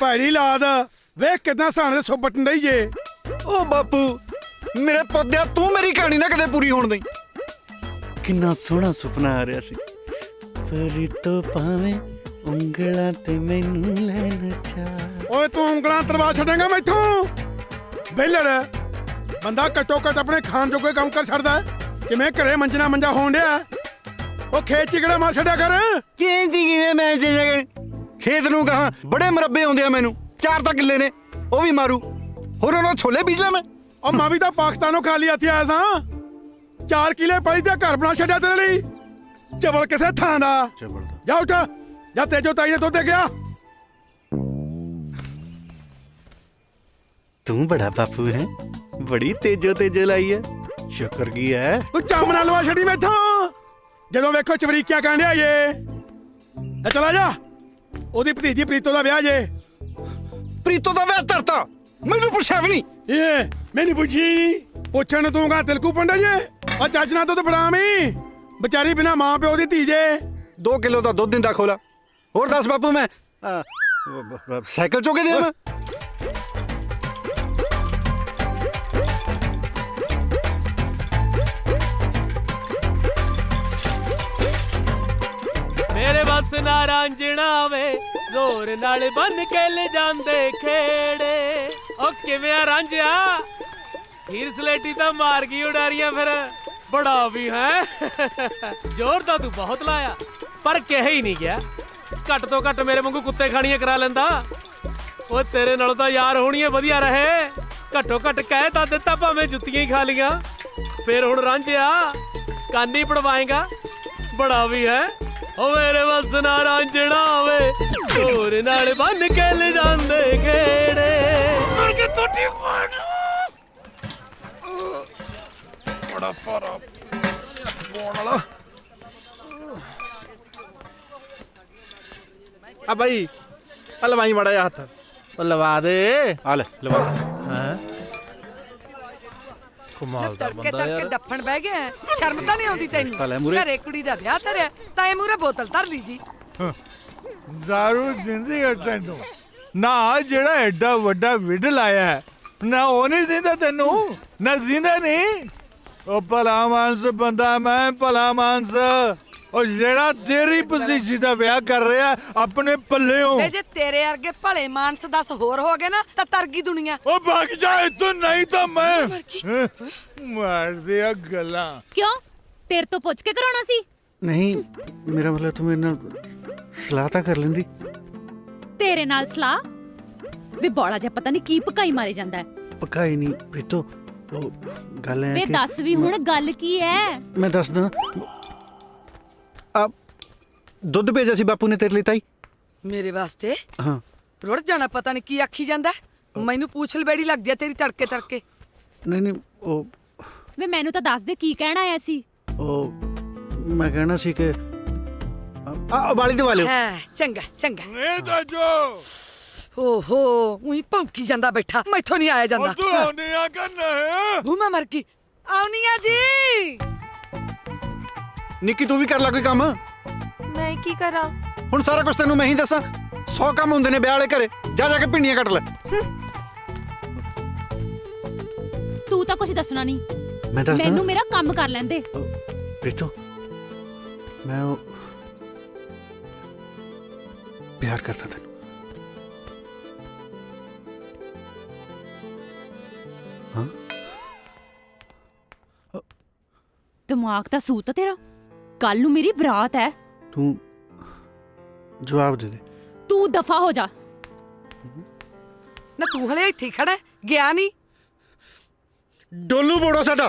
ਭੈੜੀ ਲਾਦ ਵੇਖ ਕਿਦਾਂ ਸਾਣੇ ਦੇ ਸੁੱਪਟਣ ਡਈ ਜੇ। ਓ ਬਾਪੂ ਮੇਰੇ ਪੌਦਿਆ ਤੂੰ ਮੇਰੀ ਕਹਾਣੀ ਨਾ ਕਦੇ ਪੂਰੀ ਹੋਣ ਦਈ। ਕਿੰਨਾ ਸੋਹਣਾ ਸੁਪਨਾ ਆ ਰਿਹਾ ਸੀ। ਪਰੀ ਤੋਂ ਭਾਵੇਂ ਉਂਗਲਾਂ ਤੇ ਮੈਨੂੰ ਲੈ ਨਚਾ। ਓਏ ਤੂੰ ਉਂਗਲਾਂ ਤਰਵਾ ਛੱਡੇਂਗਾ ਮੈਥੋਂ? ਬੇਲੜ ਬੰਦਾ ਘੱਟੋ ਘੱਟ ਆਪਣੇ ਖਾਣ ਜੋਗੇ ਕੰਮ ਕਰ ਛੱਡਦਾ। ਕਿਵੇਂ ਘਰੇ ਮੰਜਣਾ ਮੰਜਾ ਹੋਣ ਡਿਆ। ਉਹ ਖੇਤ ਚ ਕਿਹੜਾ ਮਾਰ ਛੱਡਿਆ ਕਰ। ਕਿਵੇਂ ਮੈਂ ਖੇਤ ਨੂੰ ਕਹਾਂ ਬੜੇ ਮਰੱਬੇ ਆਉਂਦੇ ਆ ਮੈਨੂੰ। 4 ਤਾਂ ਕਿੱਲੇ ਨੇ ਉਹ ਵੀ ਮਾਰੂ। ਹੋਰ ਉਹਨਾਂ ਛੋਲੇ ਬੀਜ ਲਾਂ ਮੈਂ। ਉਹ ਮੈਂ ਵੀ ਤਾਂ ਪਾਕਿਸਤਾਨੋਂ ਖਾਲੀ ਹੱਥ ਆਇਆ ਸਾਂ। 4 ਕਿੱਲੇ ਪਈ ਤੇ ਘਰ ਬਣਾ ਛੱਡਿਆ ਤੇਰੇ ਲਈ। ਚਵਲ ਕਿਸੇ ਥਾਂ ਦਾ। ਜਾ ਉੱਠ ਜਾ ਤੇਜੋ ਤਾਈ ਨੇ ਦੁੱਧ ਗਿਆ। ਤੂੰ ਬੜਾ ਬਾਪੂ ਹੈ। ਬੜੀ ਤੇਜੋ लाई है। शुक्र की है। ਤੂੰ ਚੰਮ ਨਾ ਲਵਾ ਛੱਡੀ ਮੈਥੋਂ। ਜਦੋਂ ਵੇਖੋ ਚਵਰੀਕਿਆ ਕਹਿਣ ਡਿਆ ਜੇ। ਚਲਾ ਜਾ। ਉਹਦੀ ਭਤੀਜੀ ਪ੍ਰੀਤੋ ਦਾ ਵਿਆਹ ਜੇ। ਪ੍ਰੀਤੋ ਦਾ ਵਿਆਹ ਧਰਤਾ ਮੈਨੂੰ ਪੁੱਛਿਆ ਵੀ ਨਹੀਂ। ਇਹ ਮੈਨੂੰ ਪੁੱਛੀ ਪੁੱਛਣ ਨੂੰ ਤੂੰ ਕਾ ਤਿਲਕੂ ਪੰਡਾ ਜੇ। ਉਹ ਚੱਜ ਨਾਲ ਦੁੱਧ ਫੜਾਵੀਂ। ਵਿਚਾਰੀ ਬਿਨਾ ਮਾਂ ਪਿਓ ਦੀ ਧੀ ਜੇ। 2 ਕਿਲੋ ਦਾ ਦੁੱਧ ਦਿੰਦਾ ਖੋਲਾ। ਹੋਰ ਦੱਸ ਬਾਪੂ ਮੈਂ ਸਾਈਕਲ ਚੋਕੇ ਦਿਆਂ ਮੈਂ। मेरे बस ना रांझना वे जोर नाल बन के ले जांदे खेड़े। ओ किवें रांझिया हीर सलेटी तो मार गई उडारियां फिर बड़ा भी है। जोर तो तू बहुत लाया पर कह ही नहीं गया। घट तो घट मेरे वांगू कुत्ते खाणियां करा लेंदा। ओ तेरे नालों तो यार होणियां वधिया रहे। घटो घट कह तां दित्ता भावें जुत्तियां ही खा लियां। फिर हुण रांझिया कानी पड़वाएगा बड़ा भी है। ओ मेरे बस ना रांझना वे जोर नाल बन के ले जांदे खेड़े। मर के टोटी मार बड़ा पारा बोन वाला। आ भाई लवाई माड़ा जा हाथ लवा दे। आ ले लवा। हैं कमाल दा तड़के बंदा तड़के यार। डफण बह गया। शर्म ਤਾਂ ਨਹੀਂ ਆਉਂਦੀ ਲੈ ਤੈਨੂੰ। ਮੂਹਰੇ। ਘਰੇ ਕੁੜੀ ਦਾ ਵਿਆਹ ਧਰਿਆ ਤਾਂ ਇਹ ਮੂਰੇ ਬੋਤਲ ਧਰ ਲਈ ਜੀ। ਦਾਰੂ ਦਿੰਦੀ ਹੈ ਤੈਨੂੰ ਨਾ ਜਿਹੜਾ ਐਡਾ ਵੱਡਾ ਵਿਡ ਲਾਇਆ ਨਾ ਉਹ ਨਹੀਂ ਦਿੰਦਾ ਤੈਨੂੰ ਨਾ ਦਿੰਦਾ ਨਹੀਂ। ਉਹ ਭਲਾ ਮਾਨਸ ਬੰਦਾ ਮੈਂ ਭਲਾ ਮਾਨਸ ਉਹ ਜਿਹੜਾ ਤੇਰੀ ਭਤੀਜੀ ਦਾ ਵਿਆਹ ਕਰ ਰਿਹਾ ਆਪਣੇ ਪੱਲਿਓਂ। ਵੇ ਜੇ ਤੇਰੇ ਵਰਗੇ ਭਲੇ ਮਾਨਸ 10 ਹੋਰ ਹੋ ਗਏ ਨਾ ਤਾਂ ਤਰਗੀ ਦੁਨੀਆ। ਉਹ ਭੱਗ ਜਾ ਇੱਥੋਂ ਨਹੀਂ ਤਾਂ ਮੈਂ ਮਾਰ ਦਿਆ ਗੱਲਾਂ। क्यों तेरे तो पुछ के कराना सी। नहीं मेरा मतलब तू मेरे नाल सलाह तां कर लेंदी। तेरे नाल सलाह वे बौला जा पता नहीं की पकाई मारे जांदा है। पकाई नहीं प्रीतो वो गल है वे कि दस भी हुण गल की है। मैं दसदा आप दुध भेजा सी बापू ने तेरे लिए ताई। ਮੇਰੇ ਵਾਸਤੇ हाँ ਰੁੜ ਜਾਣਾ ਪਤਾ ਨਹੀਂ ਕੀ ਆਖੀ ਜਾਂਦਾ। ਮੈਨੂੰ ਪੂਛ ਲਬੇੜੀ ਲੱਗਦੀ ਆ ਤੇਰੀ ਤੜਕੇ ਤੜਕੇ। नहीं नहीं वो वे मैनू तो दस दे की कहना आया सी। मैं कहना सी कि बाली दे वाले ਹਾਂ ਚੰਗਾ ਚੰਗਾ। ਇਹ ਤਾਂ ਜੋ ਓਹੋ ਉਹੀ ਭੌਂਕੀ ਜਾਂਦਾ ਬੈਠਾ ਮੈਥੋਂ ਨਹੀਂ ਆਇਆ ਜਾਂਦਾ। ਉਹ ਤੂੰ ਆਉਣੀ ਆ ਕਰਨਾ ਹੈ। ਭੂਮਾ ਮਰ ਗਈ ਆਉਣੀ ਆ ਜੀ। निक्की तू भी कर ला कोई काम। मैं की करा ਹੁਣ ਸਾਰਾ ਕੁਝ ਤੈਨੂੰ ਮੈਂ ਹੀ ਦੱਸਾਂ। 100 ਕੰਮ ਹੁੰਦੇ ਨੇ ਵਿਆਹ ਵਾਲੇ ਘਰੇ। ਜਾ ਜਾ ਕੇ ਪਿੰਡੀਆਂ ਕੱਟ ਲੈ। तू तो कुछ दसना नहीं। मैं दसदा मैनू मेरा काम कर लेंदे। प्रीतो मैं वो प्यार करता तेन। हाँ दिमाग दा सूत तेरा। कल नू मेरी बरात है। तू जवाब दे दे। तू दफा हो जा। ਨਾ ਤੂੰ ਹਲੇ ਇੱਥੇ ਹੀ ਖੜਾ ਗਿਆ ਨਹੀਂ। ਡੋਲੂ ਬੋੜੋ ਸਾਡਾ।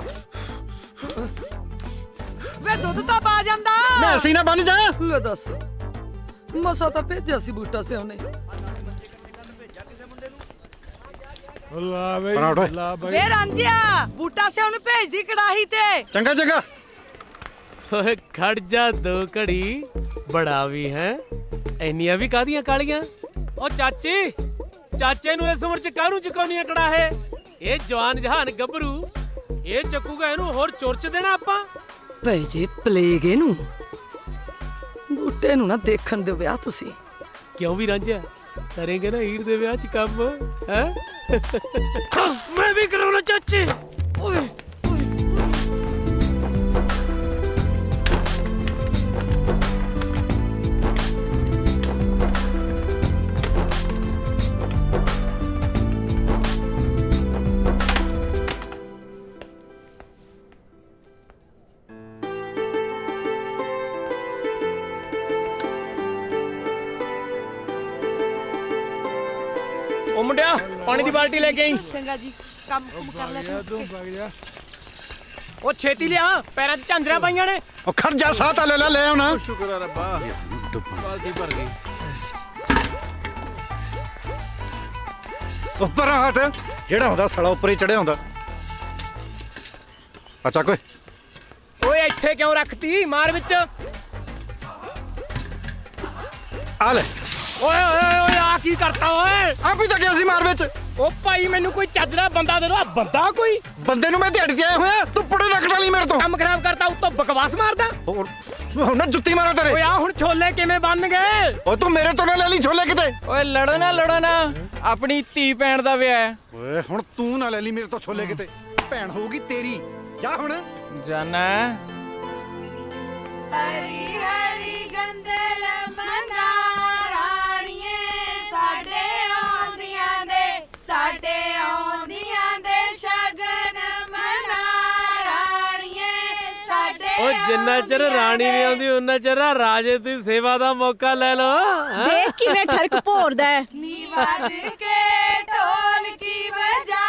ਵੇ ਦੁੱਧ ਤਾਂ ਪਾ ਜਾਂਦਾ। ਮੈਂ ਅਸੀਂ ਨਾ ਬਣ ਜਾ। ਲੈ ਦੱਸ ਮਸਾ ਤਾਂ ਭੇਜਿਆ ਸੀ ਬੂਟਾ ਸਿਓ ਨੇ। ਲਾ ਬਈ ਬਣਾ ਉਠ। ਲਾ ਬਈ। ਵੇ ਰਾਂਝਿਆ ਬੂਟਾ ਸਿਓ ਨੂੰ ਭੇਜਦੀ ਕੜਾਹੀ ਤੇ। ਚੰਗਾ ਚੰਗਾ। ओए खड़ जा दो घड़ी बड़ा भी है। ਇੰਨੀਆਂ ਵੀ ਕਾਦੀਆਂ ਕਾਲੀਆਂ। ਉਹ ਚਾਚੇ ਨੂੰ ਇਸ ਉਮਰ ਚ ਕਾਹਨੂੰ ਚੁਕਾਉਣੀਆਂ ਕੜਾ ਹੈ। ਇਹ ਜਵਾਨ ਜਹਾਨ ਗੱਭਰੂ ਇਹ ਚੱਕੂਗਾ ਇਹਨੂੰ ਹੋਰ ਚੁਰਚ ਦੇਣਾ ਆਪਾਂ। ਭਈ ਜੀ ਪਲੇਗ ਇਹਨੂੰ ਬੂਟੇ ਨੂੰ ਨਾ ਦੇਖਣ ਦਿਓ ਵਿਆਹ ਤੁਸੀਂ। ਕਿਉਂ ਵੀ ਰਾਂਝਿਆ ਕਰੇਂਗੇ ਨਾ ਹੀਰ ਦੇ ਵਿਆਹ 'ਚ ਕੰਮ ਹੈ ਮੈਂ ਵੀ ਕਰਾਉਣਾ ਚਾਚੇ ਓਏ ਉਹ ਮੁੰਡਿਆ ਪਾਣੀ ਦੀ ਬਾਲਟੀ ਲੈ ਕੇ ਆਈ। ਚੰਗਾ ਜੀ ਕੰਮ ਕਰ ਲੈ ਤੂੰ ਵਗ ਜਾ। ਉਹ ਛੇਤੀ ਲਿਆ ਪੈਰਾਂ 'ਚ ਝਾਂਜਰਾਂ ਪਾਈਆਂ ਨੇ। ਉਹ ਖੜ ਜਾ ਸਾਹ ਤਾਂ ਲੈ ਆਉਣਾ। ਸ਼ੁਕਰ ਆ ਰੱਬਾ ਬਾਲਟੀ ਭਰ ਗਈ। ਉੱਪਰ ਹਟ ਜਿਹੜਾ ਹੁੰਦਾ ਸਾਲਾ ਉੱਪਰ ਹੀ ਚੜਿਆ ਹੁੰਦਾ। ਅੱਛਾ ਕੋਈ ਓਏ ਇੱਥੇ ਕਿਉਂ ਰੱਖਤੀ ਮਾਰ ਵਿੱਚ। ਆ ਲੈ ਓਏ ਓਏ ਓਏ ਆ ਕੀ ਕਰਤਾ ਓਏ। ਆ ਕੋਈ ਤਾਂ ਗਿਆ ਸੀ ਮਾਰ ਵਿੱਚ। ਉਹ ਭਾਈ ਮੈਨੂੰ ਕੋਈ ਚੱਜ ਦਾ ਬੰਦਾ ਦੇ ਦੋ। ਆ ਬੰਦਾ ਕੋਈ ਬੰਦੇ ਨੂੰ ਮੈਂ ਦਿਹਾੜੀ ਤੇ ਆਇਆ ਹੋਇਆ ਤੂੰ ਪੁੜੇ ਰੱਖ ਲਈ ਮੇਰੇ ਤੋਂ। ਕੰਮ ਖਰਾਬ ਕਰਤਾ ਉੱਤੋਂ ਬਕਵਾਸ ਮਾਰਦਾ। ਹੋਰ ਹੁਣ ਨਾ ਜੁੱਤੀ ਮਾਰਾਂ ਤੇਰੇ। ਓਏ ਆ ਹੁਣ ਛੋਲੇ ਕਿਵੇਂ ਬਣ ਗਏ। ਓ ਤੂੰ ਮੇਰੇ ਤੋਂ ਨਾ ਲੈ ਲਈ ਛੋਲੇ ਕਿਤੇ। ਓਏ ਲੜੋ ਨਾ ਆਪਣੀ ਧੀ ਭੈਣ ਦਾ ਵਿਆਹ ਹੈ। ਓਏ ਹੁਣ ਤੂੰ ਨਾ ਲੈ ਲਈ ਮੇਰੇ ਤੋਂ ਛੋਲੇ ਕਿਤੇ। ਭੈਣ ਹੋਊਗੀ ਤੇਰੀ। ਜਾ ਹੁਣ ਜਾਨਾ ਹਰੀ ਹਰੀ ਗੰਦਲ ਮੰਗਾ ਰਾਣੀਏ ਸਾਡੇ ਆਉਂਦੀਆਂ ਦੇ ਸ਼ਗਨ ਮਨਾ ਰਾਣੀਏ ਸਾਡੇ। ਉਹ ਜਿੰਨਾ ਚਿਰ ਰਾਣੀ ਨਹੀਂ ਆਉਂਦੀ ਉਹਨਾਂ ਚਿਰ ਰਾਜੇ ਦੀ ਸੇਵਾ ਦਾ ਮੌਕਾ ਲੈ ਲਓ ਦੇਖ ਕਿਵੇਂ ਠਰਕ ਭੋਰਦਾ ਹੈ। ਨੀ ਵੱਜ ਕੇ ਢੋਲਕੀ ਵਜਾ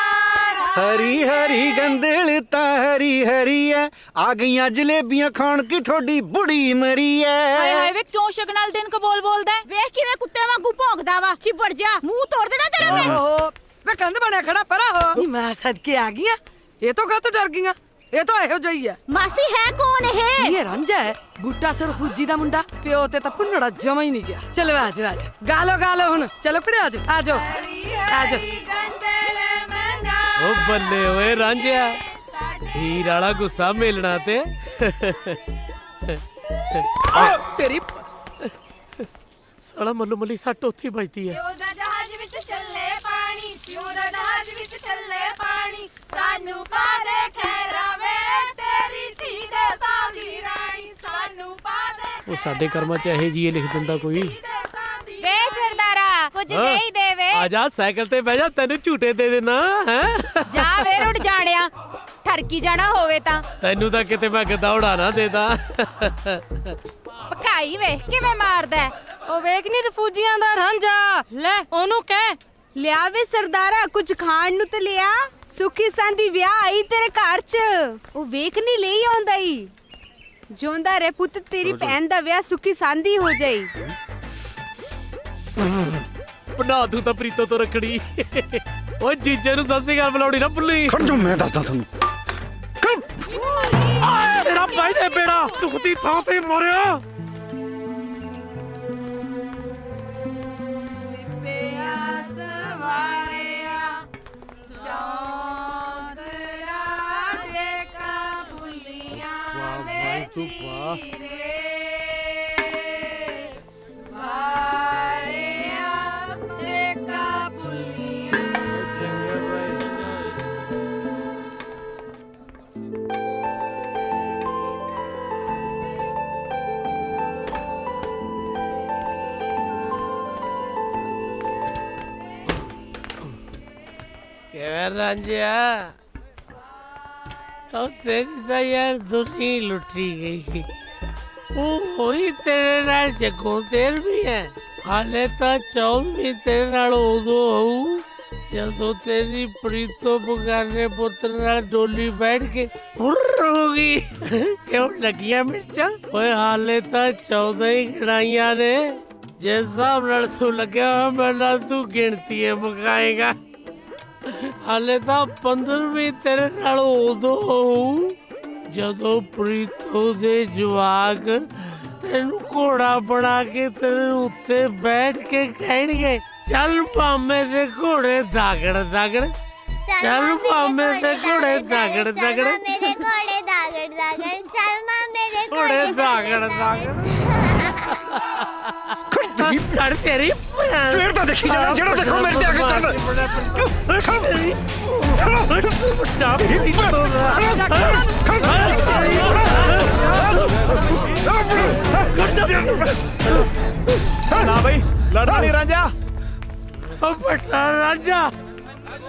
ਹਰੀ ਹਰੀ ਗੰਦਲ ਤਾਂ ਹਰੀ ਹਰੀ ਐ। ਆ ਗਈਆਂ ਜਲੇਬੀਆਂ ਖਾਣ ਕੀ ਤੁਹਾਡੀ ਬੁੜੀ ਮਰੀ ਐ। ਹਾਏ ਹਾਏ ਵੇ ਕਿਉਂ ਸ਼ਗਨਾਲ ਦਿਨ ਕੋ ਬੋਲਦਾ ਹੈ। ਵੇਖ ਕਿਵੇਂ ਕੁੱਤੇ ਵਾਂਗੂ ਭੌਂਕਦਾ ਵਾ। ਚਿਪੜ ਜਾ ਮੂੰਹ ਤੋੜ ਦੇਣਾ ਤੇਰਾ ਮੈਂ। ਓਹੋ ਵੇ ਕੰਧ ਬਣਿਆ ਖੜਾ ਪਰਾ ਹੋ ਨੀ ਮੈਂ ਸਦਕੇ ਆ ਗਈਆਂ। ਇਹ ਤੋਂ ਕਾਹਤੋਂ ਡਰ ਗਈਆਂ। ਇਹ ਤਾਂ ਇਹੋ ਜਿਹੀ ਹੈ। ਮਾਸੀ ਹੈ ਕੌਣ ਇਹ। ਇਹ ਰਾਂਝਾ ਹੈ ਬੂਟਾ ਸਰ ਹੁੱਜੀ ਦਾ ਮੁੰਡਾ। ਪਿਓ ਤੇ ਤਾਂ ਪੁੰਨੜਾ ਜਮਾ ਹੀ ਨਹੀਂ ਗਿਆ। ਚਲੋ ਆਜੋ ਗਾਲੋ ਹੁਣ ਚਲੋ ਕੁੜੇ ਆਜੋ ਆਜੋ। ਗੰਦਲ ਮੰਗਾ ਉਹ ਬੱਲੇ ਓਏ ਰਾਂਝਿਆ ਹੀਰ ਵਾਲਾ ਗੁੱਸਾ ਮੇਲਣਾ ਤੇ ਤੇਰੀ ਸਾਲਾ ਮੱਲੂ ਮੱਲੀ ਸੱਟ ਉੱਥੇ ਵੱਜਦੀ ਹੈ। ਉਹਦਾ ਜਹਾਜ਼ ਵਿੱਚ ਚੱਲੇ ਪਾਣੀ ਉਹਦਾ ਜਹਾਜ਼ ਵਿੱਚ ਚੱਲੇ ਪਾਣੀ ਸਾਨੂੰ ਪਾ ਦੇ ਖੈਰਾ ਵੇ ਤੇਰੀ ਧੀ ਦੇ ਸਾਦੀ ਰਾਣੀ ਸਾਨੂੰ ਪਾ ਦੇ। ਉਹ ਸਾਡੇ ਕਰਮਾਂ 'ਚ ਇਹੋ ਜਿਹੀ ਲਿਖ ਦਿੰਦਾ ਕੋਈ। ਵੇ ਸਰਦਾਰਾ ਕੁਝ ਦੇ ਹੀ ਦੇਵੇ। ਆ ਜਾ ਸਾਈਕਲ ਤੇ ਬਹਿ ਜਾ ਤੈਨੂੰ ਝੂਟੇ ਦੇ ਦੇਣਾ ਹੈ। ਜਾ ਵੇ ਰੁੱਟ ਜਾਣਿਆ ਠਰਕੀ ਜਾਣਾ ਹੋਵੇ ਤਾਂ ਤੈਨੂੰ ਤਾਂ ਕਿਤੇ ਮੈਂ ਗਦੌੜਾ ਨਾ ਦੇਦਾ। ਪਕਾਈ ਵੇਖ ਕਿਵੇਂ ਮਾਰਦਾ। ਉਹ ਵੇਖ ਨੀ ਰਫੂਜੀਆਂ ਦਾ ਰਾਂਝਾ ਲੈ ਉਹਨੂੰ ਕਹਿ ਲਿਆ ਵੇ ਸਰਦਾਰਾ ਕੁਝ ਖਾਣ ਨੂੰ ਤੇ ਲਿਆ। ਸੁਖੀ ਸੰਦੀ ਵਿਆਹ ਆਈ ਤੇਰੇ ਘਰ 'ਚ। ਉਹ ਵੇਖ ਨਹੀਂ ਲਈ ਆਉਂਦਾ ਈ। ਜਿਉਂਦਾ ਰਹਿ ਪੁੱਤ ਤੇਰੀ ਭੈਣ ਦਾ ਵਿਆਹ ਸੁਖੀ ਸੰਦੀ ਹੋ ਜਾਈ। ਬਣਾ ਦੂੰ ਤਾਂ ਪ੍ਰੀਤੋ ਤੋਂ ਰੱਖੜੀ। ਓਏ ਜੀਜੇ ਨੂੰ ਸਤਿ ਸ੍ਰੀ ਅਕਾਲ ਬੁਲਾਉਣੀ ਨਾ ਭੁੱਲੀ। ਖੜ ਜਾ ਮੈਂ ਦੱਸਦਾ ਤੁਹਾਨੂੰ। ਤੇਰਾ ਭਾਈ ਦੇ ਬੇੜਾ ਦੁਖਦੀ ਥਾਂ ਤੇ ਮਰਿਆ। ਕਿਵੇਂ ਰਾਂਝਿਆ ਉਹ ਤੇਰੀ ਤਾਂ ਯਾਰ ਦੁਨੀ ਲੁੱਟੀ ਗਈ। ਉਹ ਹੋਈ ਤੇਰੇ ਨਾਲ ਜੱਗੋਂ ਤੇਰ ਵੀ ਹੈ। ਹਾਲੇ ਤਾਂ 14ਵੀਂ ਤੇਰੇ ਨਾਲ ਉਦੋਂ ਹੋਊ ਜਦੋਂ ਤੇਰੀ ਪ੍ਰੀਤੋ ਬਗਾਨੇ ਪੁੱਤਰ ਨਾਲ ਡੋਲੀ ਬੈਠ ਕੇ ਹੁਰ ਹੋ ਗਈ। ਕਿਉਂ ਲੱਗੀਆਂ ਮਿਰਚਾਂ। ਓਏ ਹਾਲੇ ਤਾਂ 14 ਹੀ ਗਣਾਈਆਂ ਨੇ। ਜਿਸ ਹਿਸਾਬ ਨਾਲ ਤੂੰ ਲੱਗਿਆ ਮੈਂ ਤੂੰ ਗਿਣਤੀ ਮੁਕਾਏਗਾ। ਹਾਲੇ ਤਾਂ 15ਵੀਂ ਤੇਰੇ ਨਾਲ ਉਦੋਂ ਹੋਊ ਜਦੋਂ ਪ੍ਰੀਤੋ ਦੇ ਜਵਾਕ ਤੈਨੂੰ ਘੋੜਾ ਬਣਾ ਕੇ ਤੇਰੇ ਉੱਤੇ ਬੈਠ ਕੇ ਕਹਿਣਗੇ ਚੱਲ ਮਾਮੇ ਦੇ ਘੋੜੇ ਦਾਗੜ ਦਾਗੜ। ਚੱਲ ਮਾਮੇ ਦੇ ਘੋੜੇ ਦਾਗੜ ਦਾਗੜ। ਮੇਰੇ ਘੋੜੇ ਦਾਗੜ ਦਾਗੜ ਚੱਲ ਮਾਮੇ ਦੇ ਘੋੜੇ ਦਾਗੜ ਦਾਗੜ। ਧੜ ਤੇਰੀ ਸਵੇਰ ਤਾਂ ਦੇਖੀ ਜਾਣਾ ਜਿਹੜਾ ਦੇਖੋ ਮੇਰੇ ਤੇ ਆ ਕੇ ਚੜਦਾ ਨਾ ਬਈ ਲੜਨਾ ਨਹੀਂ ਰਾਂਝਾ। ਉਹ ਪਟਾ ਰਾਜਾ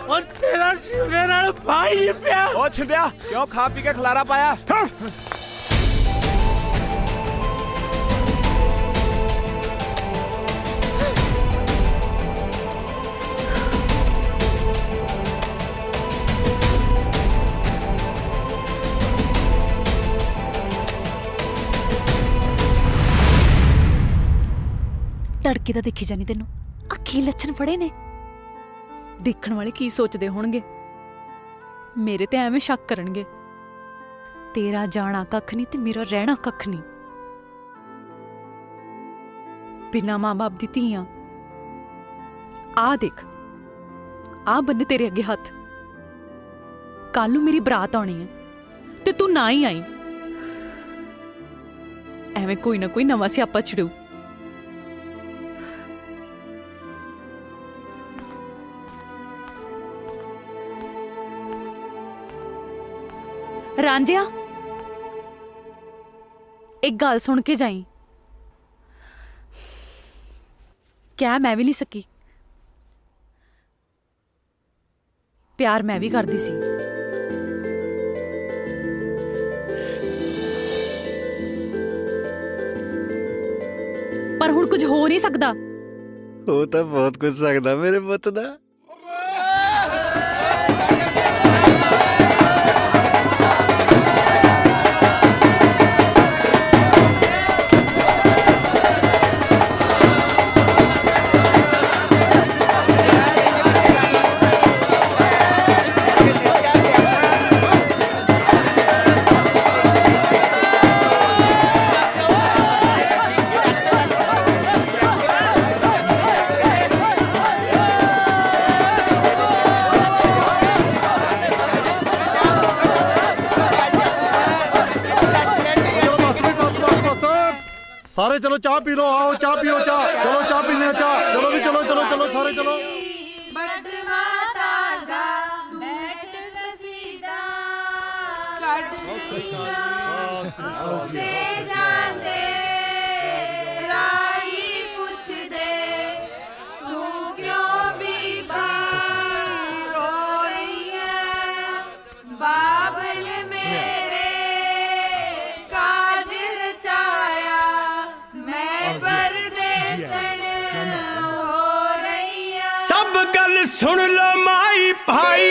ਉਹ ਤੇਰਾ ਸਿਰੇ ਨਾਲ ਭਾਈ ਨਹੀਂ ਪਿਆ। ਉਹ ਛਿੰਦਿਆ ਕਿਉਂ ਖਾ ਪੀ ਕੇ ਖਲਾਰਾ ਪਾਇਆ? ਤੜਕੇ ਦਾ ਦੇਖੀ ਜਾਨੀ ਤੈਨੂੰ ਆ ਕੀ ਲੱਛਣ ਫੜੇ ਨੇ। ਦੇਖਣ ਵਾਲੇ ਕੀ ਸੋਚਦੇ ਹੋਣਗੇ, ਮੇਰੇ ਤੇ ਐਵੇਂ ਸ਼ੱਕ ਕਰਨਗੇ। ਤੇਰਾ ਜਾਣਾ ਕੱਖ ਨਹੀਂ ਤੇ ਮੇਰਾ ਰਹਿਣਾ ਕੱਖ ਨਹੀਂ। ਬਿਨਾਂ ਮਾਂ-ਬਾਪ ਦੀ ਧੀਆਂ। ਆ ਦੇਖ, ਆ ਬੰਨੇ ਤੇਰੇ ਅੱਗੇ ਹੱਥ। ਕੱਲ ਨੂੰ ਮੇਰੀ ਬਰਾਤ ਆਉਣੀ ਹੈ ਤੇ ਤੂੰ ਨਾ ਹੀ ਆਈ, ਐਵੇਂ ਕੋਈ ਨਾ ਕੋਈ ਨਵਾਂ ਸਿਆਪਾ ਛਿੜੂ। ਰਾਂਝਿਆ, ਇੱਕ ਗੱਲ ਸੁਣ ਕੇ ਜਾਈ। ਕਿਆ ਮੈਂ ਵੀ ਨਹੀਂ ਸਕੀ, ਪਿਆਰ ਮੈਂ ਵੀ ਕਰਦੀ ਸੀ। ਪਰ ਹੁਣ ਕੁਝ ਹੋ ਨਹੀਂ ਸਕਦਾ। ਉਹ ਤਾਂ ਬਹੁਤ ਕੁਝ ਸਕਦਾ ਮੇਰੇ ਪੁੱਤ ਦਾ। ਸਾਰੇ ਚਲੋ ਚਾਹ ਪੀ ਲਓ, आओ ਚਾਹ ਪੀਓ, ਚਾਹ ਚਲੋ ਚਾਹ ਪੀਨੇ ਆ, ਚਾਹ ਚਲੋ ਵੀ ਚਲੋ ਚਲੋ ਚਲੋ ਸਾਰੇ ਚਲੋ। ਸਭ ਗੱਲ ਸੁਣ ਲੋ ਮਾਈ ਭਾਈ,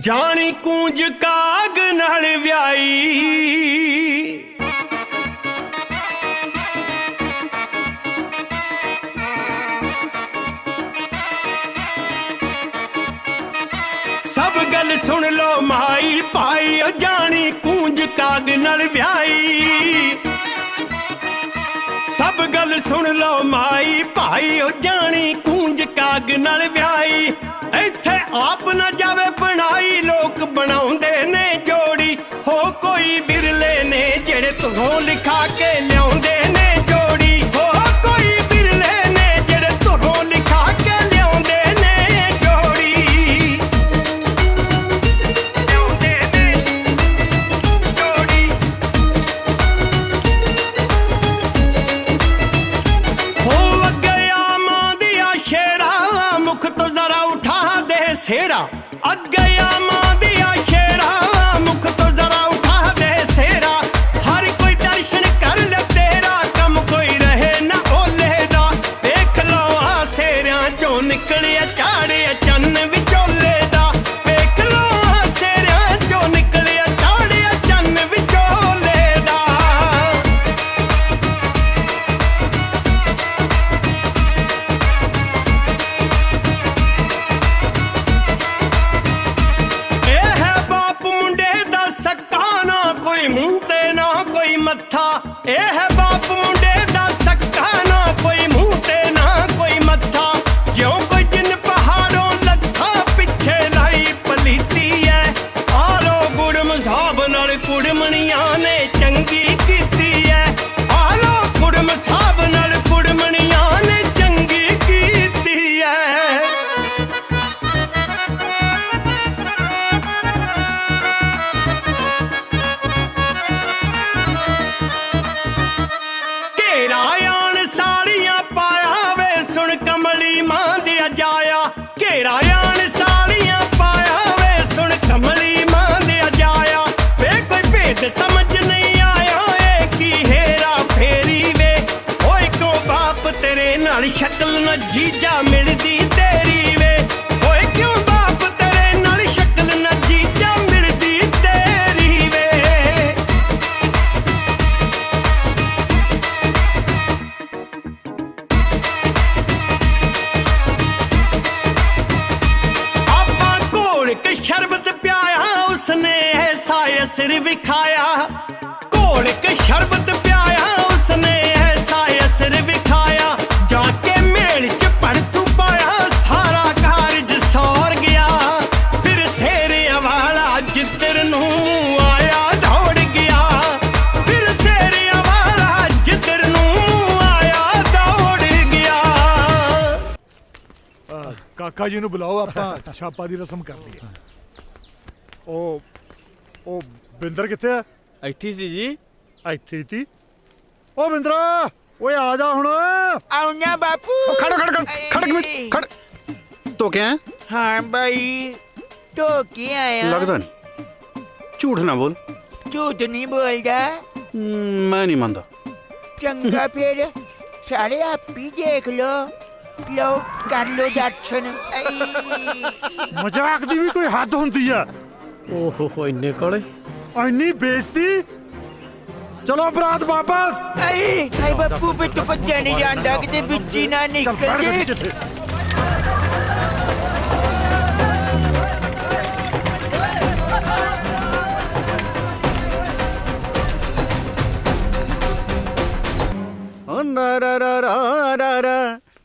ਜਾਣੀ ਕੂੰਜ ਕਾਗ ਨਾਲ ਵਿਆਹੀ। ਸਭ ਗੱਲ ਸੁਣ ਲੋ ਮਾਈ ਭਾਈ, ਜਾਣੀ ਕੂੰਜ ਕਾਗ ਨਾਲ ਵਿਆਹੀ। ਸਭ ਗੱਲ ਸੁਣ ਲਓ ਮਾਈ ਭਾਈ, ਉਹ ਜਾਣੀ ਕੂੰਜ ਕਾਗ ਨਾਲ ਵਿਆਹੀ। ਇੱਥੇ ਆਪ ਨਾ ਜਾਵੇ ਬਣਾਈ, ਲੋਕ ਬਣਾਉਂਦੇ ਨੇ ਜੋੜੀ। ਹੋ ਕੋਈ ਵਿਰਲੇ ਨੇ ਜਿਹੜੇ ਧੁਰੋਂ ਲਿਖਾ ਕੇ ਲਿਆਉਂਦੇ ਨੇ ਜੋੜੀ। ਹੋ ਕੋਈ ਵਿਰਲੇ ਨੇ ਜਿਹੜੇ ਧੁਰੋਂ ਲਿਖਾ ਕੇ ਲਿਆਉਂਦੇ ਨੇ ਜੋੜੀ। ਲਿਆਉਂਦੇ ਨੇ ਜੋੜੀ। ਮੁਖ ਤੋਂ ਜ਼ਰਾ ਉਠਾ ਦੇ ਸੇਰਾ, ਅੱਗੇ ਮਾਂ ਦੀਆਂ ਸ਼ੇਰਾ। ਮੁਖ ਤੋਂ ਜ਼ਰਾ ਉਠਾ ਦੇ ਸੇਰਾ, ਹਰ ਕੋਈ ਦਰਸ਼ਨ ਕਰ ਲੈ ਤੇਰਾ। ਕੰਮ ਕੋਈ ਰਹੇ ਨਾ ਓਲੇ ਦਾ, ਵੇਖ ਲਓ ਆ ਸੇਰਿਆਂ ਚੋਂ ਨਿਕਲਿਆ ਚਾੜਿਆ ਚੰਨ ਵਿਚੋਲੇ ਦਾ। ਵੇਖ ਲਓ ਆ ਸੇਰਿਆਂ ਚੋਂ ਨਿਕਲਿਆ ਚਾੜਿਆ ਚੰਨ ਵਿਚੋਲੇ ਦਾ। ਸ਼ਕਲ ਨਾ ਜੀਜਾ ਮਿਲਦੀ ਤੇਰੀ ਵੇ ਹੋਏ ਕਿਉਂ ਬਾਪ ਤੇਰੇ ਨਾਲ ਸ਼ਕਲ ਨਾ ਜੀਜਾ ਮਿਲਦੀ ਤੇਰੀ ਵੇ ਆਪਾਂ ਘੋਲ ਕੇ ਸ਼ਰਬਤ ਪਿਆਇਆ ਉਸਨੇ ਐਸਾ ਅਸਰ ਵਿਖਾਇਆ ਘੋਲ ਕੇ ਸ਼ਰਬਤ ਪਿਆਇਆ ਉਸਨੇ ਐਸਾ ਅਸਰ ਵਿਖਾਇਆ ਜਾ ਕੇ ਮੇਲ ਚ ਪੜਤੂ ਪਾਇਆ ਸਾਰਾ ਕਾਰਜ ਸੌਰ ਗਿਆ ਫਿਰ ਸੇਰਿਆਂ ਵਾਲਾ ਜਿੱਧਰ ਨੂੰ ਆਇਆ ਦੌੜ ਗਿਆ ਫਿਰ ਸੇਰਿਆਂ ਵਾਲਾ ਜਿੱਧਰ ਨੂੰ ਆਇਆ ਦੌੜ ਗਿਆ ਕਾਕਾ ਜੀ ਨੂੰ ਬੁਲਾਓ, ਆਪਾਂ ਛਾਪਾ ਦੀ ਰਸਮ ਕਰ ਲਈਏ। ਉਹ ਬਿੰਦਰ ਕਿੱਥੇ ਆ? ਇੱਥੇ ਸੀ ਜੀ। ਇੱਥੇ ਤੀ। ਓ ਬਿੰਦਰਾ, ਓਏ ਆ ਜਾ ਹੁਣ। ਆਉਣਾ ਬਾਪੂ। ਖੜ ਇੱਕ ਮਿੰਟ ਖੜ। ਤੋ ਕਿਆ ਹਾਂ ਬਾਈ ਤੋ ਕੀ ਆਇਆ? ਲੱਗਦਾ ਨਹੀਂ, ਝੂਠ ਨਾ ਬੋਲ। ਝੂਠ ਨਹੀਂ ਬੋਲਦਾ। ਮੈਂ ਨਹੀਂ ਮੰਨਦਾ। ਚੰਗਾ ਫਿਰ ਸਾਰੇ ਆਪ ਹੀ ਦੇਖ ਲੋ ਕਰ ਲੋ ਦਰਸ਼ਨ। ਮਜ਼ਾਕ ਦੀ ਵੀ ਕੋਈ ਹੱਦ ਹੁੰਦੀ ਆ। ਓਹੋ ਇੰਨੇ ਕਾਲੇ। ਇੰਨੀ ਬੇਇੱਜ਼ਤੀ। ਚਲੋ ਬਰਾਤ ਵਾਪਸ। ਆਈ ਬਾਪੂ ਬਿੱਟ ਬੱਚਾ ਨਹੀਂ ਜਾਂਦਾ ਕਿਤੇ ਬਿੱਚੀ ਨਾ ਨਿਕਲ ਜੇ।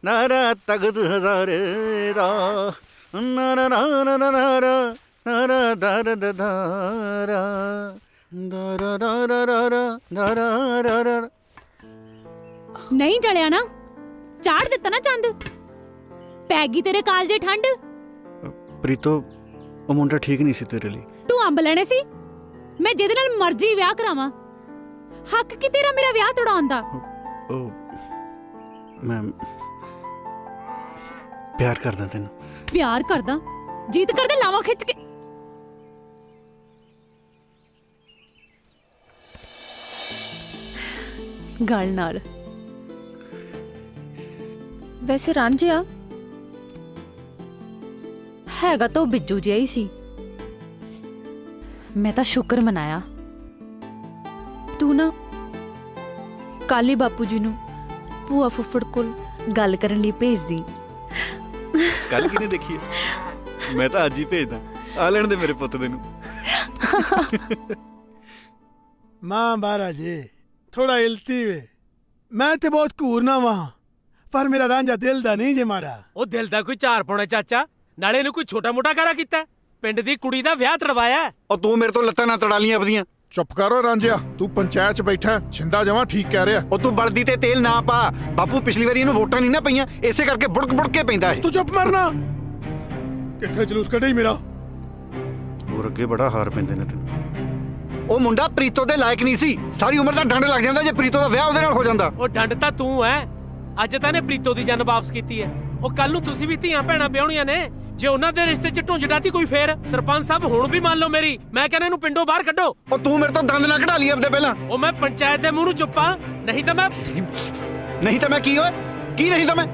ਨਾਰਾ ਤਗਦ ਹਜ਼ਾਰੇ ਦਾ ਨਾਰਾ ਨਾਰਾ ਨਾਰਾ ਨਾਰਾ ਦਰ ਦਦਾਰਾ ਦਾਰਾ ਦਾਰਾ ਦਾਰਾ ਦਾਰਾ। ਨਹੀਂ ਟਲਿਆ ਨਾ, ਚਾੜ ਦਿੱਤਾ ਨਾ ਚੰਦ। ਪੈ ਗਈ ਤੇਰੇ ਕਾਲਜੇ ਠੰਡ। ਪ੍ਰੀਤੋ, ਉਹ ਮੁੰਡਾ ਠੀਕ ਨਹੀਂ ਸੀ ਤੇਰੇ ਲਈ। ਤੂੰ ਅੰਬ ਲੈਣੇ ਸੀ, ਮੈਂ ਜਿਹਦੇ ਨਾਲ ਮਰਜ਼ੀ ਵਿਆਹ ਕਰਾਵਾਂ। ਹੱਕ ਕੀ ਤੇਰਾ ਮੇਰਾ ਵਿਆਹ ਤੜਾਉਣ ਦਾ? ਉਹ ਮੈਂ ਪਿਆਰ ਕਰਦਾ ਤੈਨੂੰ। ਪਿਆਰ ਕਰਦਾ? ਜੀਤ ਕਰਦੇ ਲਾਵਾਂ ਖਿੱਚ ਕੇ। ਗੱਲ ਨਾਲ ਵੈਸੇ ਰਾਂਝਿਆ ਹੈਗਾ ਤਾਂ ਉਹ ਬਿੱਜੂ ਜਿਹਾ ਹੀ ਸੀ। ਮੈਂ ਤਾਂ ਸ਼ੁਕਰ ਮਨਾਇਆ ਤੂੰ ਨਾ ਕਾਲੀ ਬਾਪੂ ਜੀ ਨੂੰ ਭੂਆ ਫੁੱਫੜ ਕੋਲ ਗੱਲ ਕਰਨ ਲਈ ਭੇਜਦੀ। ਕੱਲ ਕਿਨੇ ਦੇਖੀ ਹੈ? ਮੈਂ ਤਾਂ ਅੱਜ ਹੀ ਭੇਜਦਾ। ਆ ਲੈਣ ਦੇ ਮੇਰੇ ਪੁੱਤ ਦੇ ਨੂੰ। ਮਾਂ ਬਾਰਾ ਜੀ ਥੋੜਾ ਇਲਤੀ ਵੇ। ਮੈਂ ਤੇ ਬਹੁਤ ਘੂਰਨਾ ਵਾਂ, ਪਰ ਮੇਰਾ ਰਾਂਝਾ ਦਿਲ ਦਾ ਨਹੀਂ ਜੇ ਮਾੜਾ। ਉਹ ਦਿਲ ਦਾ ਕੋਈ ਚਾਰ ਪਾਉਣਾ ਚਾਚਾ, ਨਾਲੇ ਇਹਨੂੰ ਕੋਈ ਛੋਟਾ ਮੋਟਾ ਕਰਾ ਕੀਤਾ? ਪਿੰਡ ਦੀ ਕੁੜੀ ਦਾ ਵਿਆਹ ਤੜਵਾਇਆ। ਉਹ ਤੂੰ ਮੇਰੇ ਤੋਂ ਲੱਤਾਂ ਨਾ ਤੜਾ ਲੀਆਂ ਆਪਦੀਆਂ। ਚੁੱਪ ਕਰੋ ਰਾਂਝਿਆ, ਤੂੰ ਪੰਚਾਇਤ 'ਚ ਬੈਠਾ। ਛਿੰਦਾ ਜਮਾਂ ਠੀਕ ਕਹਿ ਰਿਹਾ। ਉਹ ਤੂੰ ਬਲਦੀ ਤੇ ਤੇਲ ਨਾ ਪਾ। ਬਾਪੂ ਪਿਛਲੀ ਵਾਰੀ ਇਹਨੂੰ ਵੋਟਾਂ ਨਹੀਂ ਨਾ ਪਈਆਂ, ਇਸੇ ਕਰਕੇ ਬੁੜਕ ਕੇ ਪੈਂਦਾ ਇਹ। ਤੂੰ ਚੁੱਪ ਮਰਨਾ। ਕਿੱਥੇ ਜਲੂਸ ਕੱਢੀ ਮੇਰਾ? ਹੋਰ ਅੱਗੇ ਬੜਾ ਹਾਰ ਪੈਂਦੇ ਨੇ ਤੈਨੂੰ। ਉਹ ਮੁੰਡਾ ਪ੍ਰੀਤੋ ਦੇ ਲਾਇਕ ਨਹੀਂ ਸੀ। ਸਾਰੀ ਉਮਰ ਦਾ ਡੰਡ ਲੱਗ ਜਾਂਦਾ ਜੇ ਪ੍ਰੀਤੋ ਦਾ ਵਿਆਹ ਉਹਦੇ ਨਾਲ ਹੋ ਜਾਂਦਾ। ਉਹ ਡੰਡ ਤਾਂ ਤੂੰ ਐ। ਅੱਜ ਤਾਂ ਨੇ ਪ੍ਰੀਤੋ ਦੀ ਜਾਨ ਵਾਪਸ ਕੀਤੀ ਐ। ਉਹ ਕੱਲ ਨੂੰ ਤੁਸੀਂ ਵੀ ਧੀਆਂ ਭੈਣਾਂ ਵਿਆਹੁਣੀਆਂ ਨੇ। ਜੇ ਉਹਨਾਂ ਦੇ ਰਿਸ਼ਤੇ 'ਚ ਢੁੰਝ ਡਾਤੀ ਕੋਈ ਫੇਰ। ਸਰਪੰਚ ਸਾਹਿਬ ਹੁਣ ਵੀ ਮੰਨ ਲਓ ਮੇਰੀ। ਮੈਂ ਕਹਿੰਦਾ ਇਹਨੂੰ ਪਿੰਡੋਂ ਬਾਹਰ ਕੱਢੋ। ਉਹ ਤੂੰ ਮੇਰੇ ਤੋਂ ਦੰਦ ਨਾ ਕਢਾ ਲਈ ਆਪਦੇ ਪਹਿਲਾਂ। ਉਹ ਮੈਂ ਪੰਚਾਇਤ ਦੇ ਮੂੰਹ ਨੂੰ ਚੁੱਪਾਂ, ਨਹੀਂ ਤਾਂ ਮੈਂ ਕੀ ਓਏ? ਕੀ ਨਹੀਂ ਤਾਂ ਮੈਂ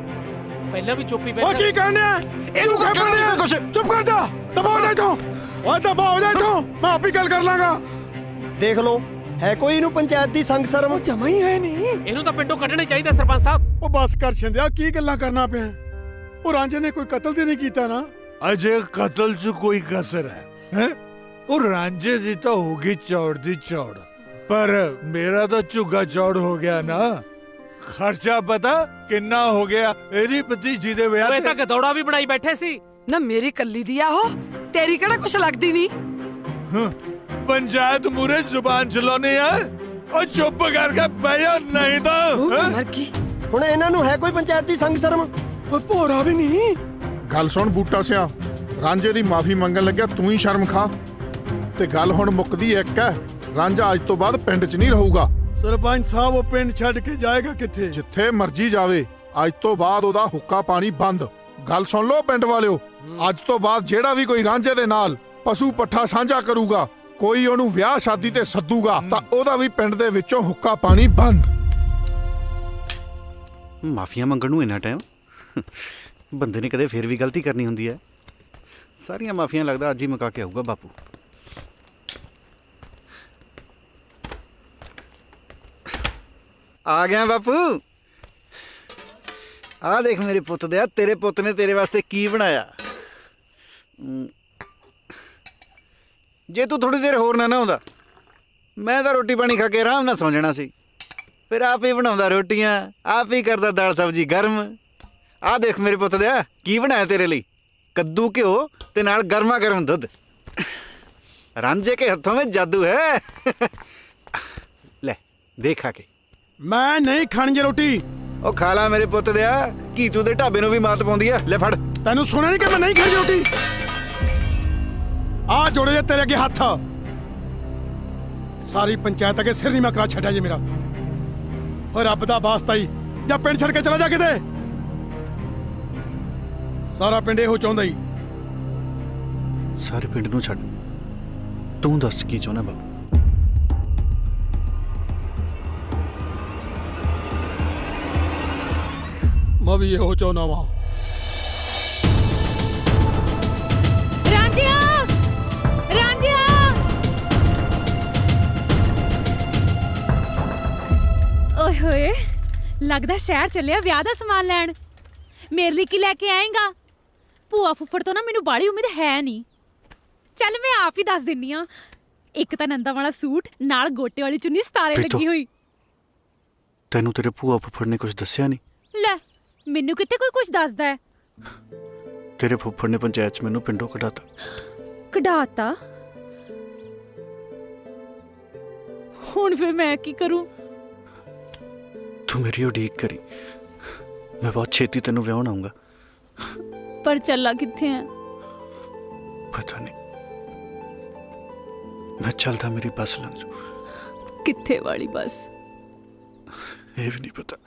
ਪਹਿਲਾਂ ਵੀ ਚੁੱਪੀ ਉਹ ਬੈਠਾ। ਕੀ ਕਰਨਾ? ਇਹਨੂੰ ਕਹਿ ਪੜਿਆ ਕੁਛ। ਚੁੱਪ ਕਰ ਜਾ। ਦਬਾਓ ਜਾ ਇੱਥੋਂ। ਓਏ ਦਬਾਓ ਜਾ ਇੱਥੋਂ। ਮੈਂ ਆਪੀ ਗੱਲ ਕਰ ਲਾਂਗਾ। ਦੇਖ ਲਓ ਹੈ ਕੋਈ ਇਹਨੂੰ ਪੰਚਾਇਤ ਦੀ ਸੰਗ ਸ਼ਰਮ ਜਮਾ ਹੀ ਹੈ ਨਹੀਂ। ਇਹਨੂੰ ਤਾਂ ਪਿੰਡੋਂ ਕੱਢਣਾ ਹੀ ਚਾਹੀਦਾ ਸਰਪੰਚ ਸਾਹਿਬ। ਉਹ ਬਸ ਕਰ ਛਿੰਦਿਆ, ਕੀ ਗੱਲਾਂ ਕਰਨਾ ਪਿਆ? ਉਹ ਰਾਂਝੇ ਨੇ ਕੋਈ ਕਤਲ ਤੇ ਨਹੀਂ ਕੀਤਾ ਨਾ? ਅਜੇ ਕਤਲ 'ਚ ਕੋਈ ਕਸਰ ਹੈ? ਉਹ ਰਾਂਝੇ ਦੀ ਤਾਂ ਹੋ ਗਈ ਚੌੜ ਦੀ ਚੌੜ, ਪਰ ਮੇਰਾ ਤਾਂ ਝੁੱਗਾ ਚੌੜ ਹੋ ਗਿਆ ਨਾ। ਖਰਚਾ ਪਤਾ ਕਿੰਨਾ ਹੋ ਗਿਆ ਇਹਦੀ ਭਤੀਜੀ ਦੇ ਵਿਆਹ ਓਏ ਤੇ? ਤਾਂ ਗਦੌੜਾ ਵੀ ਬਣਾਈ ਬੈਠੇ ਸੀ। ਨਾ ਮੇਰੀ ਕੱਲੀ ਦੀ ਆ ਉਹ, ਤੇਰੀ ਕਿਹੜਾ ਕੁਛ ਲੱਗਦੀ ਨਹੀਂ। ਪੰਚਾਇਤ ਮੂਰੇ ਜ਼ੁਬਾਨ ਚਲਾਉਣੀ ਆ। ਉਹ ਚੁੱਪ ਕਰਕੇ ਬਹਿ ਜਾ, ਨਹੀਂ ਤਾਂ ਮਰ ਗਈ। ਹੁਣ ਇਹਨਾਂ ਨੂੰ ਹੈ ਕੋਈ ਪੰਚਾਇਤ ਦੀ ਸੰਗ ਸ਼ਰਮ? ਓਏ ਭੋਰਾ ਵੀ ਨਹੀਂ। ਗੱਲ ਸੁਣ ਬੂਟਾ ਸਿਆ, ਰਾਂਝੇ ਦੀ ਮਾਫੀ ਮੰਗਣ ਲੱਗਿਆ ਤੂੰ ਹੀ ਸ਼ਰਮ ਖਾ। ਤੇ ਗੱਲ ਹੁਣ ਮੁੱਕਦੀ ਇੱਕ ਹੈ, ਰਾਂਝਾ ਅੱਜ ਤੋਂ ਬਾਅਦ ਪਿੰਡ 'ਚ ਨਹੀਂ ਰਹੂਗਾ। ਸਰਪੰਚ ਸਾਹਿਬ ਉਹ ਪਿੰਡ ਛੱਡ ਕੇ ਜਾਏਗਾ ਕਿੱਥੇ? ਜਿੱਥੇ ਮਰਜ਼ੀ ਜਾਵੇ। ਅੱਜ ਤੋਂ ਬਾਅਦ ਉਹਦਾ ਹੁੱਕਾ ਪਾਣੀ ਬੰਦ। ਗੱਲ ਸੁਣ ਲਓ ਪਿੰਡ ਵਾਲਿਓ, ਅੱਜ ਤੋਂ ਬਾਅਦ ਜਿਹੜਾ ਵੀ ਕੋਈ ਰਾਂਝੇ ਦੇ ਨਾਲ ਪਸ਼ੂ ਪੱਠਾ ਸਾਂਝਾ ਕਰੂਗਾ, ਕੋਈ ਉਹਨੂੰ ਵਿਆਹ ਸ਼ਾਦੀ ਤੇ ਸੱਦੂਗਾ, ਤਾਂ ਉਹਦਾ ਵੀ ਪਿੰਡ ਦੇ ਵਿੱਚੋਂ ਹੁੱਕਾ ਪਾਣੀ ਬੰਦ। ਮਾਫੀਆਂ ਮੰਗਣ ਨੂੰ ਇੰਨਾ ਟਾਈਮ? ਬੰਦੇ ਨੇ ਕਦੇ ਫੇਰ ਵੀ ਗਲਤੀ ਕਰਨੀ ਹੁੰਦੀ ਹੈ। ਸਾਰੀਆਂ ਮਾਫੀਆਂ ਲੱਗਦਾ ਅੱਜ ਹੀ ਮੁਕਾ ਕੇ ਆਊਗਾ ਬਾਪੂ। ਆ ਗਿਆ ਬਾਪੂ। ਆ ਦੇਖ ਮੇਰੇ ਪੁੱਤ ਦਿਆ, ਤੇਰੇ ਪੁੱਤ ਨੇ ਤੇਰੇ ਵਾਸਤੇ ਕੀ ਬਣਾਇਆ। ਜੇ ਤੂੰ ਥੋੜੀ ਦੇਰ ਹੋਰ ਨਾ ਆਉਂਦਾ, ਮੈਂ ਤਾਂ ਰੋਟੀ ਪਾਣੀ ਖਾ ਕੇ ਆਰਾਮ ਨਾਲ ਸੌਂ ਜਾਣਾ ਸੀ। ਫਿਰ ਆਪ ਹੀ ਬਣਾਉਂਦਾ ਰੋਟੀਆਂ, ਆਪ ਹੀ ਕਰਦਾ ਦਾਲ ਸਬਜ਼ੀ ਗਰਮ। ਆਹ ਦੇਖ ਮੇਰੇ ਪੁੱਤ ਦਿਆ ਕੀ ਬਣਾਇਆ ਤੇਰੇ ਲਈ, ਕੱਦੂ ਘਿਓ ਤੇ ਨਾਲ ਗਰਮਾ ਗਰਮ ਦੁੱਧ। ਰਾਂਝੇ ਕੇ ਹੱਥੋਂ ਵਿੱਚ ਜਾਦੂ ਹੈ। ਲੈ ਦੇਖ ਖਾ ਕੇ। ਮੈਂ ਨਹੀਂ ਖਾਣੀ ਜੇ ਰੋਟੀ। ਉਹ ਖਾ ਲਾ ਮੇਰੇ ਪੁੱਤ ਦਿਆ, ਘੀਚੂ ਦੇ ਢਾਬੇ ਨੂੰ ਵੀ ਮਾਤ ਪਾਉਂਦੀ ਆ। ਲੈ ਫੜ। ਤੈਨੂੰ ਸੁਣਿਆ ਨਹੀਂ ਕਿ ਮੈਂ ਨਹੀਂ ਖਾਣੀ ਰੋਟੀ? ਆ ਜੋੜੇ ਜੇ ਤੇਰੇ ਅੱਗੇ ਹੱਥ। ਸਾਰੀ ਪੰਚਾਇਤ ਅੱਗੇ ਸਿਰ ਨਹੀਂ ਮੈਂ ਕਰਾ ਛੱਡਿਆ ਜੇ ਮੇਰਾ। ਓ ਰੱਬ ਦਾ ਵਾਸਤਾ ਹੀ ਜਾਂ ਪਿੰਡ ਛੱਡ ਕੇ ਚਲਾ ਜਾ ਕਿਤੇ। ਸਾਰਾ ਪਿੰਡ ਇਹੋ ਚਾਹੁੰਦਾ ਹੀ। ਸਾਰੇ ਪਿੰਡ ਨੂੰ ਛੱਡ, ਤੂੰ ਦੱਸ ਕੀ ਚਾਹੁੰਦਾ ਬਾਬੂ? ਮੈਂ ਵੀ ਇਹੋ ਚਾਹੁੰਦਾ ਵਾਂ। ਰਾਂਝਿਆ, ਰਾਂਝਿਆ। ਓਏ ਹੋਏ, ਲੱਗਦਾ ਸ਼ਹਿਰ ਚੱਲਿਆ ਵਿਆਹ ਦਾ ਸਮਾਨ ਲੈਣ। ਮੇਰੇ ਲਈ ਕੀ ਲੈ ਕੇ ਆਏਗਾ? ਭੂਆ ਫੁੱਫੜ ਤੋਂ ਨਾ ਮੈਨੂੰ ਬਾਲੀ ਉਮੀਦ ਹੈ ਨਹੀਂ। ਚੱਲ ਮੈਂ ਆਪ ਹੀ ਦੱਸ ਦਿੰਨੀ ਆ। ਇੱਕ ਤਾਂ ਨੰਦਾ ਵਾਲਾ ਸੂਟ ਨਾਲ ਗੋਟੇ ਵਾਲੀ ਚੁੰਨੀ ਸਤਾਰੇ ਲੱਗੀ ਹੋਈ। ਤੈਨੂੰ ਤੇਰੇ ਭੂਆ ਫੁੱਫੜ ਨੇ ਕੁਝ ਦੱਸਿਆ ਨਹੀਂ? ਲੈ ਮੈਨੂੰ ਕਿਤੇ ਕੋਈ ਕੁਝ ਦੱਸਦਾ ਹੈ? ਤੇਰੇ ਫੁੱਫੜ ਨੇ ਪੰਚਾਇਤ 'ਚ ਮੈਨੂੰ ਪਿੰਡੋਂ ਕਢਾਤਾ। ਕਢਾਤਾ? ਹੁਣ ਫਿਰ ਮੈਂ ਕੀ ਕਰੂੰ? ਤੂੰ ਮੇਰੀ ਉਡੀਕ ਕਰੀ, ਮੈਂ ਬਹੁਤ ਛੇਤੀ ਤੈਨੂੰ ਵਿਆਹਣ ਆਉਂਗਾ। ਪਰ ਚੱਲਾ ਕਿੱਥੇ ਹੈ? ਪਤਾ ਨਹੀਂ, ਮੈਂ ਚੱਲਦਾ ਮੇਰੀ ਬੱਸ ਲੰਘ ਜੂ। ਕਿੱਥੇ ਵਾਲੀ ਬੱਸ? ਇਹ ਵੀ ਨਹੀਂ ਪਤਾ।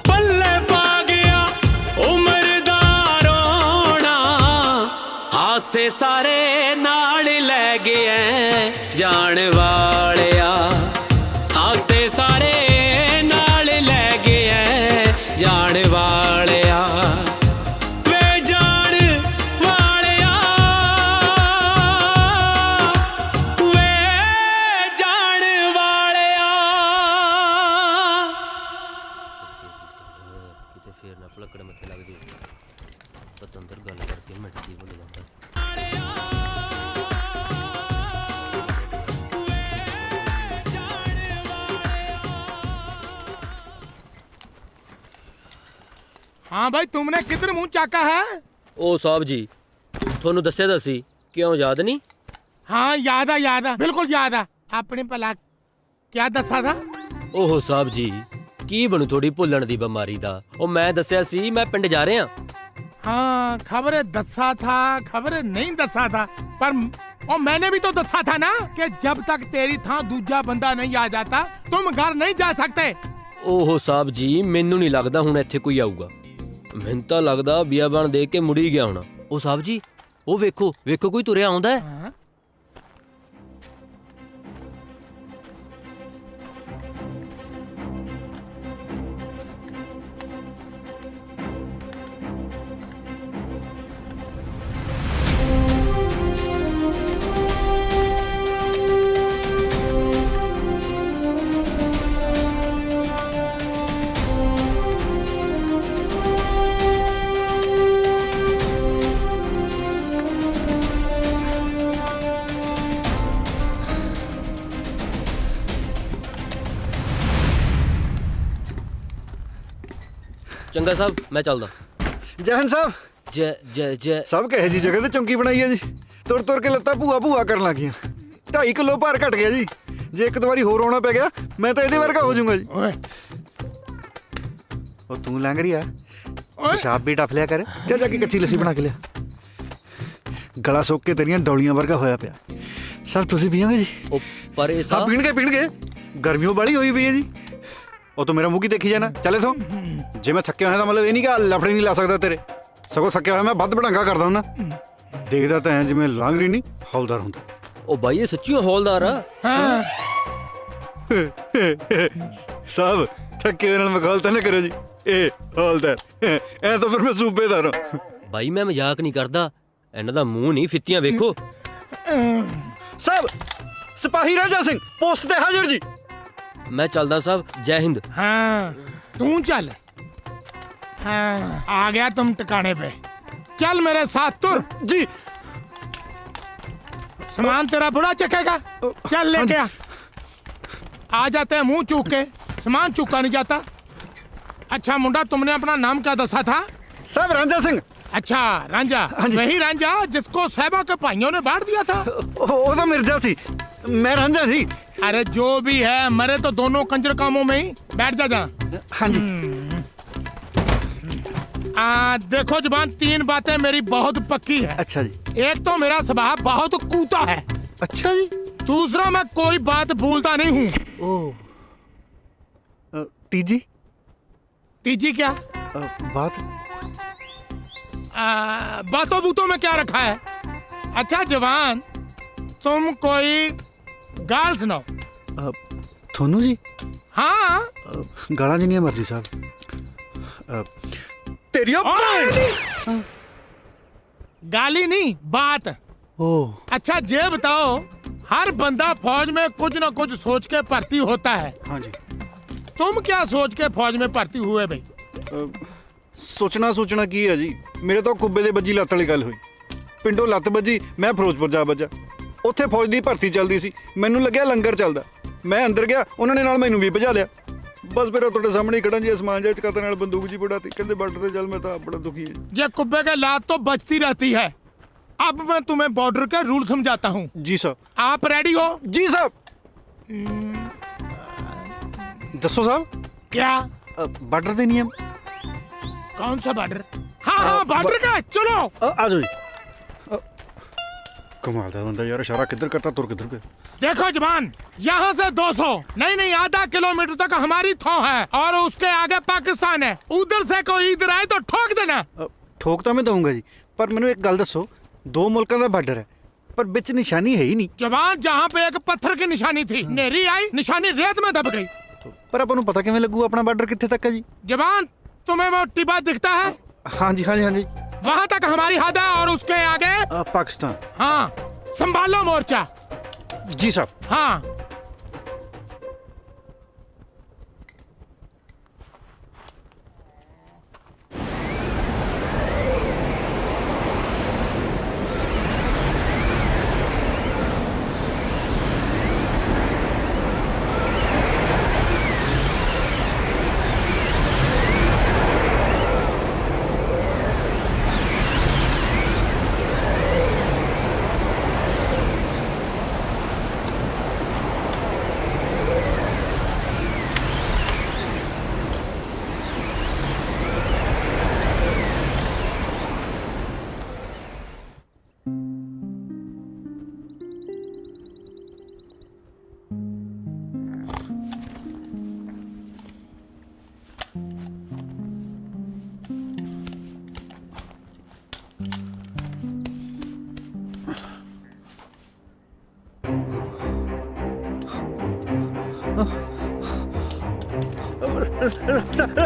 ਪੱਲੇ ਪਾ ਗਿਆ ਉਮਰ ਦਾ ਰੋਣਾ, ਹਾਸੇ ਸਾਰੇ ਨਾਲ ਲੈ ਗਏ ਜਾਣ ਵਾਲਿਆ। ਹਾਸੇ ਸਾਰੇ ਨਾਲ ਲੈ ਗਏ ਜਾਣ ਵਾਲਿਆ। ਵੇ ਜਾਣ ਵਾਲਿਆ, ਵੇ ਜਾਣ ਵਾਲਿਆ। ਕਿਤੇ ਫੇਰ ਨਾ ਪਲਕੜ ਮੱਥੇ ਲੱਗਦੀ। ਪਤੰਦਰ ਗੱਲ ਕਰਕੇ ਮਿੰਟ ਦੀ ਬੋਲ ਜਾਂਦਾ। हाँ भाई, तुमने किधर मुंह चाका है? ओ साहब जी, ਤੁਹਾਨੂੰ ਦੱਸਿਆ ਤਾਂ ਸੀ, ਕਿਉਂ ਯਾਦ ਨਹੀਂ? हाँ याद आ बिल्कुल याद आ। अपने भला क्या दसा था? ਓਹੋ ਸਾਹਿਬ ਜੀ, ਕੀ ਬਣੂ ਥੋੜੀ ਭੁੱਲਣ ਦੀ ਬਿਮਾਰੀ ਦਾ। ਉਹ ਮੈਂ ਦੱਸਿਆ ਸੀ ਮੈਂ ਪਿੰਡ ਜਾ ਰਿਹਾ। हाँ खबर दसा था, खबर नहीं दसा था, पर और मैंने भी तो दसा था ना कि जब तक तेरी थां दूजा बंदा नहीं आ जाता तुम घर नहीं जा सकते। ਓਹੋ ਸਾਹਿਬ ਜੀ, ਮੈਨੂੰ ਨਹੀਂ ਲੱਗਦਾ ਹੁਣ ਇੱਥੇ ਕੋਈ ਆਊਗਾ। ਮੈਨੂੰ ਤਾਂ ਲੱਗਦਾ ਬੀਆਬਾਨ ਦੇਖ ਕੇ ਮੁੜ ਹੀ ਗਿਆ ਹੋਣਾ। ਉਹ ਸਾਹਿਬ ਜੀ, ਉਹ ਵੇਖੋ ਵੇਖੋ ਕੋਈ ਤੁਰਿਆ ਆਉਂਦਾ ਹੈ। ਚੰਗਾ ਸਾਹਿਬ, ਮੈਂ ਚੱਲਦਾ। ਜਹਨ ਸਾਹਿਬ, ਜੈ ਜੈ ਜੈ। ਸਭ ਕਹੇ ਜੀ ਜਗ੍ਹਾ ਤੇ ਚੌਂਕੀ ਬਣਾਈ ਹੈ ਜੀ। ਤੁਰ ਤੁਰ ਕੇ ਲੱਤਾਂ ਭੂਆ ਭੂਆ ਕਰਨ ਲੱਗੀਆਂ। 2.5 ਕਿਲੋ ਭਾਰ ਘਟ ਗਿਆ ਜੀ। ਜੇ ਇੱਕ ਦੋ ਵਾਰੀ ਹੋਰ ਆਉਣਾ ਪੈ ਗਿਆ ਮੈਂ ਤਾਂ ਇਹਦੇ ਵਰਗਾ ਹੋ ਜਾਊਂਗਾ ਜੀ। ਉਹ ਤੂੰ ਲੰਘ ਰਹੀ ਆ, ਪਿਸ਼ਾਬ ਵੀ ਟੱਪ ਲਿਆ ਕਰ। ਜਾ ਕੇ ਕੱਚੀ ਲੱਸੀ ਬਣਾ ਕੇ ਲਿਆ। ਗਲਾ ਸੁੱਕ ਕੇ ਤੇਰੀਆਂ ਡੌਲੀਆਂ ਵਰਗਾ ਹੋਇਆ ਪਿਆ। ਸਭ ਤੁਸੀਂ ਪੀਓਗੇ ਜੀ? ਉਹ ਪਰ ਇਹ ਹਾਂ ਪੀਣਗੇ। ਗਰਮੀਓ ਵਾਲੀ ਹੋਈ ਪਈ ਹੈ ਜੀ। ਉਹ ਤੂੰ ਮੇਰਾ ਮੂੰਹ ਕੀ ਦੇਖੀ ਜਾਣਾ? ਚੱਲ ਇਥੋਂ। ਜੇ ਮੈਂ ਥੱਕਿਆ ਹੋਇਆ ਤਾਂ ਮਤਲਬ ਇਹ ਨਹੀਂ ਕਿ ਲਫੜੇ ਨਹੀਂ ਲਾ ਸਕਦਾ ਤੇਰੇ। ਸਗੋਂ ਥੱਕਿਆ ਹੋਇਆ ਮੈਂ ਵੱਧ ਬੜਾਂਗਾ ਕਰਦਾ ਹੁੰਦਾ। ਦੇਖਦਾ ਤਾਂ ਐ ਜਿਵੇਂ ਲਾਂਗਰੀ ਨਹੀਂ ਹੌਲਦਾਰ ਹੁੰਦਾ। ਉਹ ਬਾਈ ਇਹ ਸੱਚੀ ਹੌਲਦਾਰ ਆ। हाँ ਸਾਹਿਬ ਥੱਕੇ ਨਾਲ ਮਖੌਲ ਤਾਂ ਨਾ ਕਰੋ ਜੀ। ਇਹ ਹੌਲਦਾਰ ਐ ਤਾਂ ਫਿਰ ਮੈਂ ਸੂਬੇਦਾਰ ਹਾਂ। ਬਾਈ ਮੈਂ ਮਜ਼ਾਕ ਨਹੀਂ ਕਰਦਾ, ਇਹਨਾਂ ਦਾ ਮੂੰਹ ਨਹੀਂ ਫਿੱਤੀਆਂ ਵੇਖੋ। ਸਾਹਿਬ ਸਿਪਾਹੀ ਰਾਜਾ ਸਿੰਘ ਪੋਸਟ ਤੇ ਹਾਜ਼ਰ ਜੀ। ਮੈਂ ਚੱਲਦਾ ਸਾਹਿਬ, ਜੈ ਹਿੰਦ। हाँ तू चल। हाँ आ गया तुम ठिकाने पे। चल मेरे साथ तुर। जी सामान तेरा बुरा चखेगा। चल लेके आ जाते हैं मुंह चूक के, सामान चूका नहीं जाता। अच्छा मुंडा, तुमने अपना नाम क्या दसा था? ਸਾਹਿਬ ਰਾਂਝਾ ਸਿੰਘ। अच्छा रांझा, वही रांझा जिसको साहबा के भाइयों ने बांट दिया था। ਉਹ ਤਾਂ ਮਿਰਜ਼ਾ ਸੀ, ਮੈਂ ਰਾਂਝਾ ਸੀ। अरे जो भी है, मरे तो दोनों कंजर कामों में ही। बैठ जा। हाँ जी। देखो जुबान, 3 बातें मेरी बहुत पक्की है। अच्छा जी। एक तो मेरा स्वभाव बहुत कूता है। अच्छा जी। दूसरा, मैं कोई बात भूलता नहीं हूँ। ओह, तीजी तीजी क्या? बात बातों बूतों में क्या रखा है? अच्छा जवान, तुम कोई गाल सुनाओ। थोनू जी। हाँ गाला जिन्नियां मर्जी साहब। तेरी गाली नहीं, बात। ओह अच्छा ये बताओ, हर बंदा फौज में कुछ न कुछ सोच के भर्ती होता है। हाँ जी। तुम क्या सोच के फौज में भर्ती हुए भाई? सोचना की है जी। मेरे तो कुब्बे दे बजी लत्त वाली गल हुई। पिंडों लत्त बजी, मैं फिरोजपुर जा बजा। ਉੱਥੇ ਫੌਜ ਦੀ ਭਰਤੀ ਚੱਲਦੀ ਸੀ, ਮੈਨੂੰ ਲੱਗਿਆ ਲੰਗਰ ਚੱਲਦਾ। ਮੈਂ ਅੰਦਰ ਗਿਆ, ਉਹਨਾਂ ਨੇ ਨਾਲ ਮੈਨੂੰ ਵੀ ਭਜਾ ਲਿਆ। ਬਸ ਫਿਰ ਤੁਹਾਡੇ ਸਾਹਮਣੇ ਹੀ ਖੜਾ ਜੀ, ਅਸਮਾਨ ਜਿਹਾ ਚਕਾਤੇ ਨਾਲ ਬੰਦੂਕ ਜੀ ਬੜਾਤੀ। ਕਹਿੰਦੇ ਬਾਰਡਰ ਤੇ ਚੱਲ। मैं तो बड़ा दुखी है। ये कुब्बे के लात तो बचती रहती है। अब मैं तुम्हें बॉर्डर के रूल समझाता हूँ। जी साहब। आप रेडी हो? जी साहब। दसो साहब। क्या? बार्डर के नियम। कौन सा बॉर्डर? हाँ बॉर्डर का। चलो आ जाओ जी। कमाल का बंदा यार, इशारा किधर करता तुर किधर पे। देखो जवान, यहाँ से 200 नहीं आधा किलोमीटर तक हमारी थौ है और उसके आगे पाकिस्तान है। उधर से कोई इधर आए तो ठोक देना। ठोक तो मैं दूंगा जी, पर मैंने एक गल दसो, 2 मुल्कों का बार्डर है पर बिच निशानी है ही नहीं। जवान, जहाँ पे एक पत्थर की निशानी थी, नेरी आई, निशानी रेत में दब गई। पर अपन पता किवें लगू अपना बार्डर कित्थे तक है जी? जवान, तुम्हें वो टिब्बा दिखता है? हाँ जी हाँ जी हाँ जी। वहाँ तक हमारी हद है और उसके आगे पाकिस्तान। हाँ, संभालो मोर्चा। जी साहब। हाँ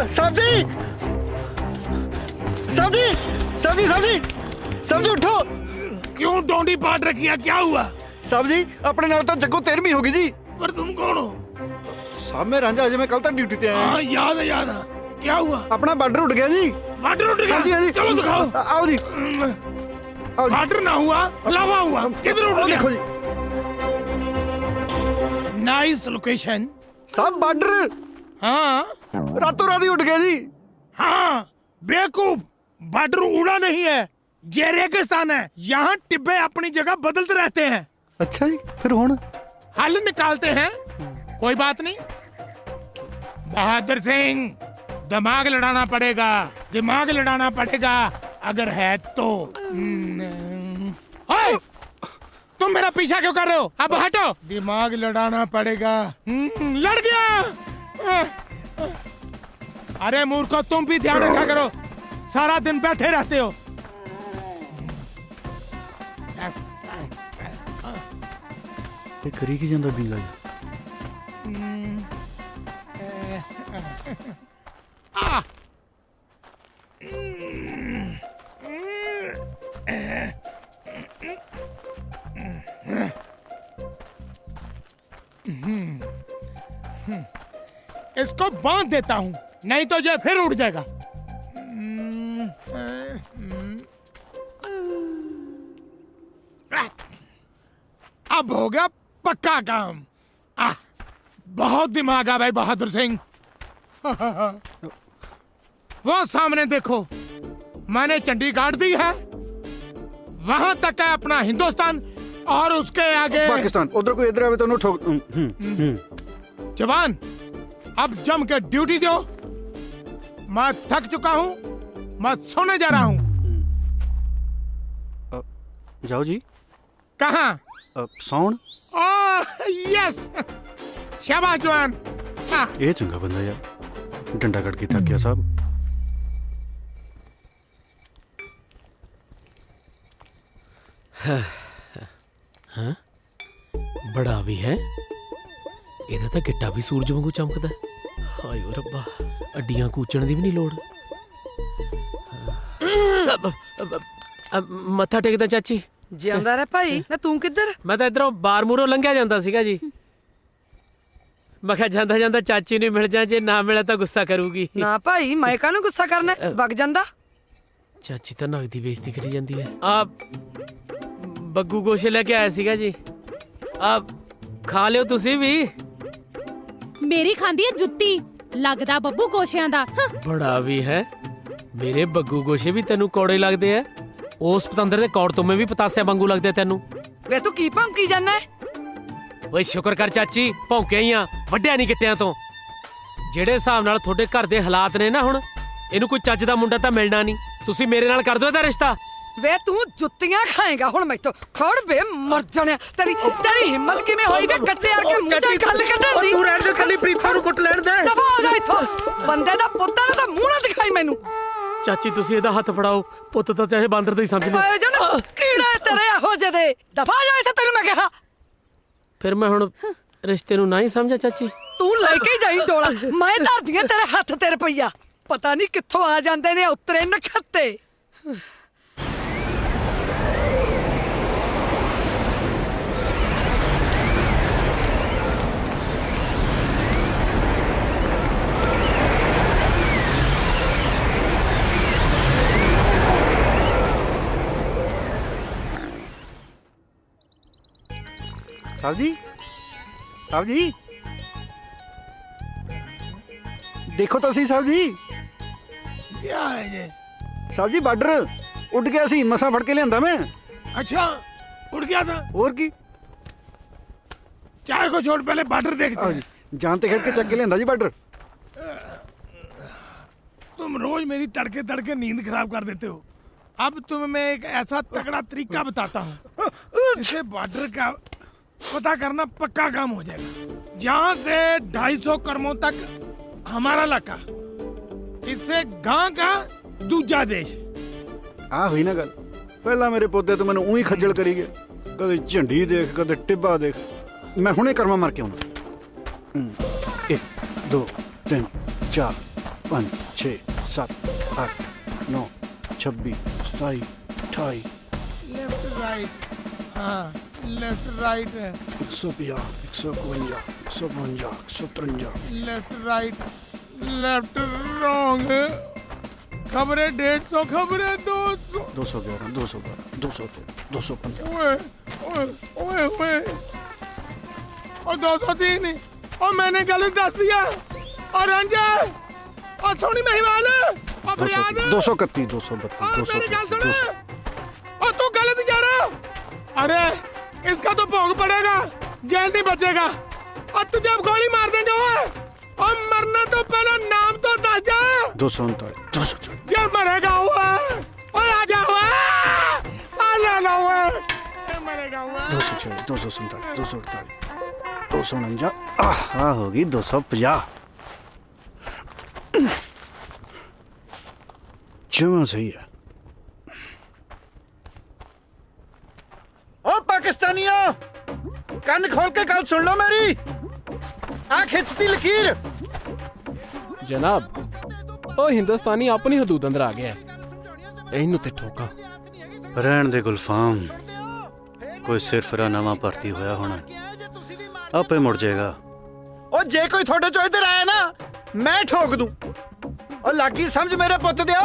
साहब जी, साहब जी, साहब जी, साहब जी, साहब जी उठो। क्यों डोंडी पाट रखी है? क्या हुआ? साहब जी अपने नाल तो जग्गो 13वीं होगी जी। पर तुम कौन हो? साहब मैं रांझा, अजय मैं कल तक ड्यूटी पे आया। हाँ याद है याद है। क्या हुआ? अपना बार्डर उठ गया जी। बार्डर उठ गया? हाँ जी हाँ जी। चलो दिखाओ। आओ जी। बार्डर ना हुआ, लावा हुआ। किधर उठ गया? देखो जी। Nice location. साहब बार्डर। हाँ रातों रात ही उठ गया जी। हाँ बेवकूफ, बार्डर उड़ा नहीं है, ये रेगिस्तान है। यहाँ टिब्बे अपनी जगह बदलते रहते हैं। अच्छा जी, फिर हुण हल निकालते हैं। कोई बात नहीं बहादुर सिंह, दिमाग लड़ाना पड़ेगा, दिमाग लड़ाना पड़ेगा अगर है तो। ओए, तुम मेरा पीछा क्यों कर रहे हो? अब हटो। दिमाग लड़ाना पड़ेगा। लड़ गया। अरे मूर्खो, तुम भी ध्यान रखा करो, सारा दिन बैठे रहते हो। ये करी की ਜਾਂਦਾ बिंगा जी। इसको बांध देता हूँ, नहीं तो ये फिर उड़ जाएगा। अब हो गया पक्का काम। बहुत दिमाग है भाई बहादुर सिंह। वो सामने देखो, मैंने चंडी गाड़ दी है, वहां तक है अपना हिंदुस्तान, और उसके आगे पाकिस्तान। उधर कोई इधर आवे तो उन्हें ठोक। जवान, अब जम के ड्यूटी दो। मैं थक चुका हूँ, मैं सोने जा रहा हूँ। जाओ जी। कहाँ? सौन। यस, शाबाश जवान। ये चंगा बंदा यार, डंडा कट के थक गया साहब। ਹਾਂ ਬੜਾ ਵੀ ਹੈ ਇਹਦਾ ਤਾਂ ਗਿੱਟਾ ਵੀ ਸੂਰਜ ਵਾਂਗੂ ਚਮਕਦਾ ਹਾਏ ਓ ਰੱਬਾ ਅੱਡੀਆਂ ਕੂਚਣ ਦੀ ਵੀ ਨਹੀਂ ਲੋੜ ਮੱਥਾ ਟੇਕਦਾ ਚਾਚੀ ਜਿਉਂਦਾ ਰਹਿ ਭਾਈ। ਨਾ ਤੂੰ ਕਿੱਧਰ? ਮੈਂ ਤਾਂ ਇਧਰੋਂ ਬਾਰ ਮੂਰੋਂ ਲੰਘਿਆ ਜਾਂਦਾ ਸੀਗਾ ਜੀ। ਮੈਂ ਕਿਹਾ ਜਾਂਦਾ ਜਾਂਦਾ ਚਾਚੀ ਨੂੰ ਮਿਲ ਜਾ, ਜੇ ਨਾ ਮਿਲਿਆ ਤਾਂ ਗੁੱਸਾ ਕਰੂਗੀ। ਨਾ ਭਾਈ, ਮੈਂ ਕਾਹਨੂੰ ਗੁੱਸਾ ਕਰਨਾ, ਵਗ ਜਾਂਦਾ। ਚਾਚੀ ਤਾਂ ਨਗਦੀ ਬੇਇੱਜ਼ਤੀ ਕਰੀ ਜਾਂਦੀ ਹੈ। ਆ ਬੱਗੂ ਗੋਸ਼ੇ ਲੈ ਕੇ ਆਇਆ ਸੀਗਾ ਜੀ, ਆ ਖਾ ਲਿਓ ਤੁਸੀਂ ਵੀ। ਮੇਰੀ ਖਾਂਦੀ ਹੈ ਜੁੱਤੀ, ਲੱਗਦਾ ਬੱਬੂ ਗੋਸ਼ਿਆਂ ਦਾ। ਬੜਾ ਵੀ ਹੈ, ਮੇਰੇ ਬੱਗੂ ਗੋਸ਼ੇ ਵੀ ਤੈਨੂੰ ਕੌੜੇ ਲੱਗਦੇ ਐ। ਉਸ ਪਤੰਦਰ ਦੇ ਕੌੜ ਤੋਂ ਮੈਂ ਵੀ ਪਤਾਸਿਆਂ ਵਾਂਗੂ ਲੱਗਦੇ ਤੈਨੂੰ। ਵੇ ਤੂੰ ਕੀ ਭੌਂਕੀ ਜਾਂਦਾ? ਓਏ ਸ਼ੁਕਰ ਕਰ ਚਾਚੀ, ਭੌਂਕਿਆ ਹੀ ਆ, ਵੱਡਿਆ ਨਹੀਂ ਗਿੱਟਿਆਂ ਤੋਂ। ਜਿਹੜੇ ਹਿਸਾਬ ਨਾਲ ਤੁਹਾਡੇ ਘਰ ਦੇ ਹਾਲਾਤ ਨੇ ਨਾ ਹੁਣ, ਇਹਨੂੰ ਕੋਈ ਚੱਜ ਦਾ ਮੁੰਡਾ ਤਾਂ ਮਿਲਣਾ ਨਹੀਂ। ਤੁਸੀਂ ਮੇਰੇ ਨਾਲ ਕਰ ਦਿਓ ਇਹਦਾ ਰਿਸ਼ਤਾ। ਵੇ ਤੂੰ ਜੁੱਤੀਆਂ ਖਾਏਗਾ ਹੁਣ ਮੈਥੋਂ। ਖੜ ਵੇ ਮਰ ਜਾਣਿਆ, ਤੇਰੀ ਹਿੰਮਤ ਕਿਵੇਂ ਹੋਈ ਵੇ ਗੱਡੇ ਆ ਕੇ ਮੂੰਹ ਤੇ ਗੱਲ ਕੱਢਣ ਦੀ? ਤੂੰ ਰਹਿਣ ਦੇ, ਖਾਲੀ ਪ੍ਰੀਤਾ ਨੂੰ ਕੁੱਟ ਲੈਣ ਦੇ। ਦਫਾ ਹੋ ਜਾ ਇੱਥੋਂ, ਬੰਦੇ ਦਾ ਪੁੱਤ ਨਾ ਤਾਂ ਮੂੰਹ ਨਾ ਦਿਖਾਈ ਮੈਨੂੰ। ਚਾਚੀ ਤੁਸੀਂ ਇਹਦਾ ਹੱਥ ਫੜਾਓ, ਪੁੱਤ ਤਾਂ ਚਾਹੇ ਬਾਂਦਰ ਦਾ ਹੀ ਸਮਝ ਲਓ। ਆਏ ਜਨ ਕੀੜਾ ਤੇਰੇ ਇਹੋ ਜਿਹੇ ਦੇ, ਦਫਾ ਜਾ ਇੱਥੇ, ਤੈਨੂੰ ਮੈਂ ਕਿਹਾ। ਫਿਰ ਮੈਂ ਹੁਣ ਰਿਸ਼ਤੇ ਨੂੰ ਨਾ ਹੀ ਸਮਝਾ ਚਾਚੀ? ਤੂੰ ਲੈ ਕੇ ਜਾਈ ਡੋਲਾ, ਮੈਂ ਧਰਦੀ ਆ ਤੇਰੇ ਹੱਥ ਤੇ ਰੁਪਈਆ। ਪਤਾ ਨਹੀਂ ਕਿੱਥੋਂ ਆ ਜਾਂਦੇ ਨੇ ਉਤਰੇ ਨਖੱਤੇ। साहब जी, साहब जी देखो तो सही साहब जी। क्या है ये? साहब जी बार्डर उड़ गया सी, मसा फड़ के लिया मैं। अच्छा, उड़ गया था? और की चाय को छोड़, पहले बार्डर देखते हैं। जानते खेड़ के चक के लिया जी बार्डर। तुम रोज मेरी तड़के तड़के नींद खराब कर देते हो। अब तुम्हें मैं एक ऐसा तगड़ा तरीका बताता हूँ जिससे बॉर्डर का पता करना पक्का काम हो जाएगा। जहाँ से 250 करमों तक हमारा इलाका, इससे गांव का दूजा देश। आ हुई ना गल, पहला मेरे पोते तो मैंने ऊही खज्जल करी गया, कदे झंडी देख कदे टिब्बा देख। मैं हुणे कर्मा मार के आउणा। 1 2 3 4 5 6 7 8 9 26 27 28 लेफ्ट राइट, हाँ लेफ्ट राइट है। 150 152 152 153 लेफ्ट राइट, लेफ्ट रॉन्ग। खबरें 150, खबरें 200। 211 212 213 215। ओए ओए ओए ओए, और 203। और मैंने गलत दस दिया। और रंजन, और सोनी महिवाल, और फरियाद, 231 232 और मेरी गल सुन, 200। और तू गलत जा रहा। अरे इसका तो भोग पड़ेगा, जेल नहीं बचेगा। और तुझे अब गोली मार देंगे ओए, और मरना तो पहले नाम तो दस जा। 239 240। ये मरेगा ओए, ओए आ जा ओए, आ जा ना ओए, ये मरेगा ओए। 246 247 248 249। आहा होगी 250। जमा सही है। ओ पाकिस्तानियों, कान खोल के गल सुन लो मेरी। आ खिंचती लकीर। जनाब, ओ हिंदुस्तानी अपनी हदूद अंदर आ गया है, ਇਹਨੂੰ ਤੇ ਠੋਕਾਂ। ਰਹਿਣ ਦੇ ਗੁਲਫਾਮ, ਕੋਈ ਸਿਰਫਰਾ ਨਵਾਂ ਭਰਤੀ ਹੋਇਆ ਹੋਣਾ। ਆਪੇ ਮੁੜ ਜਾਏਗਾ। ਉਹ ਜੇ ਕੋਈ ਤੁਹਾਡੇ ਚੋਂ ਇੱਧਰ ਆਇਆ ਨਾ ਮੈਂ ਠੋਕ ਦੂੰ। ਉਹ ਲੱਗੀ ਸਮਝ ਮੇਰੇ ਪੁੱਤ ਦਿਓ।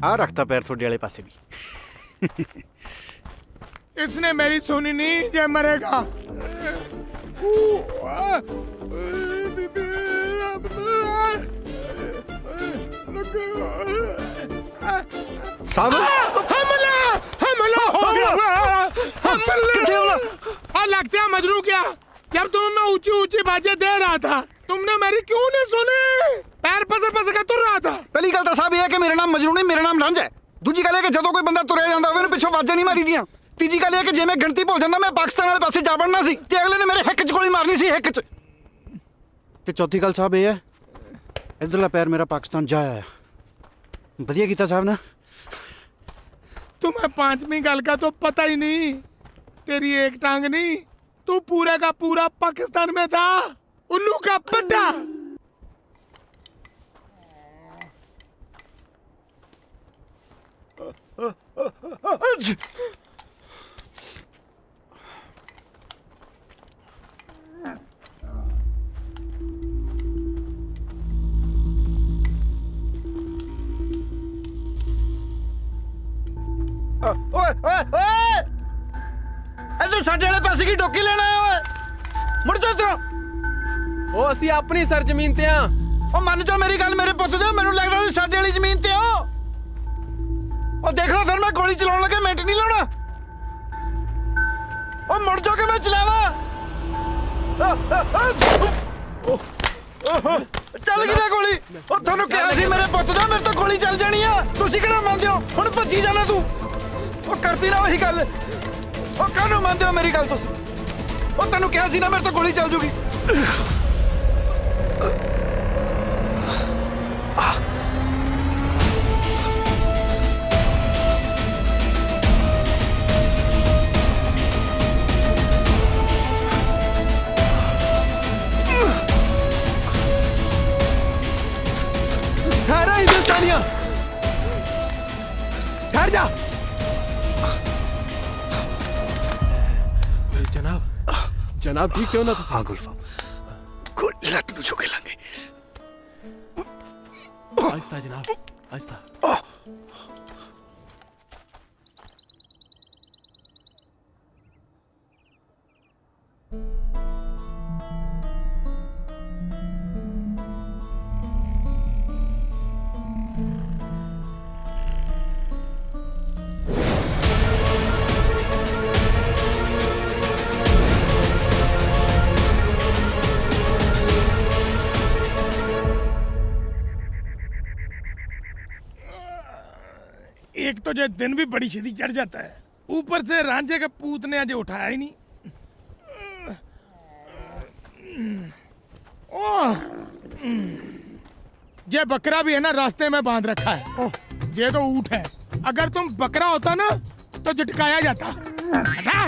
ਆ ਰੱਖਤਾ ਪੈਰ ਤੁਹਾਡੇ ਵਾਲੇ ਪਾਸੇ ਵੀ। इसने मेरी सुनी नहीं, जे मरेगा। साहब हमला हमला हो गया। हमला लगता है मजनू क्या? जब तुम्हें मैं ऊंची ऊंची बातें दे रहा था तुमने मेरी क्यों नहीं सुनी? पैर पसर पसर के तुर रहा था। ਪਹਿਲੀ ਗੱਲ ਤਾਂ ਸਾਹਿਬ ਇਹ ਹੈ ਕਿ ਮੇਰਾ ਨਾਮ ਮਜਨੂ ਨਹੀਂ, ਮੇਰਾ ਨਾਮ ਰਾਂਝਾ ਹੈ। ਦੂਜੀ ਗੱਲ ਇਹ ਕਿ ਜਦੋਂ ਕੋਈ ਬੰਦਾ ਤੁਰਿਆ ਜਾਂਦਾ ਹੋਵੇ ਉਹਨੂੰ ਪਿੱਛੋਂ ਆਵਾਜ਼ਾਂ ਨਹੀਂ ਮਾਰੀ ਦੀਆਂ। ਤੀਜੀ ਗੱਲ ਇਹ ਕਿ ਜੇ ਮੈਂ ਗਿਣਤੀ ਭੁੱਲ ਜਾਂਦਾ ਮੈਂ ਪਾਕਿਸਤਾਨ ਵਾਲੇ ਪਾਸੇ ਜਾ ਵੜਨਾ ਸੀ ਤੇ ਅਗਲੇ ਨੇ ਮੇਰੇ ਹਿੱਕ 'ਚ ਗੋਲੀ ਮਾਰਨੀ ਸੀ, ਹਿੱਕ 'ਚ। ਤੇ ਚੌਥੀ ਗੱਲ ਸਾਹਿਬ ਇਹ ਹੈ ਇਧਰਲਾ ਪੈਰ ਮੇਰਾ ਪਾਕਿਸਤਾਨ ਜਾ ਆਇਆ। ਵਧੀਆ ਕੀਤਾ ਸਾਹਿਬ ਨੇ। तुम्हें पांचवी गल का तो पता ही नहीं। तेरी एक टांग नहीं, तू पूरा का पूरा पाकिस्तान में था। उल्लू का पट्टा। ਓਏ ਓਏ ਓਏ ਇੱਧਰ ਸਾਡੇ ਵਾਲੇ ਪਾਸੇ ਕੀ ਡੋਕੀ ਲੈਣਾ ਆਇਆ ਓਏ? ਮੁੜ ਜਾ ਤੂੰ। ਉਹ ਅਸੀਂ ਆਪਣੀ ਸਰਜ਼ਮੀਨ ਤੇ ਆ। ਉਹ ਮੰਨ ਜਾ ਮੇਰੀ ਗੱਲ ਮੇਰੇ ਪੁੱਤ ਦੇ। ਮੈਨੂੰ ਲੱਗਦਾ ਤੁਸੀਂ ਸਾਡੇ ਵਾਲੀ ਜ਼ਮੀਨ ਤੇ ਹੋ। ਉਹ ਦੇਖ ਲਓ ਫਿਰ ਮੈਂ ਗੋਲੀ ਚਲਾਉਣ ਲੱਗੇ ਮਿੰਟ ਨਹੀਂ ਲਾਉਣਾ। ਉਹ ਮੁੜ ਜਾ ਕੇ ਮੈਂ ਚਲਾਵਾਂ। ਚੱਲ ਗਈ ਨਾ ਗੋਲੀ। ਉਹ ਤੁਹਾਨੂੰ ਕਿਹਾ ਸੀ ਮੇਰੇ ਪੁੱਤ ਦਾ ਮੇਰੇ ਤੋਂ ਗੋਲੀ ਚੱਲ ਜਾਣੀ ਆ। ਤੁਸੀਂ ਕਿਹੜਾ ਮੰਨਦੇ ਹੋ? ਹੁਣ ਭੱਜੀ ਜਾਣਾ ਤੂੰ। ਉਹ ਕਰਦੀ ਨਾ ਉਹੀ ਗੱਲ। ਉਹ ਕਾਹਨੂੰ ਮੰਨਦੇ ਹੋ ਮੇਰੀ ਗੱਲ ਤੁਸੀਂ? ਉਹ ਤੈਨੂੰ ਕਿਹਾ ਸੀ ਨਾ ਮੇਰੇ ਤੋਂ ਗੋਲੀ ਚੱਲ ਜੂਗੀ। ठहरा हिंदुस्तानिया, ठहर जा। जनाब जनाब ठीक क्यों ना तुसी? हाँ गुल्फा कोई लट नु चुके लांगे। आहिस्ता जनाब आहिस्ता। एक तो जो दिन भी बड़ी छेती चढ़ जाता है, ऊपर से रांझे के पूत ने आज उठाया ही नहीं। जे बकरा भी है ना रास्ते में बांध रखा है। ये तो ऊँट है। अगर तुम बकरा होता ना तो झटकाया जाता। हटा।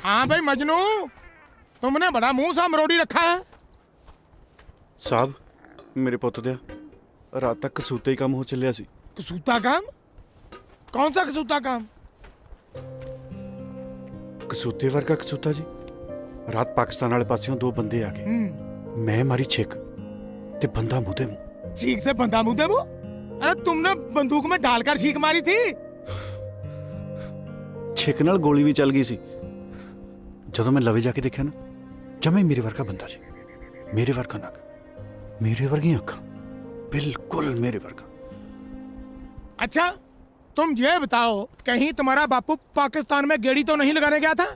हाँ भाई मजनू, तुमने बड़ा मुंह सा मरोड़ी रखा है। साहब मेरे पुੱਤ ਦਿਆ रात तक कसूते ही काम हो चलिया सी। कसूता काम? कौन सा कसूता काम? कसूते वर्गा कसूता जी। रात पाकिस्तान वाले पासियों दो बंदे आ गए। मैं मारी छिक ते बंदा मुंह दे मुंह। छींक से बंदा मुंह दे मुंह? अरे तुमने बंदूक में डालकर छींक मारी थी। छिक नाल गोली भी चल गई सी। ਜਦੋਂ मैं लवे जाके देखा ना जमे मेरे वर्गा बंदा जी। मेरे वर्गा नक, मेरे वर्गियां अखां, बिल्कुल मेरे वर्गा। अच्छा तुम ये बताओ कहीं तुम्हारा बापू पाकिस्तान में गेड़ी तो नहीं लगाने गया था?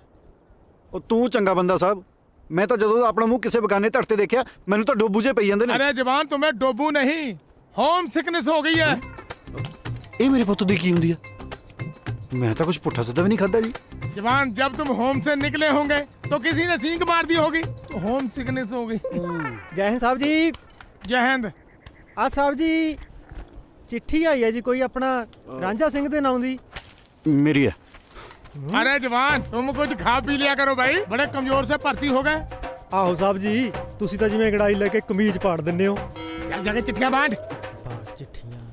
ਉਹ ਤੂੰ ਚੰਗਾ ਬੰਦਾ ਸਾਹਿਬ। ਮੈਂ ਤਾਂ ਜਦੋਂ ਆਪਣਾ ਮੂੰਹ ਕਿਸੇ ਬਗਾਨੇ ਧੜ ਤੇ ਦੇਖਿਆ ਮੈਨੂੰ ਤਾਂ ਡੋਬੂ ਜੇ ਪਈ ਜਾਂਦੇ ਨੇ। अरे जवान तुम्हें डोबू नहीं, होम सिकनेस हो गई है। ਇਹ ਮੇਰੇ ਪੁੱਤ ਦੀ ਕੀ ਹੁੰਦੀ ਆ? मैं तो कुछ पुट्ठा सीधा भी नहीं खाता जी। जवान जब तुम होम से निकले होंगे तो किसी ने सींग मार दी होगी तो होम सिकनेस हो गई। जय हिंद साहब जी। जय हिंद। आ साहब जी चिट्ठी आई है जी कोई अपना रांझा सिंह दे नाम दी। मेरी है। अरे जवान तुम कुछ खा पी लिया करो भाई, बड़े कमजोर से भर्ती हो गए। ਆਹੋ ਸਾਹਿਬ ਜੀ ਤੁਸੀਂ ਤਾਂ ਜਿਵੇਂ ਗੜਾਈ ਲੈ ਕੇ ਕਮੀਜ਼ ਪਾੜ ਦਿੰਦੇ ਹੋ। चल जाके चिट्ठियां बांट। चिट्ठियां।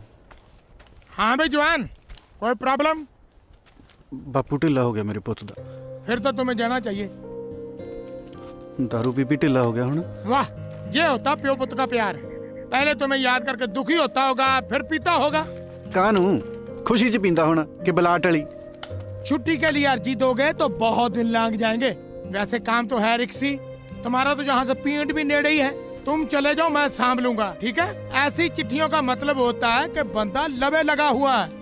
हाँ भाई जवान कोई प्रॉब्लम? ਬਾਪੂ ਢਿੱਲਾ ਹੋ ਗਿਆ ਮੇਰੇ ਪੁੱਤ ਦਾ। फिर तो तुम्हें जाना चाहिए। दारू पी पी ढिल्ला हो गया हुण। वाह, ये होता प्यो पुत्र का प्यार। पहले तुम्हें याद करके दुखी होता होगा, फिर पीता होगा। कानू खुशी च पींदा होना कि बलाट वाली। छुट्टी के लिए अर्जी दोगे तो बहुत दिन लग जाएंगे। वैसे काम तो है रिक्सी, तुम्हारा तो जहाँ से पीएंट भी नेड़े ही है। तुम चले जाओ, मैं सांभ लूंगा, ठीक है? ऐसी चिट्ठियों का मतलब होता है कि बंदा लबे लगा हुआ है।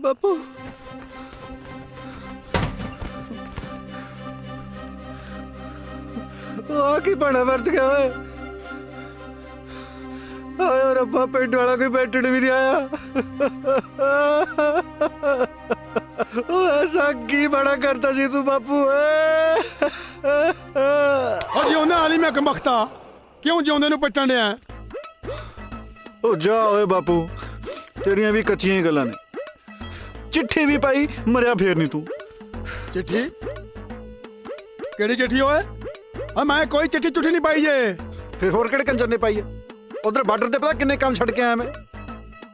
बापू की बड़ा वर्त गया है। आया रब्बा, पेट वाला कोई बैठने भी नहीं आया। ऐसा की बड़ा करता जी तू बापू और जिਉਂਦੇ ਵਾਲੀ मैं कमख्ता क्यों जिਉਂਦੇ ਨੂੰ ਪੱਟਣ ਡਿਆ? ओ जा ओए बापू, तेरियां भी कच्चियां ही गल्लां ने। चिट्ठी भी पाई, मरिया फेर नहीं तू। चिट्ठी केड़ी चिट्ठी होए? मैं कोई चिट्ठी चुट्ठी नहीं पाई जे। फिर होर केड़े कंजर ने पाई है? उधर बार्डर ते पता किन्ने काम छड़ के आया मैं।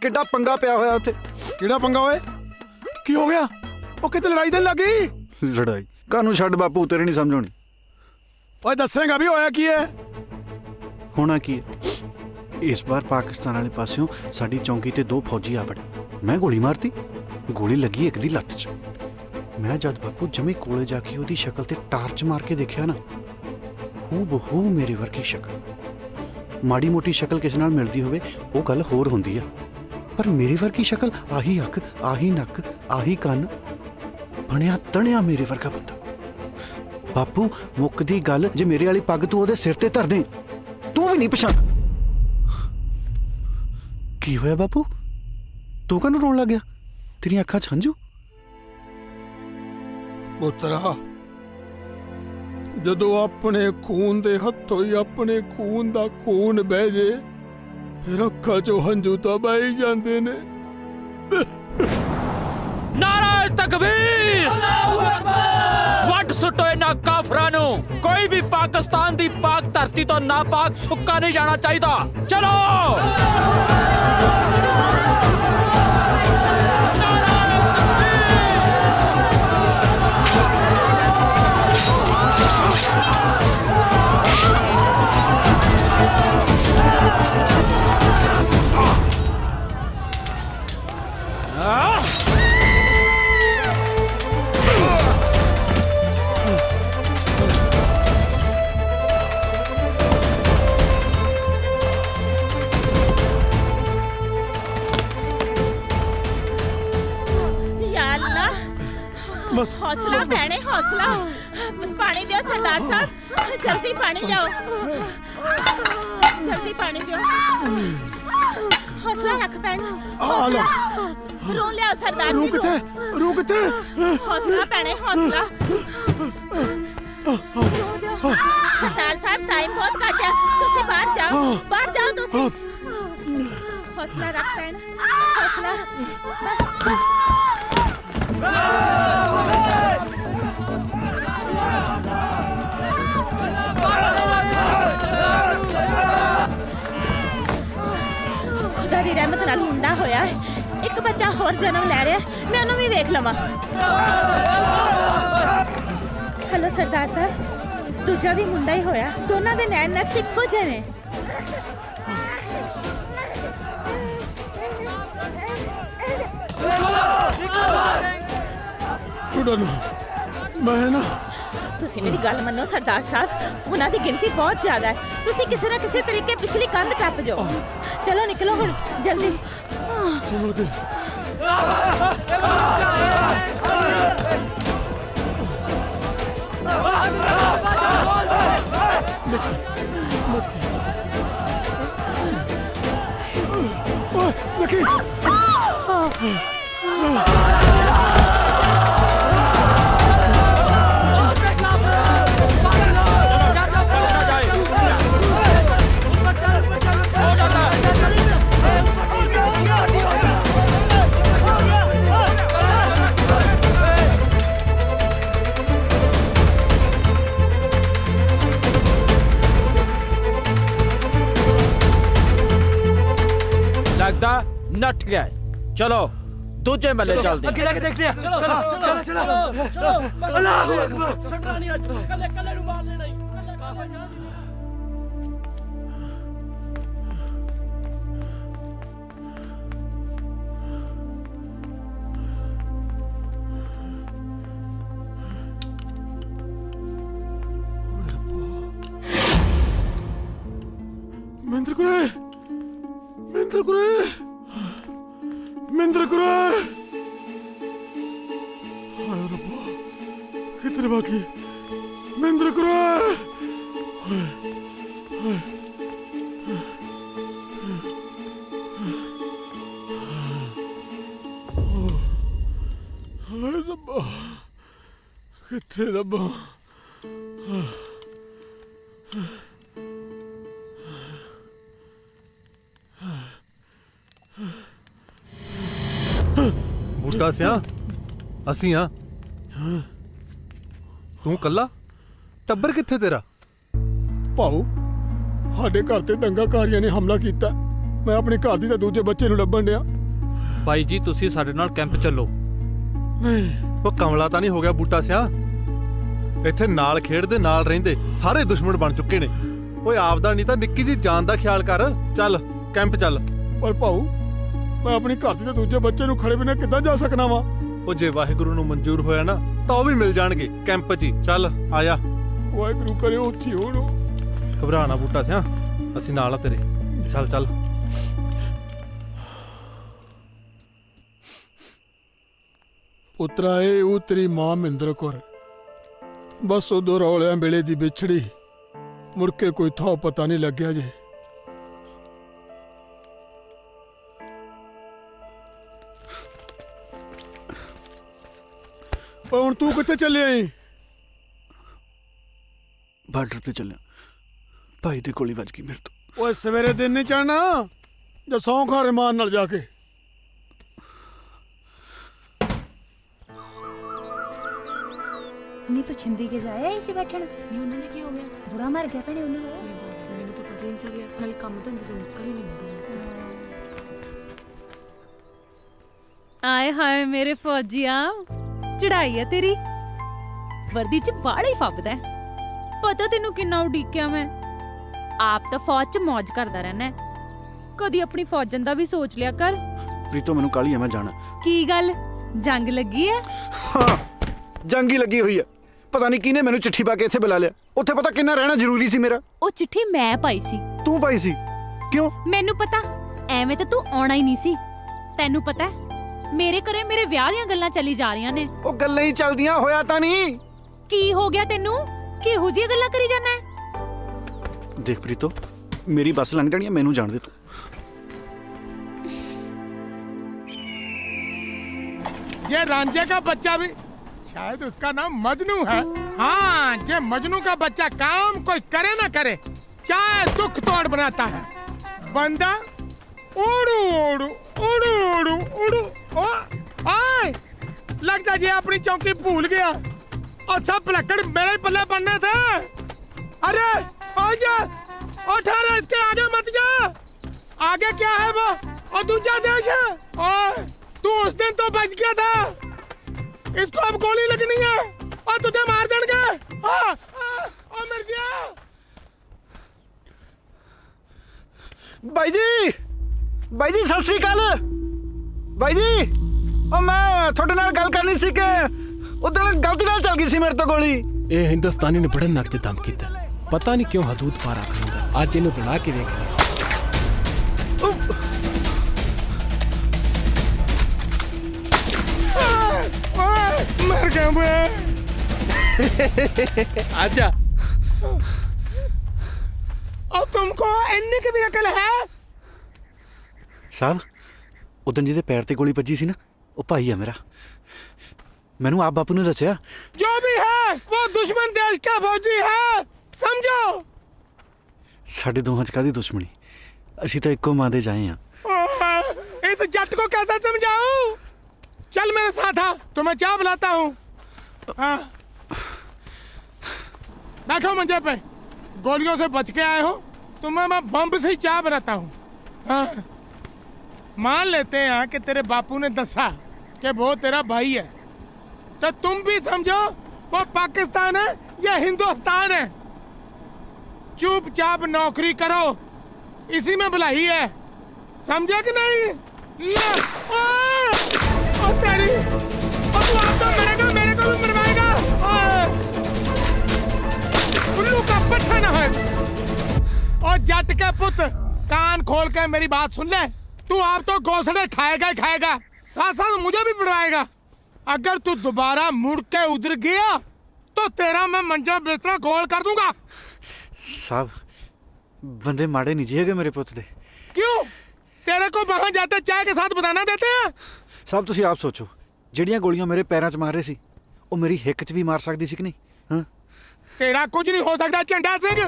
किड्डा पंगा पिया होया उत्थे। किहड़ा पंगा होए? की हो गया? ओ किते लड़ाई देन लगी? लड़ाई कानू छड़ बापू, तेरे नहीं समझ आनी। ओए दसेगा भी होया की है? होना की है, इस बार पाकिस्तान वाले पासियों साडी चौंकी ते 2 फौजी आ बड़े। मैं गोली मारती, गोली लगी एक दी लत्त च। मैं जद बापू जमी कोले जाके ओदी शक्ल ते टार्च मार के देखिया ना, हू बहू मेरे वर्गी शक्ल। माड़ी मोटी शक्ल किसी नाल मिलदी होवे वो गल होर हुंदी है, पर मेरे वर्गी शक्ल, आही अख, आही नक, आही कन, बनया तणिया मेरे वर्गा बंदा। बापू मुकदी गल, जे मेरे वाली पग तू ओदे सिर ते धर दे, तू भी नहीं पछाण। की होया बापू, तू कनू रोन लग गया? तेरी अखा च हंझू? पुत्रा, जदों अपने खून दे हथों ही अपने खून दा खून बह जे, फिर अखा चो हंझू तो बह ही जांदे ने। नारा तकबीर, वट सुटो इन्हां काफरां नूं। कोई भी पाकिस्तान दी पाक धरती तो नापाक सुक्का नहीं जाना चाहिदा। चलो हौसला भैने, हौसला। बस पानी दियो सरदार साहब, जल्दी पानी लाओ, जल्दी पानी दियो। हौसला रख भैन, हौसला। रू लियाओ सरदार जी, रू किथे? हौसला भैने, हौसला। सरदार साहब टाइम बहुत घट है, तुसी बाहर जाओ तुसी। हौसला रख भैन, हौसला। बस खुदा दी रहमत नाल मुंडा होया है, एक बच्चा होर जन्म ले रहा है, मैं उन्हें भी वेख लवां। हेलो सरदार साहब, दूजा भी मुंडा ही होया, दोनों दे नैन नक्श इक्को जे ने। मैं ना तुसी मेरी गल मनो सरदार साहब, उन्हां दी गिनती बहुत ज्यादा है, तुसी किसी ना किसी तरीके पिछली कंध टप जाओ। चलो निकलो हुण जल्दी। ਨੱਠ ਗਿਆ ਹੈ। ਚਲੋ ਦੂਜੇ ਮੱਲੇ ਚੱਲਦੇ ਅੱਗੇ ਜਾ ਕੇ ਦੇਖਦੇ ਆ ਚਲੋ ਚਲੋ ਚਲੋ ਚਲੋ ਅੱਲਾਹੁ ਅਕਬਰ ਛੱਡਣਾ ਨਹੀਂ ਅੱਜ ਕੱਲੇ ਕੱਲੇ ਨੂੰ ਮਾਰ ਦੇਣਾ ਹੀ ਮਹਿੰਦਰ ਕੁਰੇ ਮਹਿੰਦਰ ਕੁਰੇ ਮਹਿੰਦਰ ਕੁਰੇ ਹਾਏ ਰੱਬਾ ਕਿੱਥੇ ਬਾਕੀ ਮਹਿੰਦਰ ਕੁਰੇ ਹਾਏ ਹਾਏ ਹਾਏ ਰੱਬਾ ਕਿੱਥੇ ਰੱਬਾ ਬੂਟਾ ਸਿਆ ਅਸੀਂ ਆ ਤੂੰ ਕੱਲਾ ਟੱਬਰ ਕਿੱਥੇ ਤੇਰਾ ਭਾਊ ਸਾਡੇ ਘਰ ਤੇ ਦੰਗਾਕਾਰੀਆਂ ਨੇ ਹਮਲਾ ਕੀਤਾ ਮੈਂ ਆਪਣੇ ਘਰ ਦੀ ਤੇ ਦੂਜੇ ਬੱਚੇ ਨੂੰ ਲੱਭਣ ਡਿਆ ਭਾਈ ਜੀ ਤੁਸੀਂ ਸਾਡੇ ਨਾਲ ਕੈਂਪ ਚੱਲੋ ਨਹੀਂ ਉਹ ਕਮਲਾ ਤਾਂ ਨਹੀਂ ਹੋ ਗਿਆ ਬੂਟਾ ਸਿਆ ਇੱਥੇ ਨਾਲ ਖੇਡਦੇ ਨਾਲ ਰਹਿੰਦੇ ਸਾਰੇ ਦੁਸ਼ਮਣ ਬਣ ਚੁੱਕੇ ਨੇ ਓਏ ਆਪਦਾ ਨਹੀਂ ਤਾਂ ਨਿੱਕੀ ਜੀ ਜਾਨ ਦਾ ਖਿਆਲ ਕਰ ਚੱਲ ਕੈਂਪ ਚੱਲ ਪਰ ਭਾਊ ਮੈਂ ਆਪਣੀ ਘਰ ਦੀ ਤੇ ਦੂਜੇ ਬੱਚੇ ਨੂੰ ਖੜੇ ਬਿਨਾਂ ਕਿੱਦਾਂ ਜਾ ਸਕਣਾ ਵਾ ਉਹ ਜੇ ਵਾਹਿਗੁਰੂ ਨੂੰ ਮਨਜ਼ੂਰ ਹੋਇਆ ਨਾ ਤਾਂ ਉਹ ਵੀ ਮਿਲ ਜਾਣਗੇ ਕੈਂਪ 'ਚ ਹੀ ਚੱਲ ਆਇਆ ਵਾਹਿਗੁਰੂ ਕਰੇ ਉੱਥੀ ਹੋਣ ਘਬਰਾ ਨਾ ਬੂਟਾ ਸਿਆ ਅਸੀਂ ਨਾਲ ਆ ਤੇਰੇ ਚੱਲ ਚੱਲ ਪੁੱਤਰਾ ਇਹ ਉਹ ਤੇਰੀ ਮਾਂ ਮਹਿੰਦਰ ਕੌਰ ਬਸ ਉਦੋਂ ਰੌਲਿਆਂ ਵੇਲੇ ਦੀ ਵਿਛੜੀ ਮੁੜ ਕੇ ਕੋਈ ਥਾਂ ਪਤਾ ਨਹੀਂ ਲੱਗਿਆ ਜੇ ਹੁਣ ਤੂੰ ਕਿੱਥੇ ਚੱਲਿਆ ਈ ਬਾਰਡਰ ਤੇ ਚੱਲਿਆ ਭਾਈ ਦੇ ਗੋਲੀ ਵੱਜ ਗਈ ਮੇਰੇ ਤੋਂ ਓਏ ਸਵੇਰੇ ਦਿਨ ਨਹੀਂ ਚੜਨਾ ਜਾਂ ਸੌਂ ਖਾ ਰਮਾਨ ਨਾਲ ਜਾ ਕੇ ਨਹੀਂ ਤੂੰ ਛਿੰਦੀ ਕੇ ਜਾਇਆ ਇਸੇ ਬੈਠਣ ਨਹੀਂ ਉਹਨਾਂ ਨੇ ਕੀ ਹੋ ਗਿਆ ਬੁਰਾ ਮਰ ਗਿਆ ਭੈਣੇ ਉਹਨਾਂ ਦਾ ਬਸ ਮੈਨੂੰ ਤਾਂ ਪਤਾ ਹੀ ਨਹੀਂ ਚੱਲਿਆ ਨਾਲੇ ਕੰਮ ਧੰਦੇ ਤੋਂ ਨਿਕਲ ਹੀ ਨਹੀਂ ਹੁੰਦਾ ਆਏ ਹਾਏ ਮੇਰੇ ਫੌਜੀਆਂ ਚੜਾਈ ਆ ਤੇਰੀ ਵਰਦੀ ਚ ਬਾੜਾ ਹੀ ਫੱਬਦਾ ਪਤਾ ਤੈਨੂੰ ਕਿੰਨਾ ਉਡੀਕਿਆ ਮੈਂ ਆਪ ਤਾਂ ਫੌਜ ਚ ਮौज ਕਰਦਾ ਰਹਿਣਾ ਕਦੀ ਆਪਣੀ ਫੌਜਨ ਦਾ ਵੀ ਸੋਚ ਲਿਆ ਕਰ ਪ੍ਰੀਤੋ ਮੈਨੂੰ ਕਾਲੀ ਆ ਮੈਂ ਜਾਣਾ ਕੀ ਗੱਲ ਜੰਗ ਲੱਗੀ ਐ ਹਾਂ ਜੰਗ ਹੀ ਲੱਗੀ ਹੋਈ ਹੈ ਪਤਾ ਨਹੀਂ ਕਿਹਨੇ ਮੈਨੂੰ ਚਿੱਠੀ ਪਾ ਕੇ ਇੱਥੇ ਬੁਲਾ ਲਿਆ ਉੱਥੇ ਪਤਾ ਕਿੰਨਾ ਰਹਿਣਾ ਜ਼ਰੂਰੀ ਸੀ ਮੇਰਾ ਉਹ ਚਿੱਠੀ ਮੈਂ ਪਾਈ ਸੀ ਤੂੰ ਪਾਈ ਸੀ ਕਿਉਂ ਮੈਨੂੰ ਪਤਾ ਐਵੇਂ ਤਾਂ ਤੂੰ ਆਉਣਾ ਹੀ ਨਹੀਂ ਸੀ ਤੈਨੂੰ ਪਤਾ ਮੇਰੇ ਘਰੇ ਮੇਰੇ ਵਿਆਹ ਦੀਆਂ ਗੱਲਾਂ ਚੱਲੀ ਜਾ ਰਹੀਆਂ ਨੇ ਉਹ ਗੱਲਾਂ ਹੀ ਚੱਲਦੀਆਂ ਹੋਇਆ ਤਾਂ ਨਹੀਂ ਕੀ ਹੋ ਗਿਆ ਤੈਨੂੰ ਕਿਹੋ ਜਿਹੀਆਂ ਗੱਲਾਂ ਕਰੀ ਜਾਂਦਾ ਹੈ ਦੇਖ ਪ੍ਰੀਤੋ ਮੇਰੀ ਬੱਸ ਲੰਘ ਜਾਣੀ ਹੈ ਮੈਨੂੰ ਜਾਣ ਦੇ ਤੂੰ ये रांझे का बच्चा भी शायद उसका नाम मजनू है हाँ ये मजनू का बच्चा काम कोई करे ना करे चाहे दुख तोड़ बनाता है बंदा उड़ू उड़ू उड़ू उड़ू उड़ू आए लगता ये अपनी चौकी भूल गया और सब लकड़ मेरे पल्ले पड़ने थे अरे आजा उठा रहा इसके आगे मत जा आगे क्या है वो और दूसरा देश है ओए तू उस दिन तो बच गया था इसको अब गोली लगनी है और तुझे मार देंगे और मर गया ਬਾਈ ਜੀ ਸਤਿ ਸ੍ਰੀ ਅਕਾਲ ਬਾਈ ਜੀ ਉਹ ਮੈਂ ਤੁਹਾਡੇ ਨਾਲ ਗੱਲ ਕਰਨੀ ਸੀ ਕਿ ਉਦੋਂ ਗਲਤੀ ਨਾਲ ਚੱਲ ਗਈ ਸੀ ਮੇਰੇ ਤੋਂ ਗੋਲੀ ਇਹ ਹਿੰਦੁਸਤਾਨੀ ਨੇ ਬੜੇ ਨੱਕ 'ਚ ਦਮ ਕੀਤਾ ਪਤਾ ਨਹੀਂ ਕਿਉਂ ਹਦੂਦ ਪਾਰ ਆਖਦਾ ਅੱਜ ਇਹਨੂੰ ਬਣਾ ਕੇ ਵੇਖ मर गए मैं आजा और तुमको इन्नी की भी अकल है ਸਾਹਿਬ ਉਦੋਂ ਜਿਹਦੇ ਪੈਰ ਤੇ ਗੋਲੀ ਵੱਜੀ ਸੀ ਨਾ ਉਹ ਭਾਈ ਆ ਮੇਰਾ ਮੈਨੂੰ ਆਪ ਬਾਪੂ ਨੇ ਦੱਸਿਆ जो भी है वो दुश्मन देश का फौजी है समझो ਸਾਡੇ ਦੋਹਾਂ ਚ ਕਾਹਦੀ ਦੁਸ਼ਮਣੀ ਅਸੀਂ ਤਾਂ ਇੱਕੋ ਮਾਂ ਦੇ ਜਾਏ ਆ इस जट को कैसे समझाऊं चल मेरे साथ आ तो मैं चाय बुलाता हूँ हाँ। बैठो मंजे पे गोलियों से बच के आए हो तुम्हें मैं बम से चाय बनाता हूँ हाँ। मान लेते हैं कि तेरे बापू ने दसा कि वो तेरा भाई है, तो तुम भी समझो वो पाकिस्तान है या हिंदुस्तान है। चुपचाप नौकरी करो, इसी में भलाई है, समझे कि नहीं? ले, ओ तेरी, ओ तू आप तो मरेगा, मेरे को भी मरवाएगा। उल्लू का पट्टा ना है। और जट के पुत, कान खोल के मेरी बात सुन ले। तू आप तो घोंसड़े खाएगा ही खाएगा, साथ साथ मुझे भी पड़वाएगा। अगर तू दोबारा मुड़ के उधर गया तो तेरा मैं मंजा बिस्तरा गोल कर दूंगा। साहब बंदे माड़े नहीं जिएगे मेरे पुत दे। क्यों? तेरे को वहां जाते चाय के साथ बताना देते हैं? साहब तुसी आप सोचो, ਜਿਹੜੀਆਂ ਗੋਲੀਆਂ ਮੇਰੇ ਪੈਰਾਂ 'ਚ ਮਾਰ ਰਹੇ ਸੀ ਉਹ ਮੇਰੀ ਹਿੱਕ 'ਚ ਵੀ ਮਾਰ ਸਕਦੀ ਸੀ ਕਿ ਨਹੀਂ? ਹਾਂ तेरा कुछ नहीं हो सकता झंडा सिंह।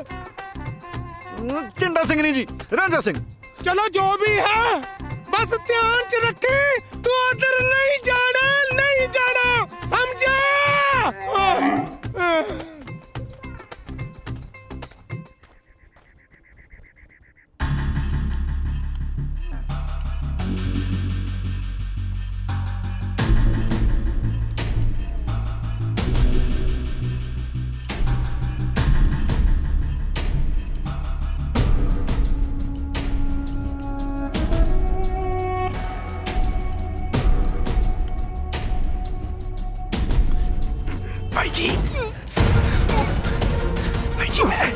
झंडा सिंह नहीं जी, रांझा सिंह। चलो जो भी है, बस ध्यान च रखे, तू उधर नहीं जाना, नहीं जाना, समझा? भाई जी मैं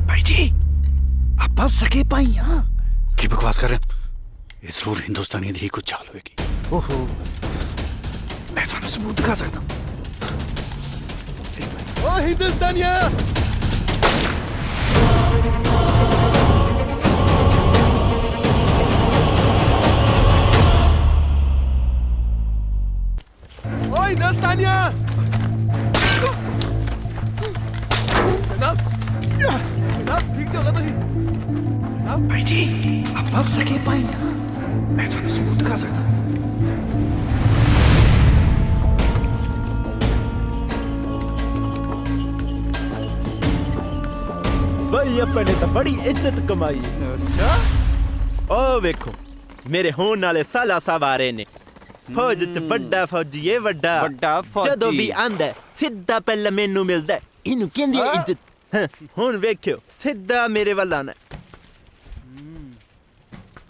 भाई जी आप बस सके भाई हाँ की बकवास कर रहे हैं? ये जरूर हिंदुस्तानी दी कुछ चाल होगी। ओहो मैं तो सबूत दिखा सकता हूँ। ओ हिंदुस्तानिया, ओए हिंदुस्तानिया, जनाब जनाब ठीक तो ना तुसी जनाब। भाई जी आप बस सके भाई हाँ मैं तो सबूत दिखा सकता हूँ। भाई अपने तो बड़ी इज्जत कमाई। ओ वेखो मेरे होने वाले साला सवारे ने फौज च बड़ा फौजी है, बड़ा जदों भी आंदा सीधा पहले मेनू मिलदा है, इनू कहंदी है इज्जत। हुन वेखियो सीधा मेरे वाल आना।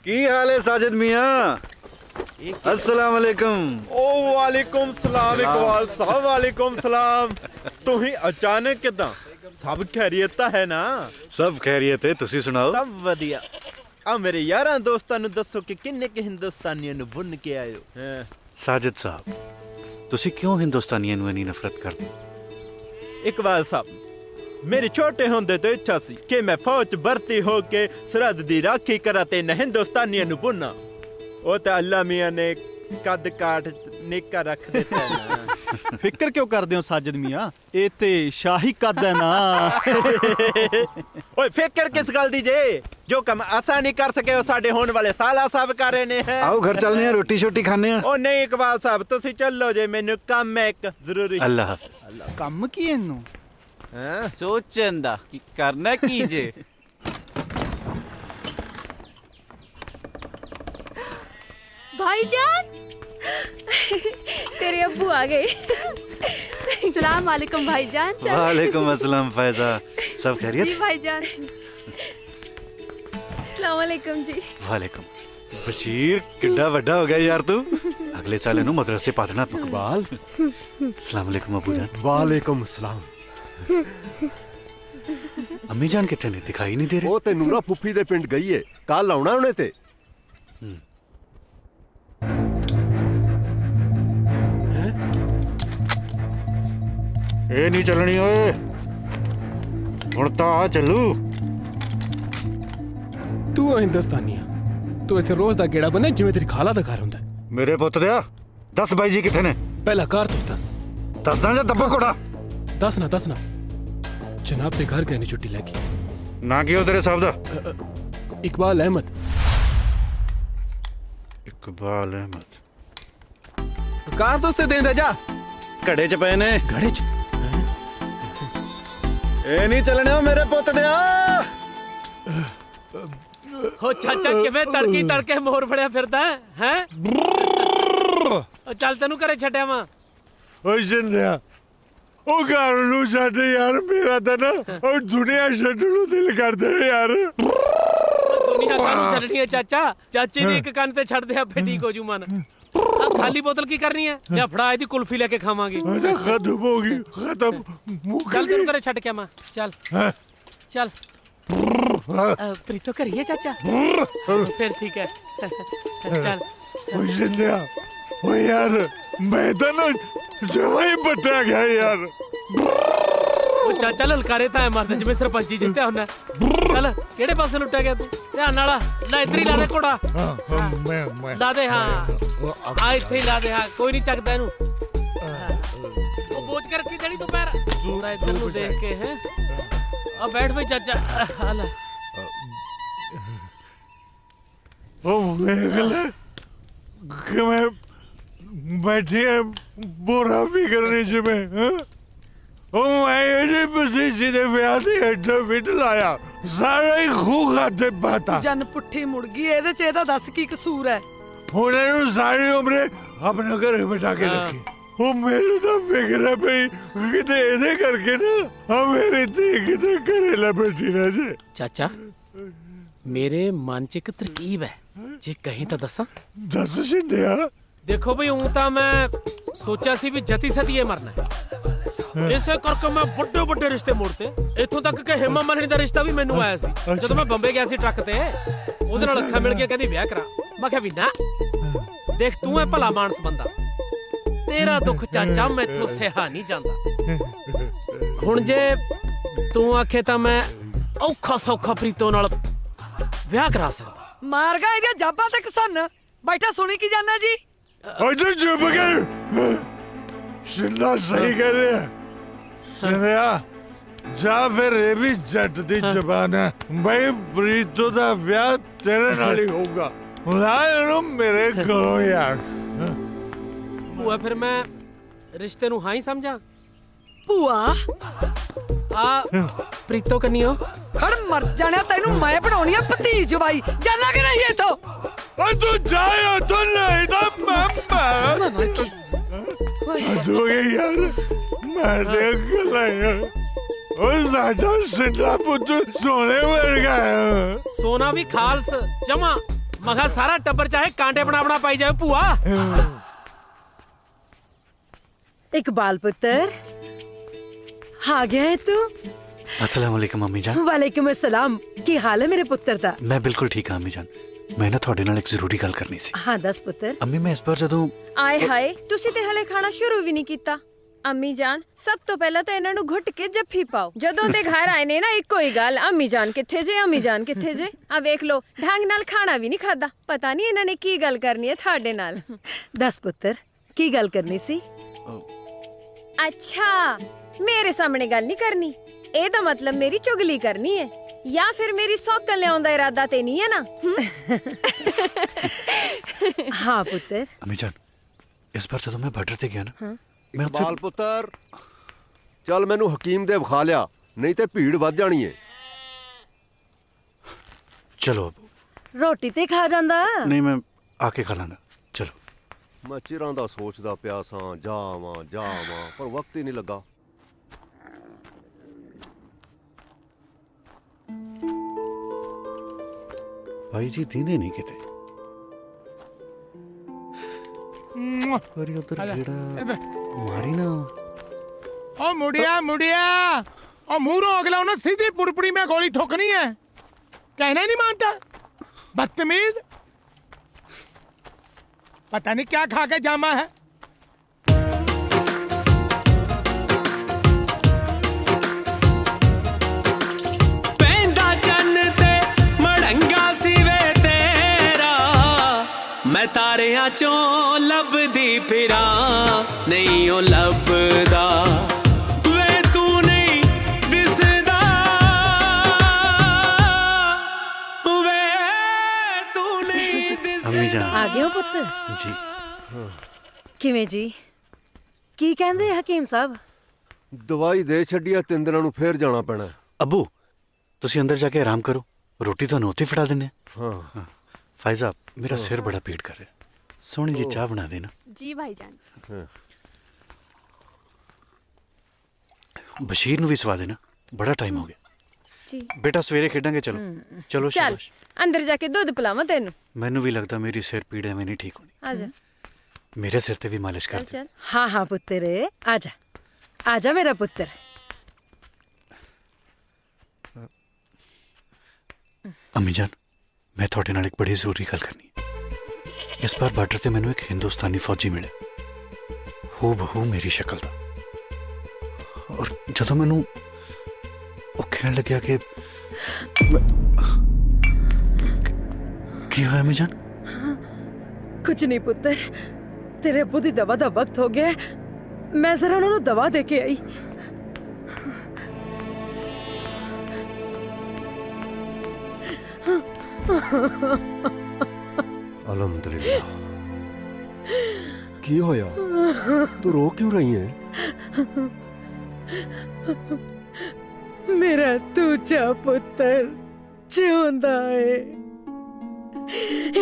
की हाल है साजिद मियां? अस्सलाम वालेकुम। ओ वालेकुम सलाम इकबाल साहब, वालेकुम सलाम। तू ही अचानक किदां? सब खैरियत है ना? सब खैरियत है, तुसी सुनाओ। सब वधिया। आ मेरे यारां दोस्तां नूं दसो कि किन्ने के हिंदुस्तानियां नूं बुन के आए हो। साजिद साहब तुसी क्यों हिंदुस्तानियां नूं इन्नी नफरत करदे? इकबाल साहब मेरी छोटे होंदे तो इच्छा सी कि मैं फौज भर्ती होके सरहद दी राखी करा ते न हिंदुस्तानियां नूं बुना। ओ ते अल्लाह मियां ने कद काठ निक्का रख दिता है ना। फिक्र क्यों करदे हो साजिद मियां? ए ते शाही कद है ना। ओए फिक्र किस गल दी जे? जो कम असा नहीं कर सके ओ साडे होने वाले साला साहब कर रहे ने। आओ घर चलने हैं, रोटी शोटी खाने हैं। ओ नहीं इकबाल साहब तुसी चलो जे, मैनू काम है एक जरूरी। अल्लाह हाफिज। कम की इनू सोचन दा कि करना की जे। भाईजान तेरे अब्बू आ गए। सलाम वालेकुम भाईजान। वालेकुम अस्सलाम फैजा, सब खैरियत? जी भाईजान। सलाम वालेकुम जी। वालेकुम। बशीर किड्डा वड्डा हो गया यार तू, अगले साल इनू मदरसे पा देना। इकबाल अस्सलाम वालेकुम अबू जान। वालेकुम सलाम। अम्मी जान किथे ने? दिखाई नहीं दे रहे। ਉਹ ਤੇ ਨੂਰਾ ਫੁੱਫੀ ਦੇ ਪਿੰਡ ਗਈ ਏ, ਕੱਲ ਆਉਣਾ ਉਹਨੇ ਤੇ। ਇਹ ਨਹੀਂ ਚੱਲਣੀ ਓਏ, ਹੁਣ ਤਾਂ ਆ ਚੱਲੂ। ਤੂੰ ਹਿੰਦੁਸਤਾਨੀਆ, ਤੂੰ ਇੱਥੇ ਰੋਜ਼ ਦਾ ਗੇੜਾ ਬਣੇ ਜਿਵੇਂ ਤੇਰੀ ਖਾਲਾ ਦਾ ਘਰ ਹੁੰਦਾ। ਮੇਰੇ ਪੁੱਤ ਦਿਆ ਦੱਸ ਬਾਈ ਜੀ ਕਿੱਥੇ ਨੇ? ਪਹਿਲਾਂ ਘਰ ਤੂੰ ਦੱਸ। ਦੱਸਦਾ ਜਾਂ ਦੱਬਾ ਘੋੜਾ? ਦੱਸਣਾ ਜਨਾਬ ਦੇ ਘਰ ਗਏ ਨੇ ਛੁੱਟੀ ਲੈ ਕੇ। ਨਾ ਕੀ ਹੋ ਤੇਰੇ ਸਾਹਿਬ ਦਾ? ਇਕਬਾਲ ਅਹਿਮਦ। ਇਕਬਾਲ ਅਹਿਮਦ ਕਾਰ ਦੋਸਤੇ ਦੇਂਦਾ ਜਾ ਘੜੇ ਚ ਪਏ ਨੇ ਘੜੇ ਚ ਇਹ ਨਹੀਂ ਚੱਲਣਾ ਮੇਰੇ ਪੁੱਤ ਦਿਆ ਹੋ ਚਾਚਾ ਕਿਵੇਂ ਤੜਕੀ ਤੜਕੇ ਮੋਰ ਫੜਿਆ ਫਿਰਦਾ ਹੈ ਚੱਲ ਤੈਨੂੰ ਘਰੇ ਛੱਡਿਆ ਵਾ ਓ ਜਿੰਦਿਆ ਉਹ ਘਰ ਨੂੰ ਛੱਡ ਯਾਰ ਮੇਰਾ ਤਾਂ ਨਾ ਉਹ ਦੁਨੀਆ ਛੱਡਣ ਨੂੰ ਦਿਲ ਕਰਦਾ ਯਾਰ ਦੁਨੀਆ ਕਾਹਨੂੰ ਛੱਡਣੀ ਹੈ ਚਾਚਾ ਚਾਚੇ ਦੀ ਇੱਕ ਕੰਨ ਤੇ ਛੱਡ ਦੇ ਆਪੇ ਠੀਕ ਹੋ ਜੂ ਮਨ ਆ ਖਾਲੀ ਬੋਤਲ ਕੀ ਕਰਨੀ ਹੈ ਲਿਆ ਫੜਾ ਇਹਦੀ ਕੁਲਫੀ ਲੈ ਕੇ ਖਾਵਾਂਗੇ ਖਤਮ ਹੋ ਗਈ ਖਤਮ ਚੱਲ ਤੈਨੂੰ ਘਰੇ ਛੱਡ ਕੇ ਆਵਾਂ ਚੱਲ ਚੱਲ ਪ੍ਰੀਤੋ ਕਰੀਏ ਚਾਚਾ ਫਿਰ ਠੀਕ ਹੈ ਚੱਲ ਓ ਜਿੰਦਿਆ ਓ ਯਾਰ ਮੈਂ ਤਾਂ ਨਾ ਜਮਾਂ ਹੀ ਬੱਟਾ ਗਿਆ ਯਾਰ ਉਹ ਚਾਚਾ ਲਲਕਾਰੇ ਤਾਂ ਐ ਮਰਦਾ ਜਿਵੇਂ ਸਰਪੰਚੀ ਜਿੱਤਿਆ ਹੁੰਦਾ ਚੱਲ ਕਿਹੜੇ ਪਾਸੇ ਲੁੱਟਿਆ ਗਿਆ ਤੂੰ ਧਿਆਨ ਨਾਲ ਲੈ ਇੱਧਰ ਹੀ ਲਾ ਦੇ ਘੋੜਾ ਮੈਂ ਲਾ ਦੇ ਹਾਂ ਆ ਇੱਥੇ ਹੀ ਲਾ ਦੇ ਹਾਂ ਕੋਈ ਨਹੀਂ ਚੱਕਦਾ ਇਹਨੂੰ ਉਹ ਬੋਝ ਕੇ ਰੱਖੀ ਦੇਣੀ ਤੂੰ ਪੈਰ ਪੂਰਾ ਇੱਧਰ ਨੂੰ ਦੇਖ ਕੇ ਹੈ ਆ ਬੈਠ ਬਈ ਚਾਚਾ ਆ ਲੈ ਉਹ ਵੇਖ ਲੈ ਕਿਵੇਂ ਬੈਠੇ ਬੋਰਾ ਵੀ ਕਰਨੇ ਜਿਵੇਂ ਉਹ ਮੈਂ ਇਹਦੇ ਪਸੀਨੇ ਦੇ ਵਿਆਹ ਤੇ ਐਡਾ ਵਿਟ ਲਾਇਆ ਸਾਰਾ ਹੀ ਖੂਹ ਖਾਤੇ ਬਾਤਾ ਜਨ ਪੁੱਠੀ ਮੁੜ ਗਈ ਇਹਦੇ ਚ ਇਹਦਾ ਦੱਸ ਕੀ ਕਸੂਰ ਹੈ ਹੁਣ ਇਹਨੂੰ ਸਾਰੀ ਉਮਰ ਆਪਣੇ ਘਰੇ ਬਿਠਾ ਕੇ ਰੱਖੀ ਉਹ ਮੈਨੂੰ ਤਾਂ ਫਿਕਰ ਹੈ ਬਈ ਕਿਤੇ ਇਹਦੇ ਕਰਕੇ ਨਾ ਆ ਮੇਰੇ ਤੇ ਕਿਤੇ ਘਰੇ ਲੈ ਬੈਠੀ ਰਹਿ ਜੇ ਚਾਚਾ ਮੇਰੇ ਮਨ 'ਚ ਇੱਕ ਤਰਕੀਬ ਹੈ ਜੇ ਕਹੀਂ ਤਾਂ ਦੱਸਾਂ ਦੱਸ ਛਿੰਦਿਆ ਦੇਖੋ ਬਈ ਹੂੰ ਤਾਂ ਮੈਂ ਸੋਚਿਆ ਸੀ ਵੀ ਜਤੀ ਸਤੀਏ ਮਰਨਾ ਹੈ ਇਸੇ ਕਰਕੇ ਮੈਂ ਵੱਡੇ ਵੱਡੇ ਰਿਸ਼ਤੇ ਮੋੜਤੇ ਇੱਥੋਂ ਤੱਕ ਕਿ ਹਿਮਾ ਮਾਲਣੀ ਦਾ ਰਿਸ਼ਤਾ ਵੀ ਮੈਨੂੰ ਆਇਆ ਸੀ ਜਦੋਂ ਮੈਂ ਬੰਬੇ ਗਿਆ ਸੀ ਟਰੱਕ ਤੇ ਉਹਦੇ ਨਾਲ ਅੱਖਾਂ ਮਿਲ ਕੇ ਕਹਿੰਦੀ ਵਿਆਹ ਕਰਾ ਮੈਂ ਕਿਹਾ ਵੀ ਨਾ ਦੇਖ ਤੂੰ ਹੈ ਭਲਾ ਮਾਨਸ ਬੰਦਾ ਤੇਰਾ ਦੁੱਖ ਚਾਚਾ ਮੈਥੋਂ ਸਹਾ ਨਹੀਂ ਜਾਂਦਾ ਹੁਣ ਜੇ ਤੂੰ ਆਖੇ ਤਾਂ ਮੈਂ ਔਖਾ ਸੌਖਾ ਪ੍ਰੀਤੋ ਨਾਲ ਵਿਆਹ ਕਰਾ ਸਕਦਾ ਮਾਰ ਗਾ ਇਹਦੀਆਂ ਜਾਬਾਂ ਤੇ ਕਿਸਨ ਬੈਠਾ ਸੁਣੀ ਕੀ ਜਾਂਦਾ ਜੀ ਇੱਧਰ ਚੁੱਪ ਕਰ ਸ਼ਿੰਦਾ ਸਹੀ ਕਹਿ ਰਿਹਾ ਸ਼ਿੰਦਿਆ ਜਾਂ ਫਿਰ ਇਹ ਵੀ ਜੱਟ ਦੀ ਜ਼ਬਾਨ ਹੈ ਬਈ ਪ੍ਰੀਤੋ ਦਾ ਵਿਆਹ ਤੇਰੇ ਨਾਲ ਹੀ ਹੋਊਗਾ ਲਾ ਇਹਨੂੰ ਮੇਰੇ ਕੋਲੋਂ ਯਾਰ ਭੂਆ ਫਿਰ ਮੈਂ ਰਿਸ਼ਤੇ ਨੂੰ ਹਾਂ ਹੀ ਸਮਝਾਂ ਭੂਆ ਆ ਪ੍ਰੀਤੋ ਕੰਨੀਓ ਖੜ ਮਰ ਜਾਣਿਆ ਤੈਨੂੰ ਮੈਂ ਬਣਾਉਣੀ ਆ ਭਤੀਜ ਬਾਈ ਜਾਣਾ ਕਿ ਨਹੀਂ ਇਥੋਂ ਓ ਤੂੰ ਜਾਇਆ ਤੂੰ ਨਹੀਂ ਤਾਂ ਮੈਂ ਦੋ ਯਾਰ ਮੈਂ ਦੇ ਗਲਾਇਆ ਉਹ ਸਾਡਾ ਸਿੰਦਾ ਪੁੱਤ ਸੋਨੇ ਵਰਗਾ ਹੈ ਸੋਨਾ ਵੀ ਖਾਲਸ ਜਮਾ ਮਗਾ ਸਾਰਾ ਟੱਬਰ ਚਾਹੇ ਕਾਂਟੇ ਬਣਾ ਪਾਈ ਜਾਵੇ ਭੂਆ इकबाल पुत्र आ गया है तू अस्सलाम वालेकुम अम्मी जान वालेकुम अस्सलाम की हाल है मेरे पुत्र दा मैं बिल्कुल ठीक हाँ अम्मी जान मैं ना ਤੁਹਾਡੇ ਨਾਲ ਇੱਕ ਜ਼ਰੂਰੀ ਗੱਲ ਕਰਨੀ ਸੀ हाँ दस पुत्र ਅੰਮੀ ਮੈਂ ਇਸ ਵਾਰ ਜਦੋਂ ਆਏ ਹਾਏ ਤੁਸੀਂ ਤੇ ਹਲੇ ਖਾਣਾ ਸ਼ੁਰੂ ਵੀ ਨਹੀਂ ਕੀਤਾ ਅੰਮੀ ਜਾਨ ਸਭ ਤੋਂ ਪਹਿਲਾਂ ਤਾਂ ਇਹਨਾਂ ਨੂੰ ਘੁੱਟ ਕੇ ਜੱਫੀ ਪਾਓ ਜਦੋਂ ਦੇ ਘਰ ਆਏ ਨੇ ਨਾ ਇੱਕੋ ਹੀ ਗੱਲ ਅੰਮੀ ਜਾਨ ਕਿੱਥੇ ਜੇ ਅੰਮੀ ਜਾਨ ਕਿੱਥੇ ਜੇ ਆ ਵੇਖ ਲੋ ਢੰਗ ਨਾਲ ਖਾਣਾ ਵੀ ਨਹੀਂ ਖਾਦਾ ਪਤਾ ਨਹੀਂ ਇਹਨਾਂ ਨੇ ਕੀ ਗੱਲ ਕਰਨੀ ਹੈ ਤੁਹਾਡੇ ਨਾਲ दस पुत्र की गल करनी सी अच्छा मेरे सामने गल नहीं करनी ਇਹਦਾ ਮਤਲਬ ਮੇਰੀ ਚੁਗਲੀ ਕਰਨੀ ਹੈ ਜਾਂ ਫਿਰ ਮੇਰੀ ਸੌਕਲ ਲਿਆਉਣ ਦਾ ਇਰਾਦਾ ਤੇ ਨਹੀਂ ਹੈ ਨਾ हाँ पुत्र ਅਮੀ ਜਾਨ ਇਸ ਵਾਰ ਜਦੋਂ ਮੈਂ ਬਾਰਡਰ ਤੇ ਗਿਆ ਨਾ ਮੈਂ ਉੱਥੇ ਇਕਬਾਲ ਪੁੱਤਰ ਚੱਲ ਮੈਨੂੰ ਹਕੀਮ ਦੇ ਵਿਖਾ ਲਿਆ ਨਹੀਂ ਤੇ ਭੀੜ ਵੱਧ ਜਾਣੀ ਏ ਚਲੋ ਅਬੂ रोटी ते खा जांदा ਨਹੀਂ ਮੈਂ ਆ ਕੇ ਖਾ ਲਾਂਗਾ ਚਲੋ ਮੈਂ ਚਿਰਾਂ ਦਾ ਸੋਚਦਾ ਪਿਆ ਸਾਂ ਜਾਵਾਂ ਪਰ ਵਕਤ ਹੀ ਨਹੀਂ ਲੱਗਾ ਭਾਈ ਜੀ ਦੀਨੇ ਨਹੀਂ ਕਿਤੇ ਪਰ ਉਧਰ ਜਿਹੜਾ ਮਾਰੀ ਨਾ ਓ ਮੁੜਿਆ ਓ ਮੂਹਰੋਂ ਅਗਲਾ ਉਹਨੇ ਸਿੱਧੀ ਪੁੜਪੜੀ में गोली ठोकनी है कहना ही नहीं मानता बदतमीज पता नहीं क्या खा के जामा है ਪੈਂਦਾ ਚੰਨ ਤੇ ਮੜੰਗਾ ਸੀ ਵੇ ਤੇਰਾ ਮੈਂ ਤਾਰਿਆਂ ਚੋਂ ਲੱਭਦੀ ਫਿਰਾਂ ਨਹੀਂ ਉਹ ਲੱਭਦਾ ਵੇ ਤੂੰ ਨਹੀਂ ਦਿਸਦਾ ਵੇ ਤੂੰ ਨਹੀਂ ਦਿਸਦਾ अम्मी जान आ गए हो पुत्र जी ਕਿਵੇਂ ਜੀ? ਕੀ ਕਹਿੰਦੇ ਹਕੀਮ ਸਾਹਿਬ? ਦਵਾਈ ਦੇ ਛੱਡੀਆ 3 ਦਿਨਾਂ ਨੂੰ ਫੇਰ ਜਾਣਾ ਪੈਣਾ। ਅੱਬੂ ਤੁਸੀਂ ਅੰਦਰ ਜਾ ਕੇ ਆਰਾਮ ਕਰੋ, ਰੋਟੀ ਤੁਹਾਨੂੰ ਉੱਥੇ ਫੜਾ ਦਿੰਨੇ ਹਾਂ। ਫਾਇਜ਼ਾ ਮੇਰਾ ਸਿਰ ਬੜਾ ਪੀੜ ਕਰ ਰਿਹਾ, ਸੋਹਣੀ ਜੀ ਚਾਹ ਬਣਾ ਦੇਣਾ। ਜੀ ਭਾਈजान। ਬਸ਼ੀਰ ਨੂੰ ਵੀ ਸਵਾ ਦੇਣਾ, ਬੜਾ ਟਾਈਮ ਹੋ ਗਿਆ। ਜੀ ਬੇਟਾ ਸਵੇਰੇ ਖੇਡਾਂਗੇ, ਚਲੋ ਚਲੋ ਸ਼ਾਬਾਸ਼। ਅੰਦਰ ਜਾ ਕੇ ਦੁੱਧ ਪਿਲਾਵਾਂ ਤੈਨੂੰ। ਮੈਨੂੰ ਵੀ ਲੱਗਦਾ ਮੇਰੀ ਸਿਰ ਪੀੜ ਐਵੇਂ ਨਹੀਂ ਠੀਕ ਹੋਣੀ। ਆ ਜਾ ਮੇਰੇ ਸਿਰ ਤੇ ਵੀ ਮਾਲਿਸ਼ ਕਰ ਦੇ। ਹਾਂ ਹਾਂ ਪੁੱਤਰ, ਆ ਜਾ ਆ ਜਾ ਮੇਰਾ ਪੁੱਤਰ। ਅੰਮੀ ਜਾਨ, ਮੈਂ ਤੁਹਾਡੇ ਨਾਲ ਇੱਕ ਬੜੀ ਜ਼ਰੂਰੀ ਗੱਲ ਕਰਨੀ ਹੈ। ਇਸ ਵਾਰ ਬਾਰਡਰ ਤੇ ਮੈਨੂੰ ਇੱਕ ਹਿੰਦੁਸਤਾਨੀ ਫੌਜੀ ਮਿਲੇ, ਹੂ ਬਹੂ ਮੇਰੀ ਸ਼ਕਲ ਦਾ। ਔਰ ਜਦੋਂ ਮੈਨੂੰ ਉਹ ਕਹਿਣ ਲੱਗਿਆ ਕਿ ਕੀ ਹੋਇਆ ਅੰਮੀ ਜਾਨ? ਕੁਝ ਨਹੀਂ ਪੁੱਤਰ, ਤੇਰੇ ਅੱਬੂ ਦੀ ਦਵਾ ਦਾ ਵਕਤ ਹੋ ਗਿਆ, ਮੈਂ ਜ਼ਰਾ ਉਹਨਾਂ ਨੂੰ ਦਵਾ ਦੇ ਕੇ ਆਈ। ਅਲਹਮਦੁਲਿल्लाह। ਕੀ ਹੋਇਆ? ਤੂੰ ਰੋ ਕਿਉਂ ਰਹੀ ਹੈ? ਮੇਰਾ ਦੂਜਾ ਪੁੱਤਰ ਜਿਉਂਦਾ ਏ।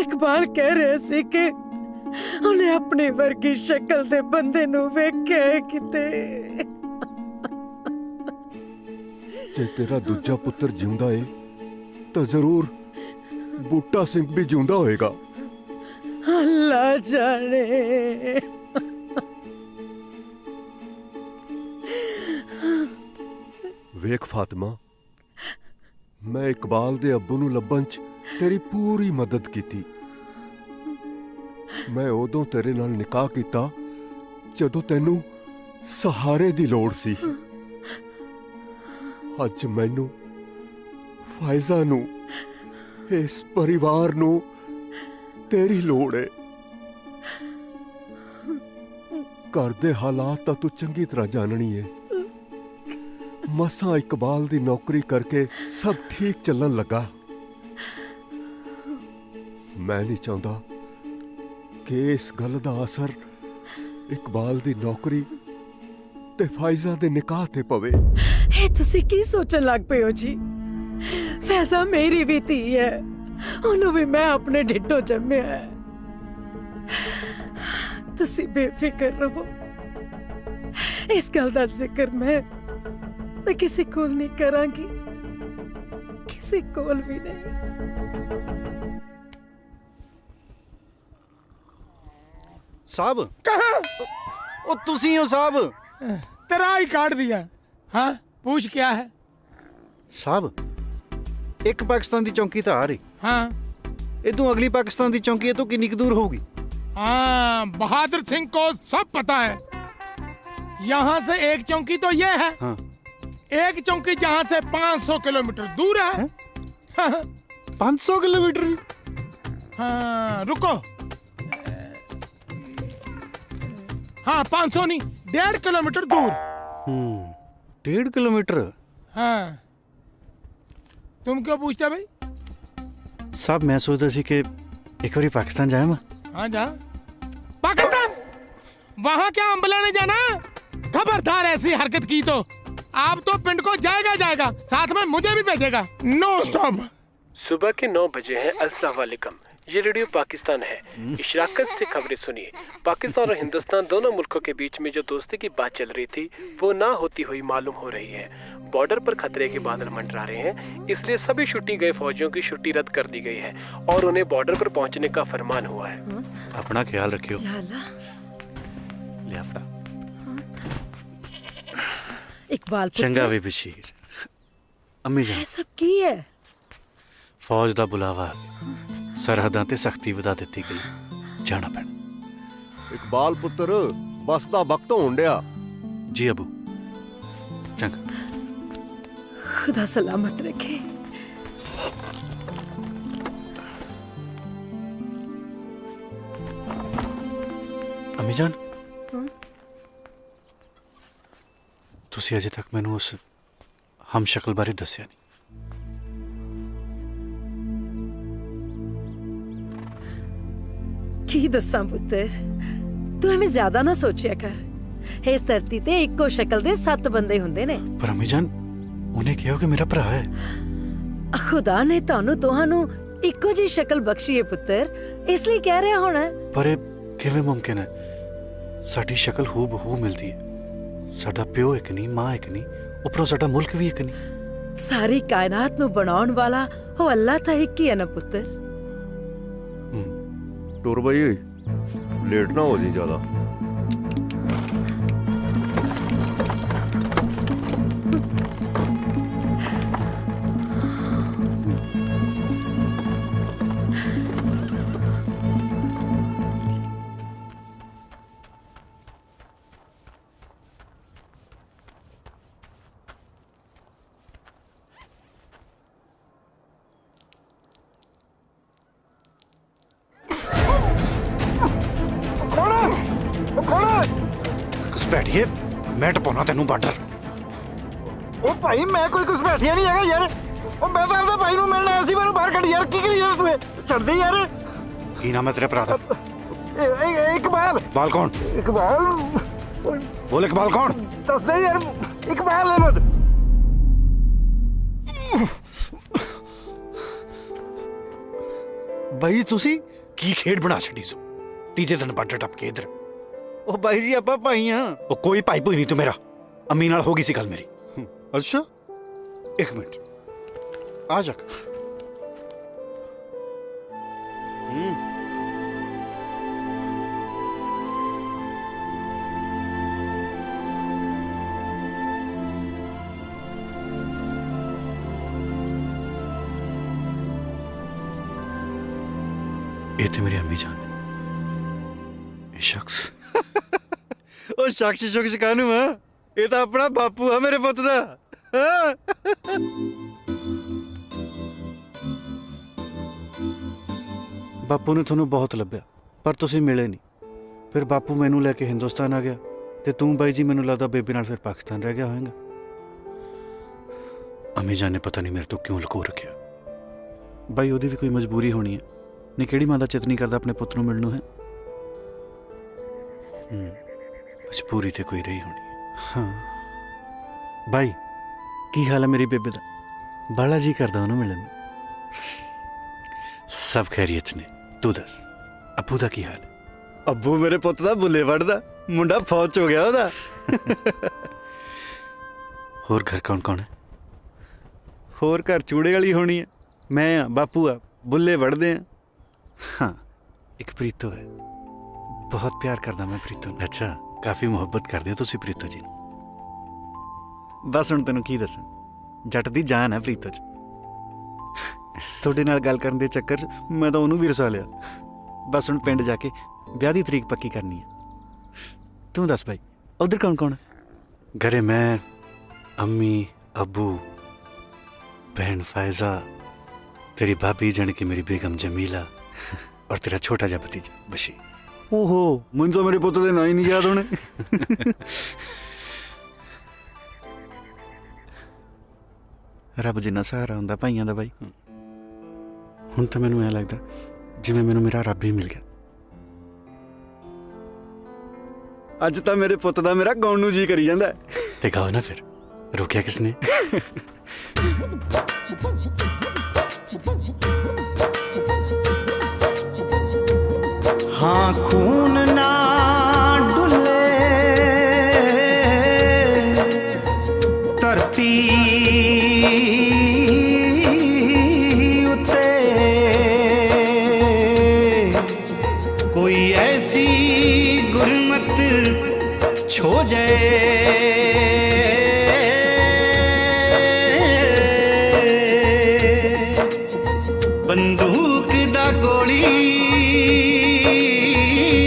ਇਕਬਾਲ ਕਹਿ ਰਿਹਾ ਸੀ ਕਿ ਉਹਨੇ ਆਪਣੀ ਵਰਗੀ ਸ਼ਕਲ ਦੇ ਬੰਦੇ ਨੂੰ ਵੇਖਿਆ ਕਿਤੇ। ਜੇ ਤੇਰਾ ਦੂਜਾ ਪੁੱਤਰ ਜਿਉਂਦਾ ਏ ਤਾਂ ਜ਼ਰੂਰ ਬੂਟਾ ਸਿੰਘ ਵੀ ਜਿਉਂਦਾ ਹੋਏਗਾ। ਅੱਲਾ ਜਾਣੇ। ਵੇਖ ਫਾਤਿਮਾ, ਮੈਂ ਇਕਬਾਲ ਦੇ ਅੱਬੂ ਨੂੰ ਲੱਭਣ 'ਚ ਤੇਰੀ ਪੂਰੀ ਮਦਦ ਕੀਤੀ। ਮੈਂ ਉਦੋਂ ਤੇਰੇ ਨਾਲ ਨਿਕਾਹ ਕੀਤਾ ਜਦੋਂ ਤੈਨੂੰ ਸਹਾਰੇ ਦੀ ਲੋੜ ਸੀ। ਅੱਜ ਮੈਨੂੰ, ਫਾਇਜ਼ਾ ਨੂੰ, ਇਸ ਪਰਿਵਾਰ ਨੂੰ ਤੇਰੀ ਲੋੜ ਏ। ਘਰ ਦੇ ਹਾਲਾਤ ਤਾਂ ਤੂੰ ਚੰਗੀ ਤਰ੍ਹਾਂ ਜਾਣਨੀ ਏ। ਮਸਾਂ ਇਕਬਾਲ ਦੀ ਨੌਕਰੀ ਕਰਕੇ ਸਭ ਠੀਕ ਚੱਲਣ ਲੱਗਾ। ਮੈਂ ਨਹੀਂ ਚਾਹੁੰਦਾ ਕਿ ਇਸ ਗੱਲ ਦਾ ਅਸਰ ਇਕਬਾਲ ਦੀ ਨੌਕਰੀ ਤੇ ਫਾਇਜ਼ਾ ਦੇ ਨਿਕਾਹ ਤੇ ਪਵੇ। ਇਹ ਤੁਸੀਂ ਕੀ ਸੋਚਣ ਲੱਗ ਪਏ ਹੋ ਜੀ? ਫੈਜ਼ਾ ਮੇਰੀ ਵੀ ਧੀ ਹੈ, ਉਹਨੂੰ ਵੀ ਮੈਂ ਆਪਣੇ ਢਿੱਡੋਂ ਜੰਮਿਆ ਹੈ। ਤੁਸੀਂ ਬੇਫਿਕਰ ਰਹੋ, ਇਸ ਗੱਲ ਦਾ ਜ਼ਿਕਰ ਮੈਂ ਕਿਸੇ ਕੋਲ ਨਹੀਂ ਕਰਾਂਗੀ, ਕਿਸੇ ਕੋਲ ਵੀ ਨਹੀਂ। साहब ओ तुसी हो साहब? तेरा ही काट दिया। हाँ पूछ क्या है? साहब एक पाकिस्तान दी चौकी तो आ रही। हाँ इदू अगली पाकिस्तान दी चौकी है तो कितनी दूर होगी? हाँ बहादुर सिंह को सब पता है। यहाँ से एक चौकी तो ये है। हाँ। एक चौकी जहाँ से 500 किलोमीटर दूर है। हाँ। 500 किलोमीटर? हाँ रुको, हाँ 500 नहीं, 1.5 किलोमीटर दूर। 1.5 किलोमीटर? हाँ तुम क्यों पूछते भाई? साहब मैं सोचता सी कि एक बारी पाकिस्तान जाए मैं। हाँ जा। पाकिस्तान? वहाँ क्या अम्बला ने जाना? खबरदार ऐसी हरकत की तो आप तो पिंड को जाएगा, साथ में मुझे भी भेजेगा। No stop. सुबह के 9 बजे हैं। अस्सलाम वालेकुम, ये रेडियो पाकिस्तान है। इशराकत से खबरें सुनिए। पाकिस्तान और हिंदुस्तान दोनों मुल्कों के बीच में जो दोस्ती की बात चल रही थी वो ना होती हुई मालूम हो रही है। बॉर्डर पर खतरे के बादल मंडरा रहे हैं, इसलिए सभी छुट्टी गए फौजियों की छुट्टी रद्द कर दी गई है और उन्हें बॉर्डर पर पहुंचने का फरमान हुआ है। अपना ख्याल रखियो। इकबाल चंगा वे बशीर। अम्मी जान सब की है? फौज दा बुलावा आ गया, सरहदां ते सख्ती वधा ਦਿੱਤੀ ਗਈ, ਜਾਣਾ ਪੈਣਾ। ਇਕਬਾਲ ਪੁੱਤਰ, ਬਸ ਦਾ ਵਕਤ ਹੋਣ ਡਿਆ। जी अबू, चंगा। खुदा सलामत रखे। अम्मी जान ਤੁਸੀਂ ਅਜੇ ਤੱਕ ਮੈਨੂੰ ਉਸ ਹਮਸ਼ਕਲ ਬਾਰੇ ਦੱਸਿਆ ਨਹੀਂ। ਕੀ ਦੱਸਾਂ ਪੁੱਤਰ, ਤੂੰ ਐਵੇਂ ਜ਼ਿਆਦਾ ਨਾ ਸੋਚਿਆ ਕਰ। ਇਸ ਧਰਤੀ ਤੇ ਇੱਕੋ ਸ਼ਕਲ ਦੇ 7 ਬੰਦੇ ਹੁੰਦੇ ਨੇ। ਪਰ ਅਮੀ ਜਾਨ ਉਹਨੇ ਕਿਹਾ ਕਿ ਮੇਰਾ ਭਰਾ ਹੈ। ਖੁਦਾ ਨੇ ਤੁਹਾਨੂੰ ਦੋਹਾਂ ਨੂੰ ਇੱਕੋ ਜਿਹੀ ਸ਼ਕਲ ਬਖਸ਼ੀ ਹੈ ਪੁੱਤਰ, ਇਸ ਲਈ ਕਹਿ ਰਿਹਾ ਹੋਣਾ। ਪਰ ਇਹ ਕਿਵੇਂ ਮੁਮਕਿਨ ਹੈ? ਸਾਡੀ ਸ਼ਕਲ ਹੂਬਹੂ ਮਿਲਦੀ ਹੈ। ਸਾਡਾ ਪਿਓ ਇੱਕ ਨਹੀਂ, ਮਾਂ ਇੱਕ ਨਹੀਂ, ਉੱਪਰੋਂ ਸਾਡਾ ਮੁਲਕ ਵੀ ਇੱਕ ਨਹੀਂ। ਸਾਰੀ ਕਾਇਨਾਤ ਨੂੰ ਬਣਾਉਣ ਵਾਲਾ ਉਹ ਅੱਲਾਹ ਤਾਂ ਇੱਕ ਹੀ ਹੈ ਨਾ ਪੁੱਤਰ। ਟੁਰ ਬਈ, ਲੇਟ ਨਾ ਹੋ ਜੀ ਜ਼ਿਆਦਾ। ਘੁਸਪੈਠੀਏ, ਮੈਂ ਟਪਾਉਣਾ ਤੈਨੂੰ ਬਾਰਡਰ। ਉਹ ਭਾਈ ਮੈਂ ਕੋਈ ਘੁਸਪੈਠੀਆ ਨਹੀਂ ਹੈਗਾ ਯਾਰ। ਉਹ ਮੈਂ ਤਾਂ ਆਪਦੇ ਭਾਈ ਨੂੰ ਮਿਲਣ ਆਇਆ ਸੀ, ਮੈਨੂੰ ਬਾਹਰ ਕੱਢ ਯਾਰ। ਕੀ ਕਰੀ ਯਾਰ ਤੂੰ? ਛੱਡ ਦੇ ਯਾਰ। ਕੀ ਨਾਮ ਹੈ ਤੇਰੇ ਭਰਾ ਦਾ? ਇਕਬਾਲ। ਇਕਬਾਲ ਕੌਣ? ਇਕਬਾਲ ਬੋਲ, ਇਕਬਾਲ ਕੌਣ? ਦੱਸ ਦੇ ਯਾਰ। ਇਕਬਾਲ ਅਹਿਮਦ। ਬਾਈ ਤੁਸੀਂ ਕੀ ਖੇਡ ਬਣਾ ਛੱਡੀ ਸੋ? ਤੀਜੇ ਦਿਨ ਬਾਰਡਰ ਟੱਪ ਕੇ ਇਧਰ। ਉਹ ਬਾਈ ਜੀ ਆਪਾਂ ਭਾਈ ਆ। ਉਹ ਕੋਈ ਭਾਈ ਭੂਈ ਨਹੀਂ ਤੂੰ ਮੇਰਾ। ਅੰਮੀ ਨਾਲ ਹੋ ਗਈ ਸੀ ਗੱਲ ਮੇਰੀ। ਅੱਛਾ, ਇੱਕ ਮਿੰਟ ਆ ਜਾ। ਇਹ ਤੇ ਮੇਰੀ ਅੰਮੀ ਜਾਨ ਹੈ। ਇਹ ਸ਼ਖਸ ਉਹ ਸ਼ਖਸ ਕਾਹਨੂੰ ਆ? ਇਹ ਤਾਂ ਆਪਣਾ ਬਾਪੂ ਆ ਮੇਰੇ ਪੁੱਤ ਦਾ। ਬਾਪੂ ਨੇ ਤੁਹਾਨੂੰ ਬਹੁਤ ਲੱਭਿਆ ਪਰ ਤੁਸੀਂ ਮਿਲੇ ਨਹੀਂ। ਫਿਰ ਬਾਪੂ ਮੈਨੂੰ ਲੈ ਕੇ ਹਿੰਦੁਸਤਾਨ ਆ ਗਿਆ ਤੇ ਤੂੰ ਬਾਈ ਜੀ ਮੈਨੂੰ ਲੱਗਦਾ ਬੇਬੀ ਨਾਲ ਫਿਰ ਪਾਕਿਸਤਾਨ ਰਹਿ ਗਿਆ ਹੋਵੇਗਾ। ਅੰਮੀ ਜਾਨ ਨੇ ਪਤਾ ਨਹੀਂ ਮੇਰੇ ਤੋਂ ਕਿਉਂ ਲੁਕੋ ਰੱਖਿਆ। ਬਾਈ ਉਹਦੀ ਵੀ ਕੋਈ ਮਜਬੂਰੀ ਹੋਣੀ ਹੈ। ਨਹੀਂ ਕਿਹੜੀ ਮਾਂ ਦਾ ਚਿੱਤ ਨਹੀਂ ਕਰਦਾ ਆਪਣੇ ਪੁੱਤ ਨੂੰ ਮਿਲਣ ਨੂੰ ਹੈ। ਮਜਬੂਰੀ ਤੇ ਕੋਈ ਰਹੀ ਹੋਣੀ ਹੈ। ਹਾਂ ਬਾਈ, ਕੀ ਹਾਲ ਹੈ ਮੇਰੀ ਬੇਬੇ ਦਾ? ਬਾਲਾ ਜੀ ਕਰਦਾ ਉਹਨੂੰ ਮਿਲਣ ਨੂੰ। ਸਭ ਖੈਰੀਅਤ ਨੇ। ਤੂੰ ਦੱਸ ਅੱਬੂ ਦਾ ਕੀ ਹਾਲ ਹੈ? ਅੱਬੂ ਮੇਰੇ ਪੁੱਤ ਦਾ ਬੁੱਲੇ ਵੜਦਾ, ਮੁੰਡਾ ਫੌਜ ਚ ਹੋ ਗਿਆ ਉਹਦਾ। ਹੋਰ ਘਰ ਕੌਣ ਕੌਣ ਹੈ? ਹੋਰ ਘਰ ਚੂੜੇ ਵਾਲੀ ਹੋਣੀ ਹੈ। ਮੈਂ ਆ, ਬਾਪੂ ਆ, ਬੁੱਲੇ ਵੜਦੇ ਆ। ਹਾਂ, ਇੱਕ ਪ੍ਰੀਤੋ ਹੈ। ਬਹੁਤ ਪਿਆਰ ਕਰਦਾ ਮੈਂ ਪ੍ਰੀਤੋ ਨੂੰ। ਅੱਛਾ, ਕਾਫੀ ਮੁਹੱਬਤ ਕਰਦੇ ਹੋ ਤੁਸੀਂ ਪ੍ਰੀਤੋ ਜੀ ਨੂੰ। ਬਸ ਹੁਣ ਤੈਨੂੰ ਕੀ ਦੱਸਾਂ, ਜੱਟ ਦੀ ਜਾਨ ਹੈ ਪ੍ਰੀਤੋ 'ਚ। ਤੁਹਾਡੇ ਨਾਲ ਗੱਲ ਕਰਨ ਦੇ ਚੱਕਰ 'ਚ ਮੈਂ ਤਾਂ ਉਹਨੂੰ ਵੀ ਰਸਾ ਲਿਆ। ਬਸ ਹੁਣ ਪਿੰਡ ਜਾ ਕੇ ਵਿਆਹ ਦੀ ਤਰੀਕ ਪੱਕੀ ਕਰਨੀ ਹੈ। ਤੂੰ ਦੱਸ ਭਾਈ, ਉਧਰ ਕੌਣ ਕੌਣ ਹੈ? ਘਰੇ ਮੈਂ, अम्मी, अबू, बहन फायजा, तेरी भाभी जाने की मेरी बेगम जमीला और तेरा छोटा जा भतीजा बशी। ओहो, मुझे तो मेरे पुत्र दे ना ही नहीं याद होने। रब जिन्ना सहारा हुंदा भाइयां दा भाई। हुण तां मैनूं ऐ लगदा जिवें मैनूं मेरा रब ही मिल गया। अज तां मेरे पुत दा मेरा गाउण नूं जी करी जांदा है। ते गाओ ना फिर, रोकिया किसने? हाँ खून ना डुले धरती उते, कोई ऐसी गुरमत छो जाए बंदूक दा गोली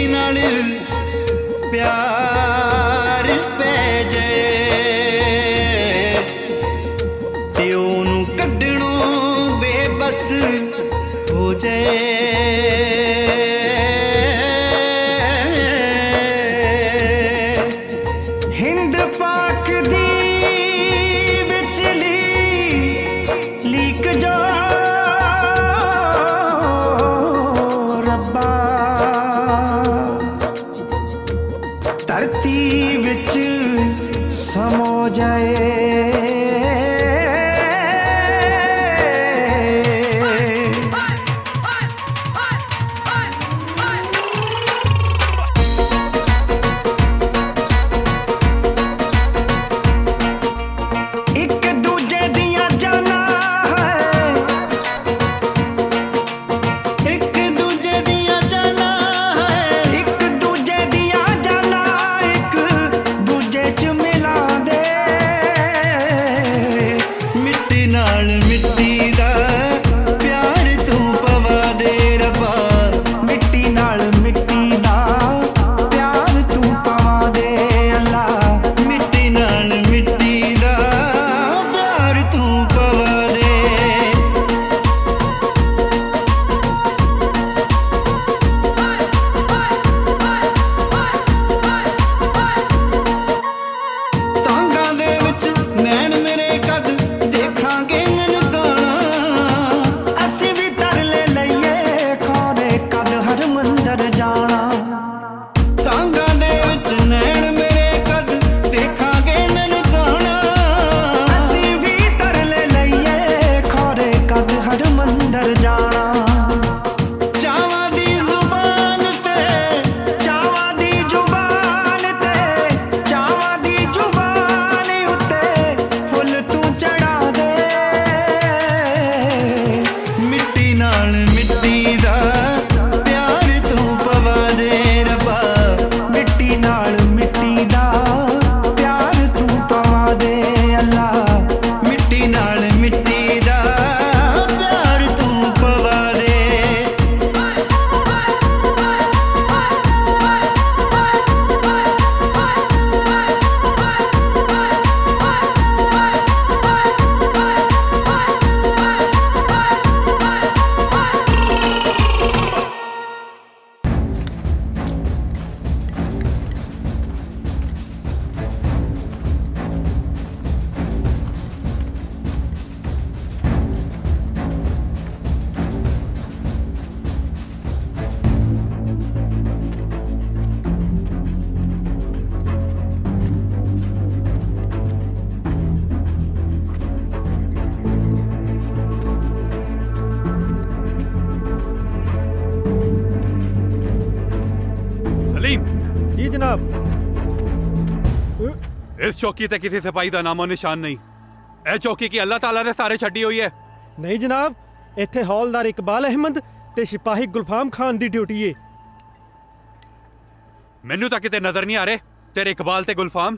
नाल प्यार पै जाए ते ओनू कड्ढणों बेबस हो जाए। हिंद पाक दी विचली लीक जो ਇੱਕ ਦੂਜੇ ਦੀਆਂ ਜਾਨਾਂ ਹੈ ਇੱਕ ਦੂਜੇ ਦੀਆਂ ਜਾਨਾਂ ਹੈ ਇੱਕ ਦੂਜੇ ਦੀਆਂ ਜਾਨਾਂ ਇੱਕ ਦੂਜੇ ਚ ਮਿਲਾ ਦੇ ਮਿੱਟੀ ਨਾਲ ਮਿੱਟੀ ਦਾ ਪਿਆਰ ਤੂੰ ਪਵਾ ਦੇ ਰੱਬਾ ਮਿੱਟੀ ਨਾਲ ਮਿੱਟੀ ਦਾ ਪਿਆਰ ਤੂੰ ਪਵਾ ਦੇ ਅੱਲਾ ਮਿੱਟੀ ਨਾਲ ਮਿੱਟੀ ਦਾ ਪਿਆਰ ਤੂੰ ਪਵਾ ਦੇ ਤਾਂਗਾਂ ਦੇ ਵਿੱਚ ਨੈਣ ਮੇਰੇ ਕਦ ਦੇਖਾਂਗੇ ਨਨਕਾਣਾ ਅਸੀਂ ਵੀ ਤਰਲੇ ਲਈਏ ਖਾਰੇ ਕਦ ਹਰ ਮੰਦਰ ਜਾਣਾ ਤਾਂਗਾਂ ਦੇ ਵਿੱਚ ਨੈਣ ਮੇਰੇ ਕਦ ਦੇਖਾਂਗੇ ਨਨਕਾਣਾ ਅਸੀਂ ਵੀ ਤਰਲੇ ਲਈਏ ਖਾਰੇ ਕਦ ਹਰ ਮੰਦਰ ਜਾਣਾ ਚਾਵਾਂ ਦੀ ਜ਼ੁਬਾਨ ਤੇ ਚਾਵਾਂ ਦੀ ਜ਼ੁਬਾਨ ਤੇ ਚਾਵਾਂ ਦੀ ਜ਼ੁਬਾਨ ਉੱਤੇ ਫੁੱਲ ਤੂੰ ਚੜਾ ਦੇ ਮਿੱਟੀ ਨਾਲ ਮਿੱਟੀ ਦਾ ਪਿਆਰ ਤੂੰ ਪਵਾ ਦੇ ਰੱਬਾ ਮਿੱਟੀ ਨਾਲ ਮਿੱਟੀ ਦਾ ਪਿਆਰ ਤੂੰ ਪਵਾ ਦੇ ਅੱਲਾ ਮਿੱਟੀ ਨਾਲ ਮਿੱਟੀ ਦਾ ਪਿਆਰ ਤੂੰ ਪਵਾ ਦੇ ਸਲੀਮ ਜੀ ਜਨਾਬ। ਇਸ ਚੌਕੀ ਤੇ ਕਿਸੇ ਸਿਪਾਹੀ ਦਾ ਨਾਮੋ ਨਿਸ਼ਾਨ ਨਹੀਂ। ਇਹ ਚੌਕੀ ਕੀ ਅੱਲਾਹ ਤਾਲਾ ਨੇ ਸਾਰੇ ਛੱਡੀ ਹੋਈ ਹੈ? ਨਹੀਂ ਜਨਾਬ, ਇੱਥੇ ਹੌਲਦਾਰ ਇਕਬਾਲ ਅਹਿਮਦ ਤੇ ਸਿਪਾਹੀ ਗੁਲਫਾਮ ਖਾਨ ਦੀ ਡਿਊਟੀ ਏ। ਮੈਨੂੰ ਤਾਂ ਕਿਤੇ ਨਜ਼ਰ ਨਹੀਂ ਆ ਰਹੇ ਤੇਰੇ ਇਕਬਾਲ ਤੇ ਗੁਲਫਾਮ।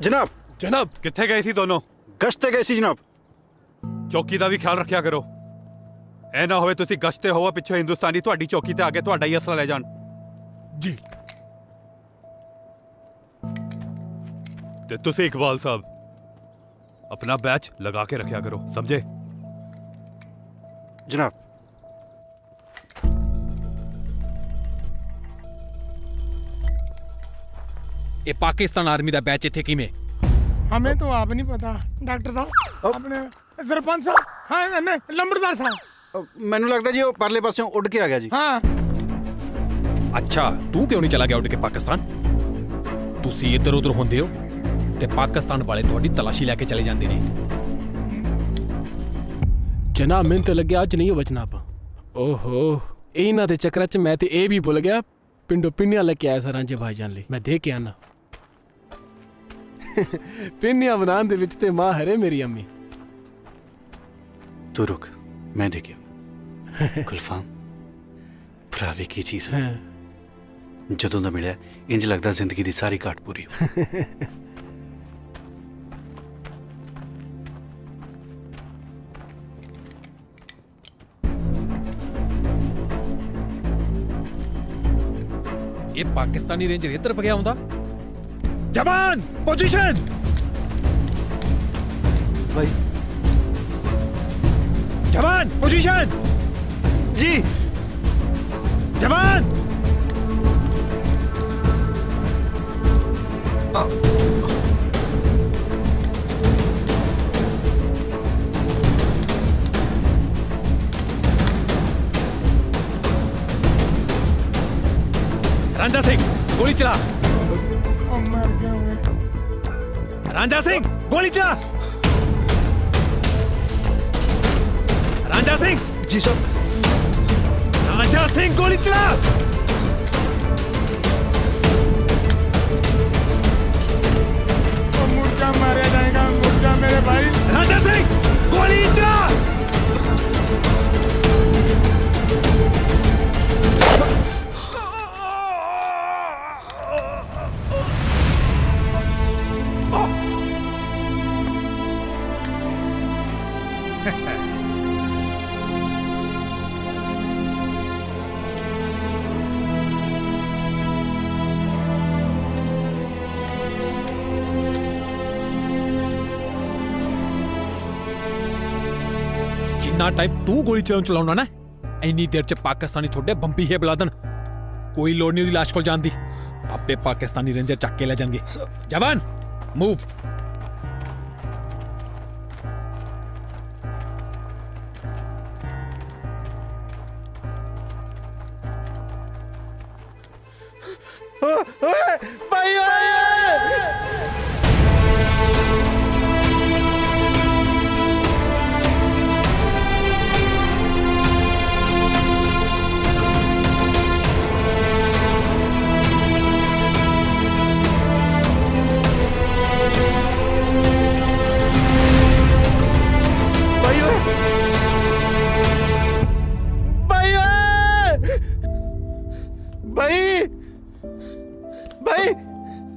ਜਨਾਬ ਜਨਾਬ ਕਿੱਥੇ ਗਏ ਸੀ ਦੋਨੋਂ? ਗਸ਼ਤ ਤੇ ਗਏ ਸੀ ਜਨਾਬ। ਚੌਕੀ ਦਾ ਵੀ ਖਿਆਲ ਰੱਖਿਆ ਕਰੋ। ਐ ਨਾ ਹੋਵੇ ਤੁਸੀਂ ਗਸ਼ਤ ਤੇ ਹੋਵੋ, ਪਿੱਛੋਂ ਹਿੰਦੁਸਤਾਨੀ ਤੁਹਾਡੀ ਚੌਕੀ ਤੇ ਆ ਕੇ ਤੁਹਾਡਾ ਹੀ ਅਸਲਾ ਲੈ ਜਾਣ। ਜੀ। ਤੇ ਤੁਸੀਂ ਇਕਬਾਲ ਸਾਹਿਬ अपना बैच लगा के रखा करो, समझे? जनाब। ये पाकिस्तान आर्मी दा बैच इत्थे किवें? हमें तो आप नहीं पता डॉक्टर साहब, अपने सरपंच साहब, हाँ नहीं लंबड़दार साहब। मैनू लगता जी वो परले पासों उड़ के आ गया जी। हाँ। अच्छा तू क्यों नहीं चला गया उड़ के पाकिस्तान? तुसी इधर उधर होंदे हो ਤੇ ਪਾਕਿਸਤਾਨ ਵਾਲੇ ਤੁਹਾਡੀ ਤਲਾਸ਼ੀ ਲੈ ਕੇ ਚਲੇ ਜਾਂਦੇ ਨੇ। ਜਨਾਬ ਮੈਨੂੰ ਤਾਂ ਲੱਗਿਆ ਅੱਜ ਨਹੀਂ ਹੋ ਜਨਾਬ। ਓਹੋ ਇਹਨਾਂ ਦੇ ਚੱਕਰਾਂ 'ਚ ਮੈਂ ਤੇ ਇਹ ਵੀ ਭੁੱਲ ਗਿਆ ਪਿੰਡੋਂ ਪਿੰਨੀਆਂ ਲੈ ਕੇ ਆਇਆ ਸਾਂ ਰਾਂਝੇ ਭਾਈਜਾਨ ਲਈ। ਮੈਂ ਦੇ ਕੇ ਆਣਾ ਪਿੰਨੀਆਂ ਬਣਾਉਣ ਦੇ ਵਿੱਚ ਤੇ ਮਾਹਰ ਹੈ ਮੇਰੀ ਅੰਮੀ। तू रुक, मैं देखे गुलफाम भरावे की चीज है। जदों दा मिलिया इंज लगदा जिंदगी दी सारी घाट पूरी हो। ये पाकिस्तानी रेंजर इस तरफ गया होंदा। जवान पोजीशन। भाई जवान पोजीशन। जी जवान। रांझा सिंह गोली चला। मर गया। रांझा सिंह गोली चला। रांझा सिंह। जी साहब। रांझा सिंह गोली चला। मुर्गा मारा जाएगा, मुर्गा मेरे भाई। रांझा सिंह गोली चला। जिन्ना टाइम तू गोली चलाउना ना इन्नी देर च पाकिस्तानी थोड़े बंबी है बुला देन। कोई लोड़ नहीं लाश को जान दी, आपे पाकिस्तानी रेंजर चक के ले जाएंगे। जवान मूव।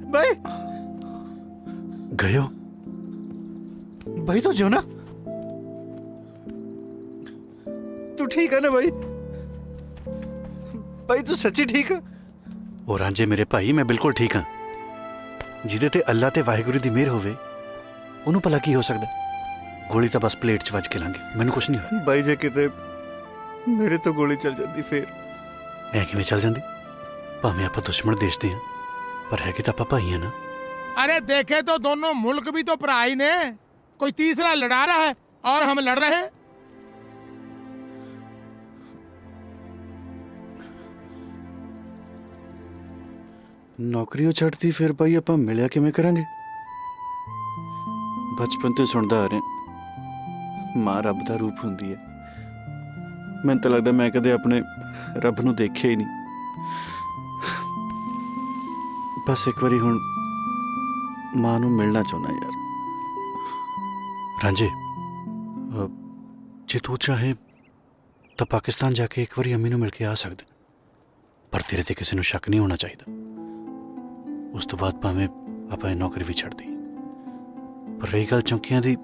भाई गयो भाई तो जो ना तू ठीक है ना भाई? भाई तू सच्ची ठीक है? ओ रांझे मेरे भाई मैं बिल्कुल ठीक हाँ। जिदे ते अल्लाह ते वाहिगुरू दी मेहर होवे ओनू भला की हो सकदा। गोली तो बस प्लेट च वज के लांगे, मैनू कुछ नहीं होया। भाई जे किते मेरे तो गोली चल जाती फिर ऐ किवें चल जांदी? भावें आपां दुश्मन देश दे हां पर है कि तां आपां भाई हां ना। अरे देखे तो दोनों मुल्क भी तो पराई ने, कोई तीसरा लड़ा रहा है और हम लड़ रहे हैं। नौकरी छड्डती फिर भाई आपां मिलिया किवें करांगे? बचपन तो सुनदा आ रहा मां रब दा रूप हुंदी है। मैनूं तां लगदा मैं कदे अपने रब नूं देखिया ही नहीं। बस एक बारी हुण मां नूं मिलना चाहुंदा यार। रांझे जे तू चाहे तो पाकिस्तान जाके एक बारी अम्मी नूं मिल के आ सकदा, पर तेरे ते किसी नूं शक नहीं होना चाहिए। उस तो बाद भावें आपां नौकरी भी छड्ड दी। पर रही गल चौंकियां दी,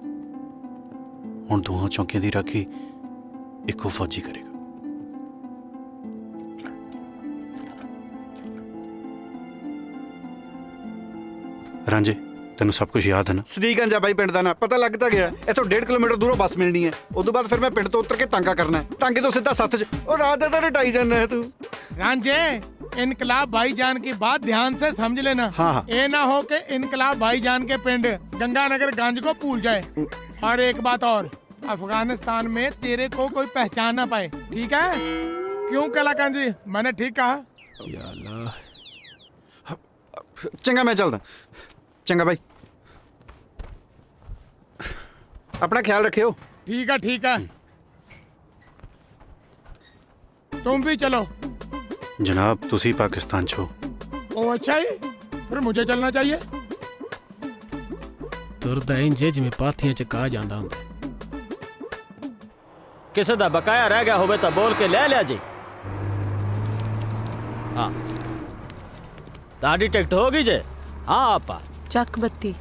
हुण दोहां चौंकियां दी राखी इक्को फौजी करेगा। रांझे तेन सब कुछ याद है ना? सदीक अंजा भाई पिंड दा ना पता लगता गया। इथों 1.5 किलोमीटर दूरों बस मिलनी है, उस बाद फिर मैं पिंड तो उतर के तांगा करना है, तांगे तो सीधा सत्थ च। और रात दे रटाई जाना है तू। रांझे इनकलाब भाईजान की बात ध्यान से समझ लेना। हाँ। ये ना हो के इनकलाब भाईजान के पिंड गंगानगर गंज को भूल जाए। और एक बात और, अफगानिस्तान में तेरे को कोई पहचान ना पाए, ठीक है? क्यों कलाकंद जी, मैंने ठीक कहा? चंगा मैं चलदा। चंगा भाई, अपना ख्याल रखियो। ठीक है ठीक है, तुम भी चलो। जनाब तुसी पाकिस्तान छो। ओ अच्छा ही, फिर मुझे चलना चाहिए। तुरदा इंजे जिवें पाथियां च कहा जांदा हुंदा। किसी दा बकाया रह गया होवे तो बोल के ले लिया जी। हाँ ताड़ी टिकट होगी जे? हाँ आपा ਚੱਕ ਬੱਤੀ।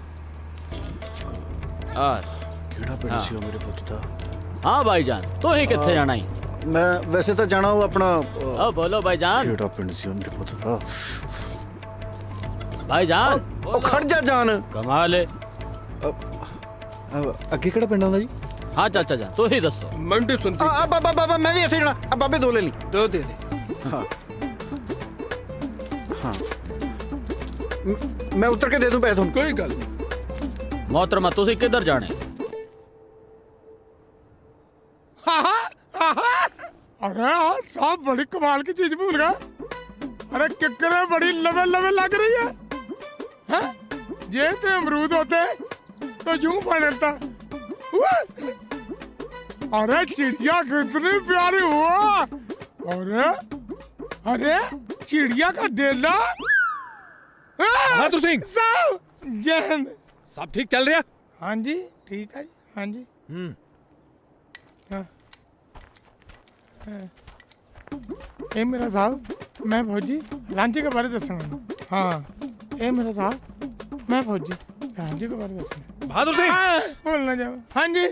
ਕਿਹੜਾ ਪਿੰਡ ਸੀ ਉਹ ਮੇਰੇ ਪੁੱਤ ਦਾ? हाँ भाईजान तू ही किथे जाना ही? मैं वैसे तो जाना हूँ अपना। बोलो भाईजान। ਕਿਹੜਾ ਪਿੰਡ ਸੀ ਉਹ ਮੇਰੇ ਪੁੱਤ ਦਾ? भाईजान ਉਹ ਖੜ ਜਾ ਜਾਨ। कमाल है। ਅੱਗੇ ਕਿਹੜਾ ਪਿੰਡ ਆਉਂਦਾ ਜੀ? हाँ चाचा जान तू ही दसो। मंडी सुनती। बाबा मैं भी ऐसे जाना। अब बाबे दो ले ली। दो दे दे। हाँ हाँ मैं उतर के दे दूं पैसे तुम। कोई गल नहीं। मोहतरमा तुसी किधर जाने? अरे साहब बड़ी कमाल की चीज भूल गया। अरे किकरे बड़ी लवे लवे लग रही है, हैं? ये तो अमरूद होते तो यूं पड़ता। अरे चिड़िया कितनी प्यारी हुआ। अरे अरे चिड़िया का डेला। बहादुर सिंह साहब जय हिंद। सब ठीक चल रहा? हाँ जी ठीक है जी। हाँ जी। हाँ। ए मेरा साहब मैं फौजी रांची के बारे दसूंगा। हाँ ए मेरा साहब मैं फौजी रांची के बारे दसूंगा। बहादुर सिंह बोलना जाओ। हाँ जी।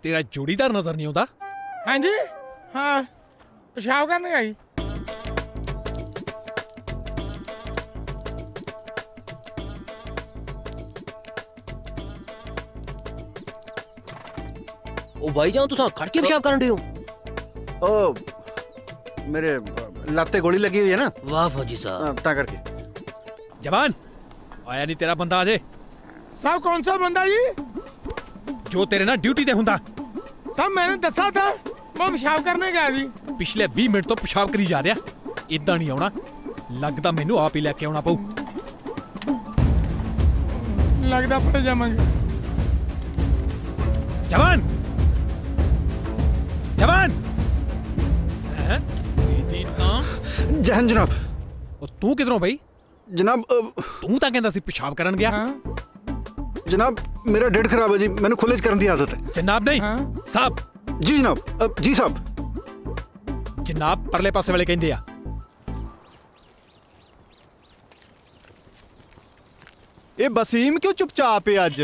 तेरा जोड़ीदार नजर नहीं होता? हाँ जी। हाँ पेशाब करने आई। ओ भाईजान तुसा खड़ के पेशाब करन रहे हो? ओ मेरे लाते गोली लगी हुई है ना। वाह फौजी साहब। ता करके जवान आया नहीं तेरा बंदा अजे? साहब कौन सा बंदा जी? जो तेरे ना ड्यूटी ते हुंदा। साहब मैंने दसा था मैं पेशाब करने गया जी। पिछले 20 मिनट तो पेशाब करी जा रहा। इदा नहीं आना, लगता मैनू आप ही लेके आना पऊ। लगता पड़ जावांगे। जवान जवान जहन जनाब। तू किधरों भाई? जनाब तू तां कहंदा सी पेशाब करन गया। जनाब मेरा डेढ़ खराब है जी, मैंने खुले च करन दी आदत है। जनाब नहीं साहब। जी जनाब। जी साहब। जनाब परले पासे वाले कहंदे आ। ਇਹ ਵਸੀਮ ਕਿਉਂ ਚੁੱਪਚਾਪ ਹੈ ਅੱਜ?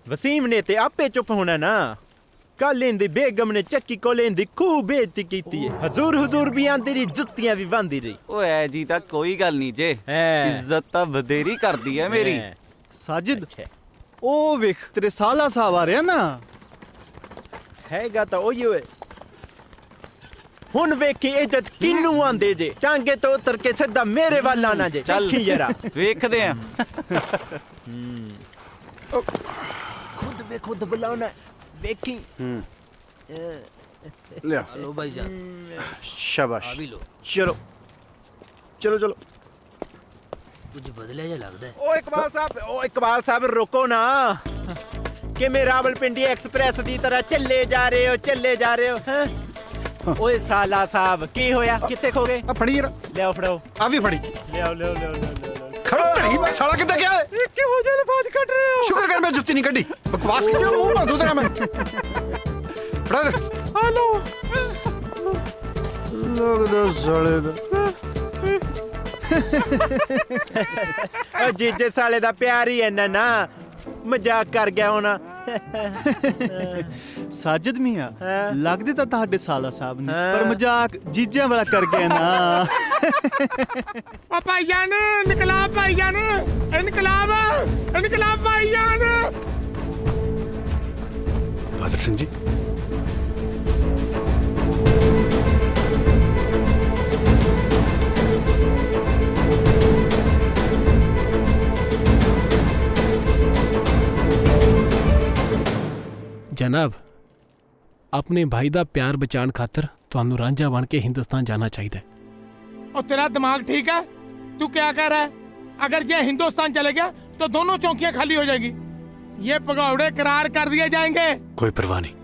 ਵਸੀਮ ਨੇ ਤੇ ਆਪੇ ਚੁੱਪ ਹੋਣਾ ਨਾ। ਕੱਲ ਇਹਦੀ ਬੇਗਮ ਨੇ ਚੱਕੀ ਕੋਲ ਇਹਦੀ ਖੂਬ ਬੇਇੱਜ਼ਤੀ ਕੀਤੀ ਹੈ। ਹਜ਼ੂਰ ਹਜ਼ੂਰ ਵੀ ਆਂਦੀ ਰਹੀ, ਜੁੱਤੀਆਂ ਵੀ ਵਾਂਦੀ ਰਹੀ। ਓਏ ਐ ਜੀ ਤਾਂ ਕੋਈ ਗੱਲ ਨਹੀਂ ਜੇ, ਇੱਜ਼ਤ ਤਾਂ ਵਧੇਰੀ ਕਰਦੀ ਹੈ ਮੇਰੀ। ਸਾਜਿਦ ਉਹ ਵੇਖ ਤੇਰੇ ਸਾਲਾ ਸਾਹਿਬ ਆ ਰਿਹਾ ਨਾ। ਹੈਗਾ ਤਾਂ ਉਹੀ ਓਏ। ਹੁਣ ਵੇਖੀ ਇੱਜ਼ਤ ਕਿੰਨੂੰ ਆਂਦੇ ਜੇ। ਟਾਂਗੇ ਤੋਂ ਉਤਰ ਕੇ ਸਿੱਧਾ ਮੇਰੇ ਵੱਲ ਆਣਾ ਜੇ। ਚੱਲ ਯਾਰਾ ਵੇਖਦੇ ਆ। खुद वे खुद बुलाना देखी। लिया लो भाईजान। शाबाश। आ भी लो। चलो चलो चलो। कुछ बदले जा लगता है। ओ इकबाल साहब रुको ना। कि मैं रावलपिंडी एक्सप्रेस की तरह चले जा रहे हो हैं? ओए साला साहब की होया? किथे खो गए? आ फड़ी जरा। ले आओ फड़ाओ। आ भी फड़ी। ले आओ। खड़ो नहीं मैं साला किधर गया है? क्यों जल्दबाज कट रहे हो? शुक्र कर मैं जुत्ती नहीं कड्डी। बकवास क्यों मुंह मार दूं तेरा मैं। फड़ा दे। हेलो लोग दो साले दा। ओ जीजे साले दा प्यार ही है ना। मजाक कर गया होना। ਸਾਜਿਦ ਮੀਆਂ ਲੱਗਦੇ ਤਾਂ ਤੁਹਾਡੇ ਸਾਲਾ ਸਾਹਿਬ ਨੇ, ਪਰ ਮਜ਼ਾਕ ਜੀਜਿਆਂ ਵਾਲਾ ਕਰ ਗਏ ਨਾ। ओ भाईजान इनकलाब भाईजान इनकलाब भाईजान। बहादुर सिंह जी जनाब अपने भाई दा प्यार बचाण खातर ਤੁਹਾਨੂੰ ਰਾਂਝਾ ਬਣ ਕੇ ਹਿੰਦੁਸਤਾਨ ਜਾਣਾ ਚਾਹੀਦਾ ਹੈ। और तेरा दिमाग ठीक है? तू क्या कह रहा है? अगर ये हिंदुस्तान चले गया तो दोनों चौकियां खाली हो जाएगी। ये पगौड़े करार कर दिए जाएंगे। कोई परवाह नहीं।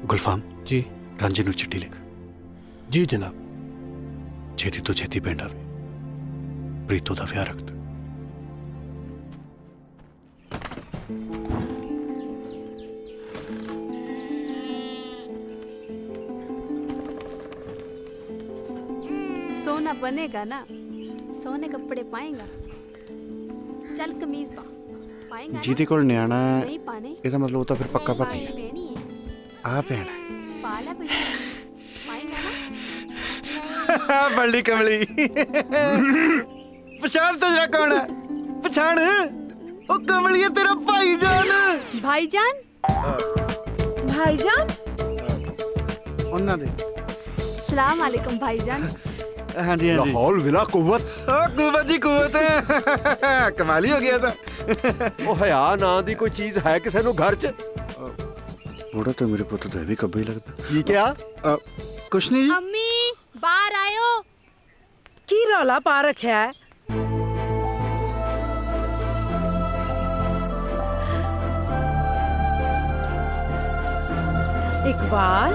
गुलफाम जी रांझे नू चिट्ठी लिख। जी जनाब। छेती तो छेती पिंड आवे, प्रीतो दा विआह रख दे। सोना बनेगा ना, सोने कपड़े पाएगा। चल कमीज पाएगा ਜਿਹਦੇ ਕੋਲ ਨਿਆਣਾ ਹੈ नहीं पाने ਇਹਦਾ ਮਤਲਬ ਉਹ ਤਾਂ ਫਿਰ ਪੱਕਾ ਭਾਬੀ ਹੈ। पहनी है ਆ ਭੈਣ पाला पाएगा ना। बड़ी कमली। पछाण तो जरा कौन है? पछाण ओ कमली है तेरा भाईजान। भाईजान भाईजान ਉਹਨਾਂ ਦੇ। सलाम वालेकुम भाईजान। हाँ जी हाँ जी। लाहौल विला कुव्वत। कुव्वत जी कुव्वत। कमाल ही हो गया था। ਉਹ ਹਿਆ ਨਾਂ ਦੀ ਕੋਈ ਚੀਜ਼ ਹੈ ਕਿਸੇ ਨੂੰ ਘਰ 'ਚ? ਬੋੜਾ ਤਾਂ ਮੇਰੇ ਪੁੱਤ ਦਾ ਵੀ ਕੱਬਾ ਹੀ ਲੱਗਦਾ। ਕੀ ਕਿਹਾ? ਕੁਛ ਨਹੀਂ ਜੀ। अम्मी बाहर आयो। की रौला पा रखा है? इकबाल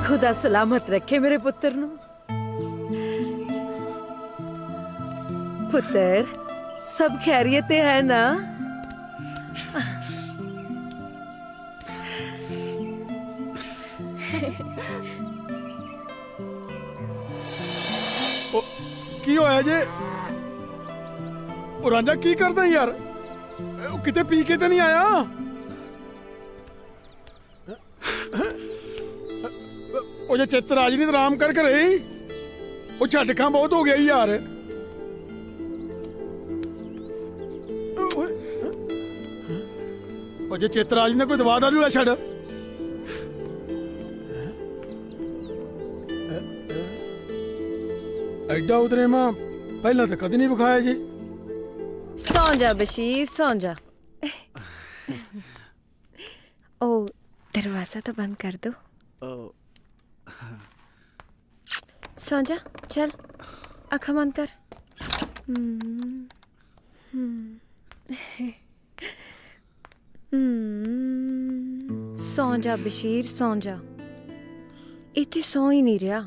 खुदा सलामत रखे मेरे पुत्र नु। पुत्र सब खैरियत है ना? ਕੀ ਹੋਇਆ ਜੇ? ਉਹ ਰਾਂਝਾ ਕੀ ਕਰਦਾ ਯਾਰ? ਉਹ ਕਿਤੇ ਪੀ ਕੇ ਤੇ ਨਹੀਂ ਆਇਆ? ਉਹ ਜੇ ਚਿੱਤਰਾਜ ਨਹੀਂ ਆਰਾਮ ਕਰ ਘਰੇ। ਉਹ ਝਟਕਾਂ ਬਹੁਤ ਹੋ ਗਿਆ ਯਾਰ। ਉਹ ਜੇ ਚਿੱਤਰਾਜ ਨੇ ਕੋਈ ਦਵਾ ਦਾਰੂ ਲੈ ਛੱਡ। ਐਡਾ ਉਤਰੇ ਮਾਂ ਪਹਿਲਾਂ ਤਾਂ ਕਦੇ ਨਹੀਂ ਵਿਖਾਇਆ ਜੀ। सौ जा बशीर सौ जा। ओ दरवाजा तो बंद कर दो। सौ जा चल आँख बंद कर। सौ जा बशीर सौ जा। इत्थे सौ ही नहीं रहा।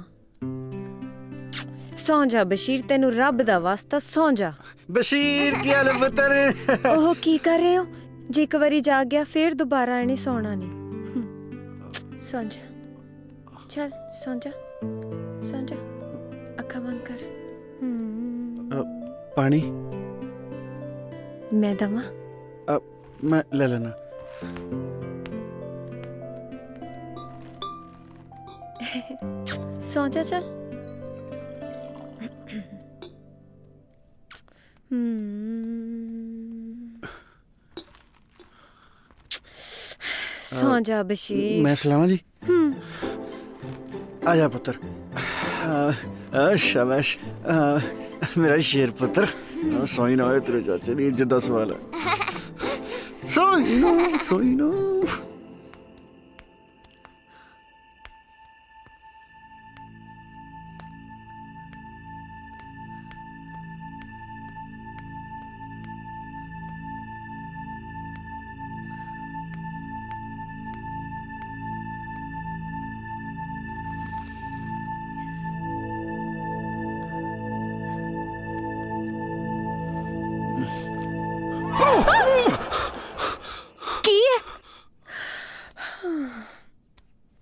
सौ जा बशीर तेनू रब दा वास्ता सौ जा। बशीर की हाल पुत्र? ओह की कर रहे हो? जे एक बारी जाग गया फिर दोबारा इन्हें सोना नहीं। सौ जा चल सौ जा सौ जा अखा बंद कर। पानी मैं दमा? मैं ले लेना। सौ जा चल। सौ जा बशीर। मैं सलामा जी। आजा पुत्र। शाबाश मेरा शेर पुत्र। सोई ना होए तेरे चाचे दी इज्जत दा सवाल है। सोई ना सोई ना।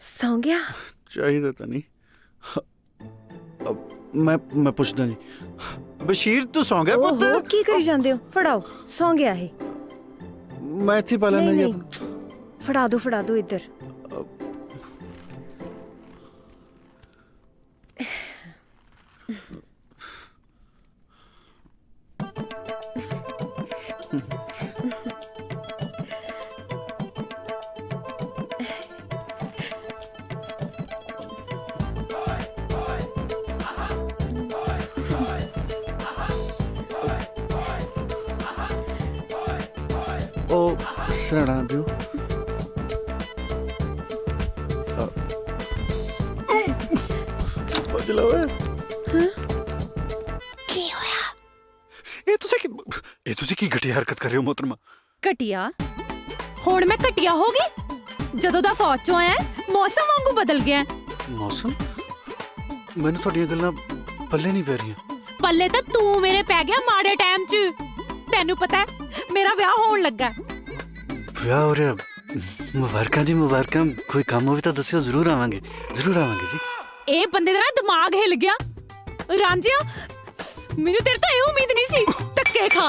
सौ गया? चाहिए तो नहीं। मैं पुछदा जी। बशीर तू सौ गया पुत्र? ओहो की करी जांदे हो? फड़ाओ सौ गया है। मैं इत्थे पा लेना जी। फड़ा दो इधर। ओ सड़ा दियो। बजला वे। की होया? ये तुसी की घटिया हरकत कर रहे हो मोहतरमा? घटिया? हुण मैं घटिया हो गई? जदों दा फौज चों आया मौसम वांगू बदल गया। मौसम? मैनू थोड़ियां गल्लां पल्ले नहीं पै रहियां। पल्ले तो तू मेरे पै गया माड़े टाइम च। तेनू पता है मेरा ब्याह होण लगा। ब्याह हो रहा? मुबारकां जी मुबारकां। कोई काम होवे तां दस्सियो जरूर आवांगे जी। ए बंदे दा ना दिमाग हिल गया। रांझिया मैनू तेरे तो ये उम्मीद नहीं सी। धक्के खा।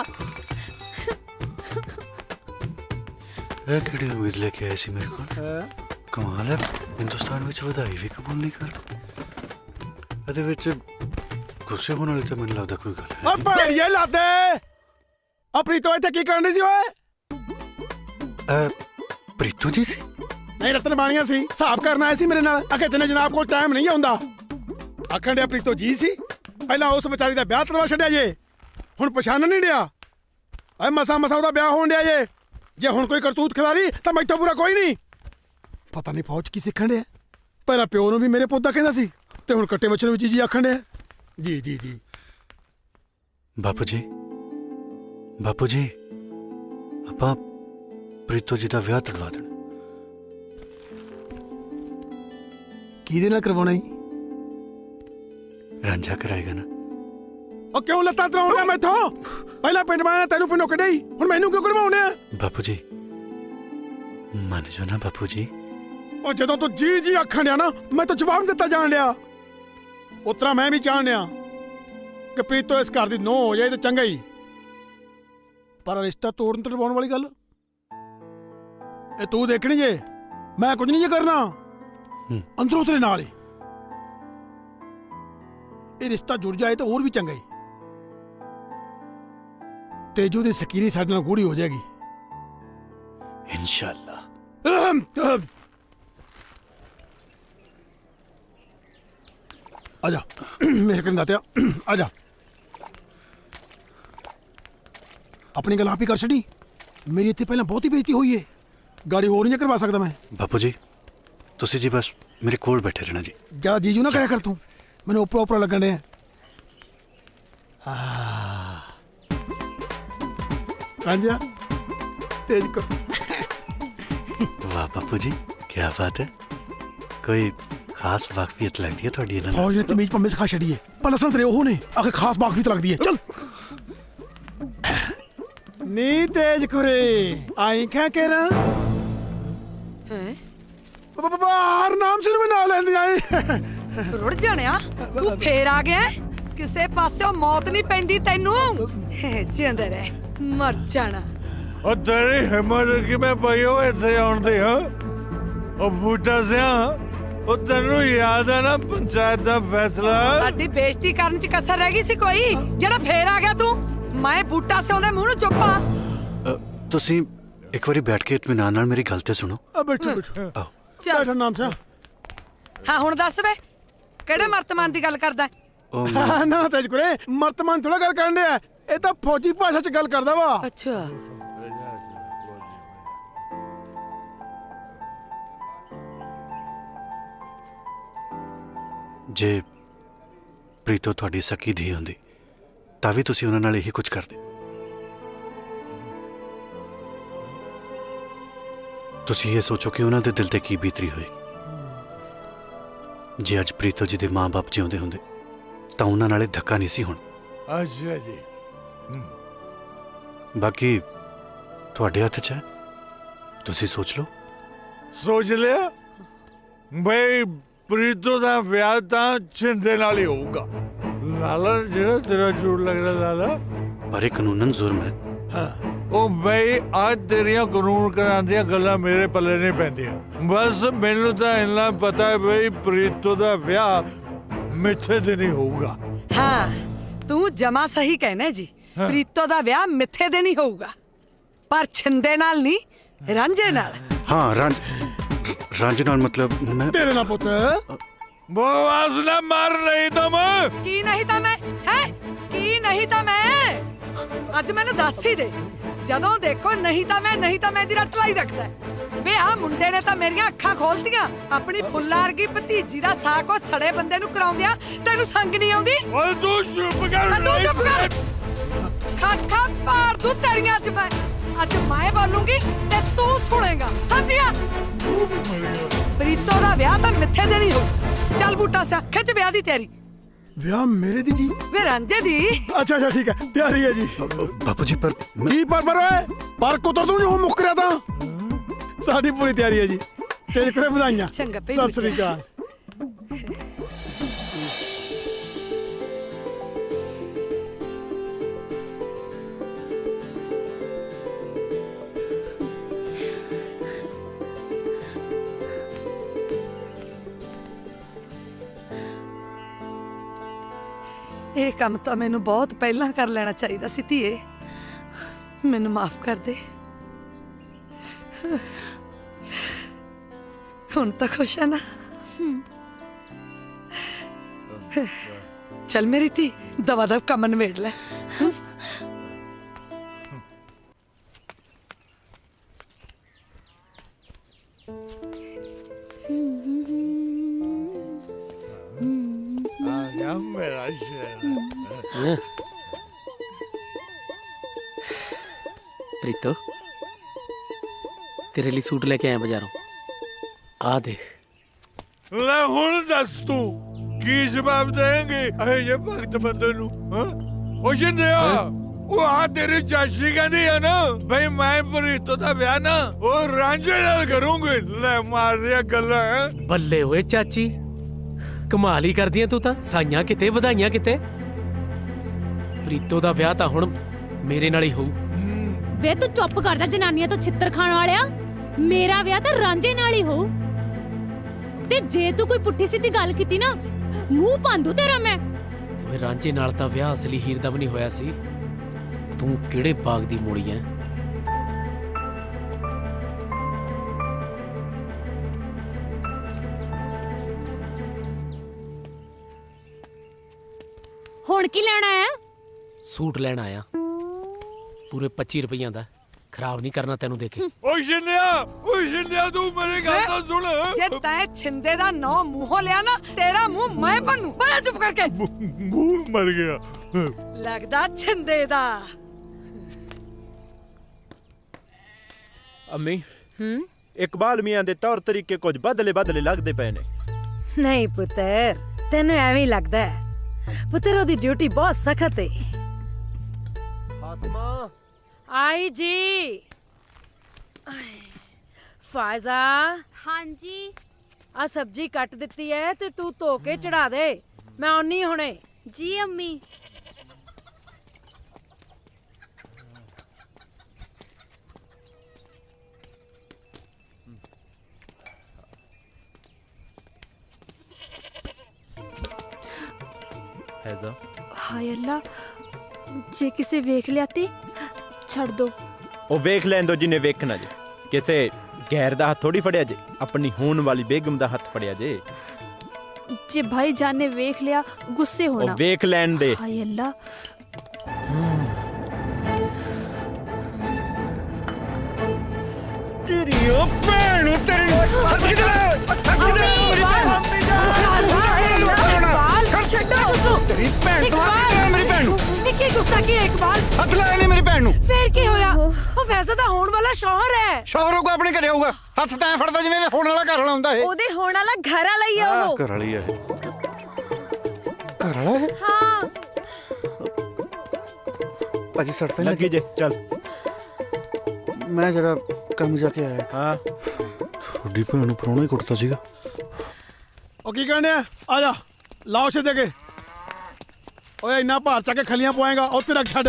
ए केड़ी उम्मीद लेके आए सी मेरे कोल? कमाल है हिंदुस्तान विच वधाई भी कबूल नहीं करदा। ਇਹਦੇ ਵਿੱਚ ਗੁੱਸੇ ਹੋਣ ਵਾਲੀ ਤਾਂ ਮੈਨੂੰ ਲੱਗਦਾ ਕੋਈ ਗੱਲ ਹੈ। ਓ ਭੈੜੀਏ ਲਾਦੇ ਆ ਪ੍ਰੀਤੋ ਇੱਥੇ ਕੀ ਕਰਨੀ ਸੀ ਓਏ? ਪ੍ਰੀਤੋ ਜੀ ਸੀ? ਨਹੀਂ ਰਤਨ ਬਾਣੀਆਂ ਸੀ। ਹਿਸਾਬ ਕਰਨ ਆਏ ਸੀ ਮੇਰੇ ਨਾਲ। ਅਕੇ ਤੈਨੂੰ ਜਨਾਬ ਕੋਲ ਟਾਈਮ ਨਹੀਂ ਆਉਂਦਾ। ਆਖਣ ਡਿਆ ਪ੍ਰੀਤੋ ਜੀ ਸੀ। ਪਹਿਲਾਂ ਉਸ ਵਿਚਾਰੀ ਦਾ ਵਿਆਹ ਕਰਵਾ ਛੱਡਿਆ ਜੇ। ਹੁਣ ਪਛਾਣ ਨਹੀਂ ਡਿਆ। ਓਏ ਮਸਾ ਉਹਦਾ ਵਿਆਹ ਹੋਣ ਡਿਆ ਜੇ। ਜੇ ਹੁਣ ਕੋਈ ਕਰਤੂਤ ਖਿਲਾਰੀ ਤਾਂ ਮੈਥੋਂ ਪੂਰਾ ਕੋਈ ਨਹੀਂ। ਪਤਾ ਨਹੀਂ ਫੌਜ ਕੀ ਸਿੱਖਣ ਡਿਆ। ਪਹਿਲਾਂ ਪਿਓ ਨੂੰ ਵੀ ਮੇਰੇ ਪੁੱਤ ਦਾ ਕਹਿੰਦਾ ਸੀ ਤੇ ਹੁਣ ਕੱਟੇ ਬੱਚੇ ਨੂੰ ਵੀ ਜੀ ਆਖਣ ਡਿਆ। ਜੀ ਜੀ ਜੀ ਬਾਪੂ ਜੀ, ਬਾਪੂ ਜੀ, ਆਪਾਂ ਪ੍ਰੀਤੋ ਜੀ ਦਾ ਵਿਆਹ ਤੜਵਾ ਦੇਣਾ। ਕਿਹਦੇ ਨਾਲ ਕਰਵਾਉਣਾ ਜੀ? ਰਾਂਝਾ ਕਰਾਏਗਾ ਨਾ। ਉਹ ਕਿਉਂ ਲੱਤਾਂ ਤਰਾਉਣਾ ਮੈਥੋਂ? ਪਹਿਲਾਂ ਪਿੰਡ ਮਾਇਆ ਤੈਨੂੰ ਪਿੰਡੋਂ ਕੱਢਿਆ, ਹੁਣ ਮੈਨੂੰ ਕਿਉਂ ਕਢਵਾਉਣੇ ਆ? ਬਾਪੂ ਜੀ ਮੰਨ ਜਾਓ ਨਾ ਬਾਪੂ ਜੀ। ਉਹ ਜਦੋਂ ਤੂੰ ਜੀ ਜੀ ਆਖਣ ਡਿਆ ਨਾ, ਮੈਂ ਤਾਂ ਜਵਾਬ ਦਿੱਤਾ ਜਾਣ ਡਿਆ। ਉਤਰਾ ਮੈਂ ਵੀ ਚਾਹਣ ਡਿਆ ਕਿ ਪ੍ਰੀਤੋ ਇਸ ਘਰ ਦੀ ਨੋ ਹੋ ਜਾਏ ਤੇ ਚੰਗਾ ਹੀ, ਪਰ ਰਿਸ਼ਤਾ ਤੋੜਨ ਤੜਵਾਉਣ ਵਾਲੀ ਗੱਲ ਇਹ ਤੂੰ ਦੇਖਣੀ ਜੇ, ਮੈਂ ਕੁਝ ਨਹੀਂ ਜੇ ਕਰਨਾ। ਅੰਦਰੋਂ ਤੇਰੇ ਨਾਲ ਹੀ ਇਹ ਰਿਸ਼ਤਾ ਜੁੜ ਜਾਏ ਤਾਂ ਹੋਰ ਵੀ ਚੰਗਾ ਹੀ। ਤੇਜੂ ਦੀ ਸਕੀਨੀ ਸਾਡੇ ਨਾਲ ਗੂੜੀ ਹੋ ਜਾਏਗੀ ਇਨਸ਼ਾਅੱਲਾ। आजा मेरे करीब दातिया, आजा। अपनी गल आप ही कर छड़ी। मेरी इतने पहले बहुत ही बेइज्जती हुई है, गाड़ी और नहीं करवा सकता मैं। बापू जी तुसी जी बस मेरे कोल बैठे रहना जी। ज्यादा जीजू ना करा कर तू, मैंने ऊपर ऊपर लगन डे। रांझा तेज को। वाह बापू जी क्या बात है, कोई खास वाकफियत लगती है थोड़ी ना। फौज ने तमीज पम्मे सिखा छड़ी है, पर असल तेरे ओहो ने आखिर खास वाकफियत लगती है। चल नी तेज खुरे आई क्या कह रहा हैं? बाहर नाम से ना लेंदी आई। रुड़ जानिया तू फेर आ गया, किसे पासों मौत नहीं पैंदी तैनू। जिंदा रह, मर जाना। ਉਹ ਤੇਰੀ ਹਿੰਮਤ ਕਿਵੇਂ ਪਈ ਉਹ ਇੱਥੇ ਆਉਣ ਦੀ? ਹਾਂ ਉਹ ਬੂਟਾ ਸਿਆ, ਉਹ ਤੈਨੂੰ ਯਾਦ ਹੈ ਨਾ ਪੰਚਾਇਤ ਦਾ ਫੈਸਲਾ? ਸਾਡੀ ਬੇਇੱਜ਼ਤੀ ਕਰਨ ਚ ਕਸਰ ਰਹਿ ਗਈ ਸੀ ਕੋਈ ਜਿਹੜਾ ਫੇਰ ਆ ਗਿਆ ਤੂੰ? ਮੈਂ ਬੂਟਾ ਸਿਆ ਦੇ ਮੂੰਹ ਨੂੰ ਚੁੱਪਾ। ਤੁਸੀਂ ਇੱਕ ਵਾਰੀ ਬੈਠ ਕੇ ਇਤਮਾਨ ਨਾਲ ਮੇਰੀ ਗੱਲ ਤੇ ਸੁਣੋ। बैठो बैठो आओ। चल नाम से। ਹਾਂ ਹੁਣ ਦੱਸ ਵੇ ਕਿਹੜੇ ਮਰਤਮਾਨ ਦੀ ਗੱਲ ਕਰਦਾ? ਨਾ ਤੇਜ ਕੁਰੇ ਮਰਤਮਾਨ ਥੋੜਾ ਗੱਲ ਕਰਨ ਡਿਆ, ਇਹ ਤਾਂ ਫੌਜੀ ਭਾਸ਼ਾ ਚ ਗੱਲ ਕਰਦਾ ਵਾ। ਅੱਛਾ ਜੇ ਪ੍ਰੀਤੋ ਤੁਹਾਡੀ ਸਕੀ ਧੀ ਹੁੰਦੀ ਤਾਂ ਵੀ ਤੁਸੀਂ ਉਹਨਾਂ ਨਾਲ ਇਹੀ ਕੁਝ ਕਰਦੇ। ਤੁਸੀਂ ਇਹ ਸੋਚੋ ਕਿ ਉਹਨਾਂ ਦੇ ਦਿਲ ਤੇ ਕੀ ਬੀਤਰੀ ਹੋਏਗੀ। ਜੇ ਅੱਜ ਪ੍ਰੀਤੋ ਜੀ ਦੇ ਮਾਂ-ਬਾਪ ਜਿਉਂਦੇ ਹੁੰਦੇ ਤਾਂ ਉਹਨਾਂ ਨਾਲੇ ਧੱਕਾ ਨਹੀਂ ਸੀ ਹੋਣਾ। ਅੱਛਾ ਜੀ। ਬਾਕੀ ਤੁਹਾਡੇ ਹੱਥ 'ਚ ਹੈ, ਤੁਸੀਂ ਸੋਚ ਲਓ। ਸੋਚ ਲਿਆ ਬਈ ਪ੍ਰੀਤੋ ਦਾ ਵਿਆਹ ਤਾਂ ਛਿੰਦੇ ਨਾਲ ਹੀ ਹੋਊਗਾ। ਲਾਲਾ ਜਿਹੜਾ ਤੇਰਾ ਝੂਠ ਲੱਗਦਾ ਲਾਲਾ, ਪਰ ਇਹ ਕਾਨੂੰਨਨ ਜ਼ੁਰਮ ਹੈ। ਹਾਂ ਉਹ ਬਈ ਅੱਜ ਤੇਰੀਆਂ ਕਾਨੂੰਨ ਕਰਾਂਦੀਆਂ ਗੱਲਾਂ ਮੇਰੇ ਪੱਲੇ ਨਹੀਂ ਪੈਂਦੀਆਂ। ਬਸ ਮੈਨੂੰ ਤਾਂ ਇੰਨਾ ਪਤਾ ਹੈ ਬਈ ਪ੍ਰੀਤੋ ਦਾ ਵਿਆਹ ਮਿੱਥੇ ਤੇ ਨਹੀਂ ਹੋਊਗਾ। ਹਾਂ ਤੂੰ ਜਮਾ ਸਹੀ ਕਹਿਣਾ ਜੀ, ਪ੍ਰੀਤੋ ਦਾ ਵਿਆਹ ਮਿੱਥੇ ਦੇ ਨਹੀਂ ਹੋਊਗਾ, ਪਰ ਛਿੰਦੇ ਨਾਲ ਨਹੀਂ, ਰਾਂਝੇ ਨਾਲ। ਹਾਂ ਰਾਂਝੇ ਨਾਲ ਮਤਲਬ ਮੈਂ ਤੇਰੇ ਨਾਲ ਪੁੱਤ ਬਵਾਸ ਨਾ ਮਾਰ ਨਹੀਂ ਤਾਂ ਮੈਂ ਕੀ ਨਹੀਂ ਤਾਂ ਮੈਂ ਹੈ ਕੀ ਨਹੀਂ ਤਾਂ ਮੈਂ ਅੱਜ ਮੈਨੂੰ ਦੱਸ ਹੀ ਦੇ। ਜਦੋਂ ਦੇਖੋ ਨਹੀਂ ਤਾਂ ਮੈਂ ਦੀ ਰੱਟ ਲਾਈ ਰੱਖਦਾ। ਵੇ ਆ ਮੁੰਡੇ ਨੇ ਤਾਂ ਮੇਰੀਆਂ ਅੱਖਾਂ ਖੋਲਤੀਆਂ। ਆਪਣੀ ਫੁੱਲਾਂ ਵਰਗੀ ਭਤੀਜੀ ਦਾ ਸਾਕ ਉਹ ਸੜੇ ਬੰਦੇ ਨੂੰ ਕਰਾਉਂਦਿਆਂ ਤੈਨੂੰ ਸੰਗ ਨਹੀਂ ਆਉਂਦੀ? ਓਏ ਤੂੰ ਚੁੱਪ ਕਰ। ਤੂੰ ਚੁੱਪ ਕਰ। ਖਾਖਾ ਪਾੜ ਦੂੰ ਤੇਰੀਆਂ ਅੱਜ ਮੈਂ ਬੋਲੂੰਗੀ ਤੇ ਤੂੰ ਸੁਣੇਗਾ, ਸਮਝਿਆ? ਪ੍ਰੀਤੋ ਦਾ ਵਿਆਹ ਤਾਂ ਮਿੱਥੇ ਦੇ ਨਹੀਂ ਹੋਊ। ਚੱਲ ਬੂਟਾ ਸਿਆ ਖਿੱਚ ਵਿਆਹ ਦੀ ਤਿਆਰੀ। ਵਿਆਹ ਮੇਰੇ ਦੀ ਜੀ? ਵੇ ਰਾਂਝੇ ਦੀ। ਅੱਛਾ ਅੱਛਾ ਠੀਕ ਹੈ, ਤਿਆਰੀ ਹੈ ਜੀ। ਬਾਪੂ ਜੀ ਪਰ ਕੀ ਪਰ ਓਏ ਪਰ ਕੁੱਤਰ ਤੂੰ ਜੋ ਮੁੱਕਰਿਆ ਤਾਂ ਸਾਡੀ ਪੂਰੀ ਤਿਆਰੀ ਹੈ ਜੀ। ਤੇਜ ਕਰੇ ਵਧਾਈਆਂ। ਚੰਗਾ ਭਈ, ਸਤਿ ਸ੍ਰੀ ਅਕਾਲ। ਇਹ ਕੰਮ ਤਾਂ ਮੈਨੂੰ ਬਹੁਤ ਪਹਿਲਾਂ ਕਰ ਲੈਣਾ ਚਾਹੀਦਾ ਸੀ ਧੀਏ, ਮੈਨੂੰ ਮਾਫ ਕਰ ਦੇ। ਹੁਣ ਤਾਂ ਖੁਸ਼ ਹੈ ਨਾ? ਚੱਲ ਮੇਰੀ ਧੀ ਦਵਾ ਦਵ ਕੰਮ ਨਿਬੇੜ ਲੈ। ਪ੍ਰੀਤੋ तेरे लिए सूट लेके आया बाजारों आ देख ਲੈ ਹੁਣ ਦੱਸ ਤੂੰ ਕੀ ਜਵਾਬ ਦੇਂਗੇ ਇਹ ਜੇ ਭਗਤ ਬੰਦੇ ਨੂੰ ਹਾਂ ਉਹ ਜਿੰਦਿਆ ਉਹ ਆ ਤੇਰੀ ਚਾਚੀ ਕਹਿੰਦੀ ਹੈ ਨਾ ਬਈ ਮੈਂ ਪ੍ਰੀਤੋ ਦਾ ਵਿਆਹ ਨਾ ਉਹ ਰਾਂਝੇ ਨਾਲ ਕਰੂੰਗੀ ਲੈ ਮਾਰ ਰਿਆ ਗੱਲਾਂ ਬੱਲੇ ਓਏ ਚਾਚੀ ਕਮਾਲ ਹੀ ਕਰਦੀ ਐ ਤੂੰ ਤਾਂ ਸਾਈਆਂ ਕਿਤੇ ਵਧਾਈਆਂ ਕਿਤੇ ਪ੍ਰੀਤੋ ਦਾ ਵਿਆਹ ਤਾਂ ਹੁਣ ਮੇਰੇ ਨਾਲ ਹੀ ਹੋਊ ਵੇ ਤੂੰ ਚੁੱਪ ਕਰ ਜਾ ਜਨਾਨੀਆਂ ਤੋਂ ਛਿੱਤਰ ਖਾਣ ਵਾਲਿਆ ਮੇਰਾ ਵਿਆਹ ਤਾਂ ਰਾਂਝੇ ਨਾਲ ਹੀ ਹੋਊ ਤੇ ਜੇ ਤੂੰ ਕੋਈ ਪੁੱਠੀ ਸਿੱਧੀ ਗੱਲ ਕੀਤੀ ਨਾ ਮੂੰਹ ਪਾਂਦੂ ਤੇਰਾ ਮੈਂ ਓਏ ਰਾਂਝੇ ਨਾਲ ਤਾਂ ਵਿਆਹ ਅਸਲੀ ਹੀਰ ਦਾ ਵੀ ਨਹੀਂ ਹੋਇਆ ਸੀ ਤੂੰ ਕਿਹੜੇ ਬਾਗ ਦੀ ਮੋੜੀ ਐ ਹੁਣ ਕੀ ਲੈਣਾ ਆ ਸੂਟ ਲੈਣ ਆਇਆ ਪੂਰੇ 25 ਰੁਪਈਆਂ ਦਾ ਖਰਾਬ ਨਹੀਂ ਕਰਨਾ ਤੈਨੂੰ ਦੇਖੇ ਓਏ ਜਿੰਦਿਆ ਤੂੰ ਮੇਰੀ ਗੱਲ ਤਾਂ ਸੁਣ ਜੇ ਤੈਂ ਛਿੰਦੇ ਦਾ ਨਾਂ ਮੂੰਹੋਂ ਲਿਆ ਨਾ ਤੇਰਾ ਮੂੰਹ ਮੈਂ ਭੰਨੂ ਬੜਾ ਚੁੱਪ ਕਰਕੇ ਮੂੰਹ ਮਰ ਗਿਆ ਲੱਗਦਾ ਛਿੰਦੇ ਦਾ ਅੰਮੀ ਇਕਬਾਲ ਮੀਆਂ ਦੇ ਤੌਰ ਤਰੀਕੇ ਕੁਝ ਬਦਲੇ ਲੱਗਦੇ ਪਏ ਨੇ ਨਹੀਂ ਪੁੱਤਰ ਤੈਨੂੰ ਐਵੇਂ ਹੀ ਲੱਗਦਾ ਹੈ ਪੁੱਤਰ ਉਹਦੀ ਡਿਊਟੀ ਬਹੁਤ ਸਖਤ ਹੈ ਫਾਤਮਾ आई जी फायजा हाँ जी आ सब्जी कट दिती है ते तू धो के चढ़ा दे मैं आनी हुणे जी अम्मी हैजा हाय अल्लाह जे किसे वेख लिया ते ਛੱਡ ਦੋ ਉਹ ਵੇਖ ਲੈਣ ਦੋ ਜਿਨੇ ਵੇਖਣਾ ਜੇ ਕਿਸੇ ਗੈਰ ਦਾ ਹੱਥ ਥੋੜੀ ਫੜਿਆ ਜੇ ਆਪਣੀ ਹੋਣ ਵਾਲੀ ਬੇਗਮ ਦਾ ਹੱਥ ਫੜਿਆ ਜੇ ਜੇ ਭਾਈ ਜਾਨ ਨੇ ਵੇਖ ਲਿਆ ਗੁੱਸੇ ਹੋਣਾ ਉਹ ਵੇਖ ਲੈਣ ਦੇ ਹਾਏ ਅੱਲਾ ਤੇਰੀ ਉਹ ਭੈਣ ਨੂੰ ਤੇਰੀ ਹੱਥ ਕਿਧਰ ਛੱਡੋ ਉਸਨੂੰ ਤੇਰੀ ਭੈਣ ਤੋਂ ਹੱਥ ਮੇਰੀ ਭੈਣ ਨੂੰ ਕੀ ਗੁਸਤਾਖੀ ਹੈ ਇਕਬਾਲ ਹੱਥ ਲਾਇਆ ਨਹੀਂ ਮੇਰੀ ਭੈਣ ਨੂੰ ਫੇਰ ਕੀ ਹੋਇਆ ਉਹ ਫੈਸਲਾ ਤਾਂ ਹੋਣ ਵਾਲਾ ਸ਼ੌਹਰ ਹੈ ਸ਼ੌਹਰ ਕੋ ਆਪਣੇ ਘਰੇ ਆਊਗਾ ਹੱਥ ਤਾਂ ਫੜਦਾ ਜਿਵੇਂ ਹੋਣ ਵਾਲਾ ਘਰ ਵਾਲਾ ਹੁੰਦਾ ਇਹ ਉਹਦੇ ਹੋਣ ਵਾਲਾ ਘਰ ਵਾਲਾ ਹੀ ਆ ਉਹ ਘਰ ਵਾਲੀ ਆ ਇਹ ਘਰ ਵਾਲਾ ਇਹ ਹਾਂ ਭਾਜੀ ਸੜਤੇ ਲੱਗੀ ਜੇ ਚੱਲ ਮੈਂ ਜਰਾ ਕੰਮ ਜਾ ਕੇ ਆਇਆ ਹਾਂ ਤੁਹਾਡੀ ਭੈਣ ਨੂੰ ਪਰੋਣਾ ਹੀ ਕੁੱਟਦਾ ਸੀਗਾ ਉਹ ਕੀ ਕਹਿੰਦੇ ਆ ਜਾ ਲਾਓ ਸਿੱਧੇ ਕੇ ਓਏ ਇੰਨਾ ਭਾਰ ਚੱਕ ਕੇ ਖਲੀਆਂ ਪਵਾਏਗਾ ਉੱਥੇ ਰੱਖ ਛੱਡ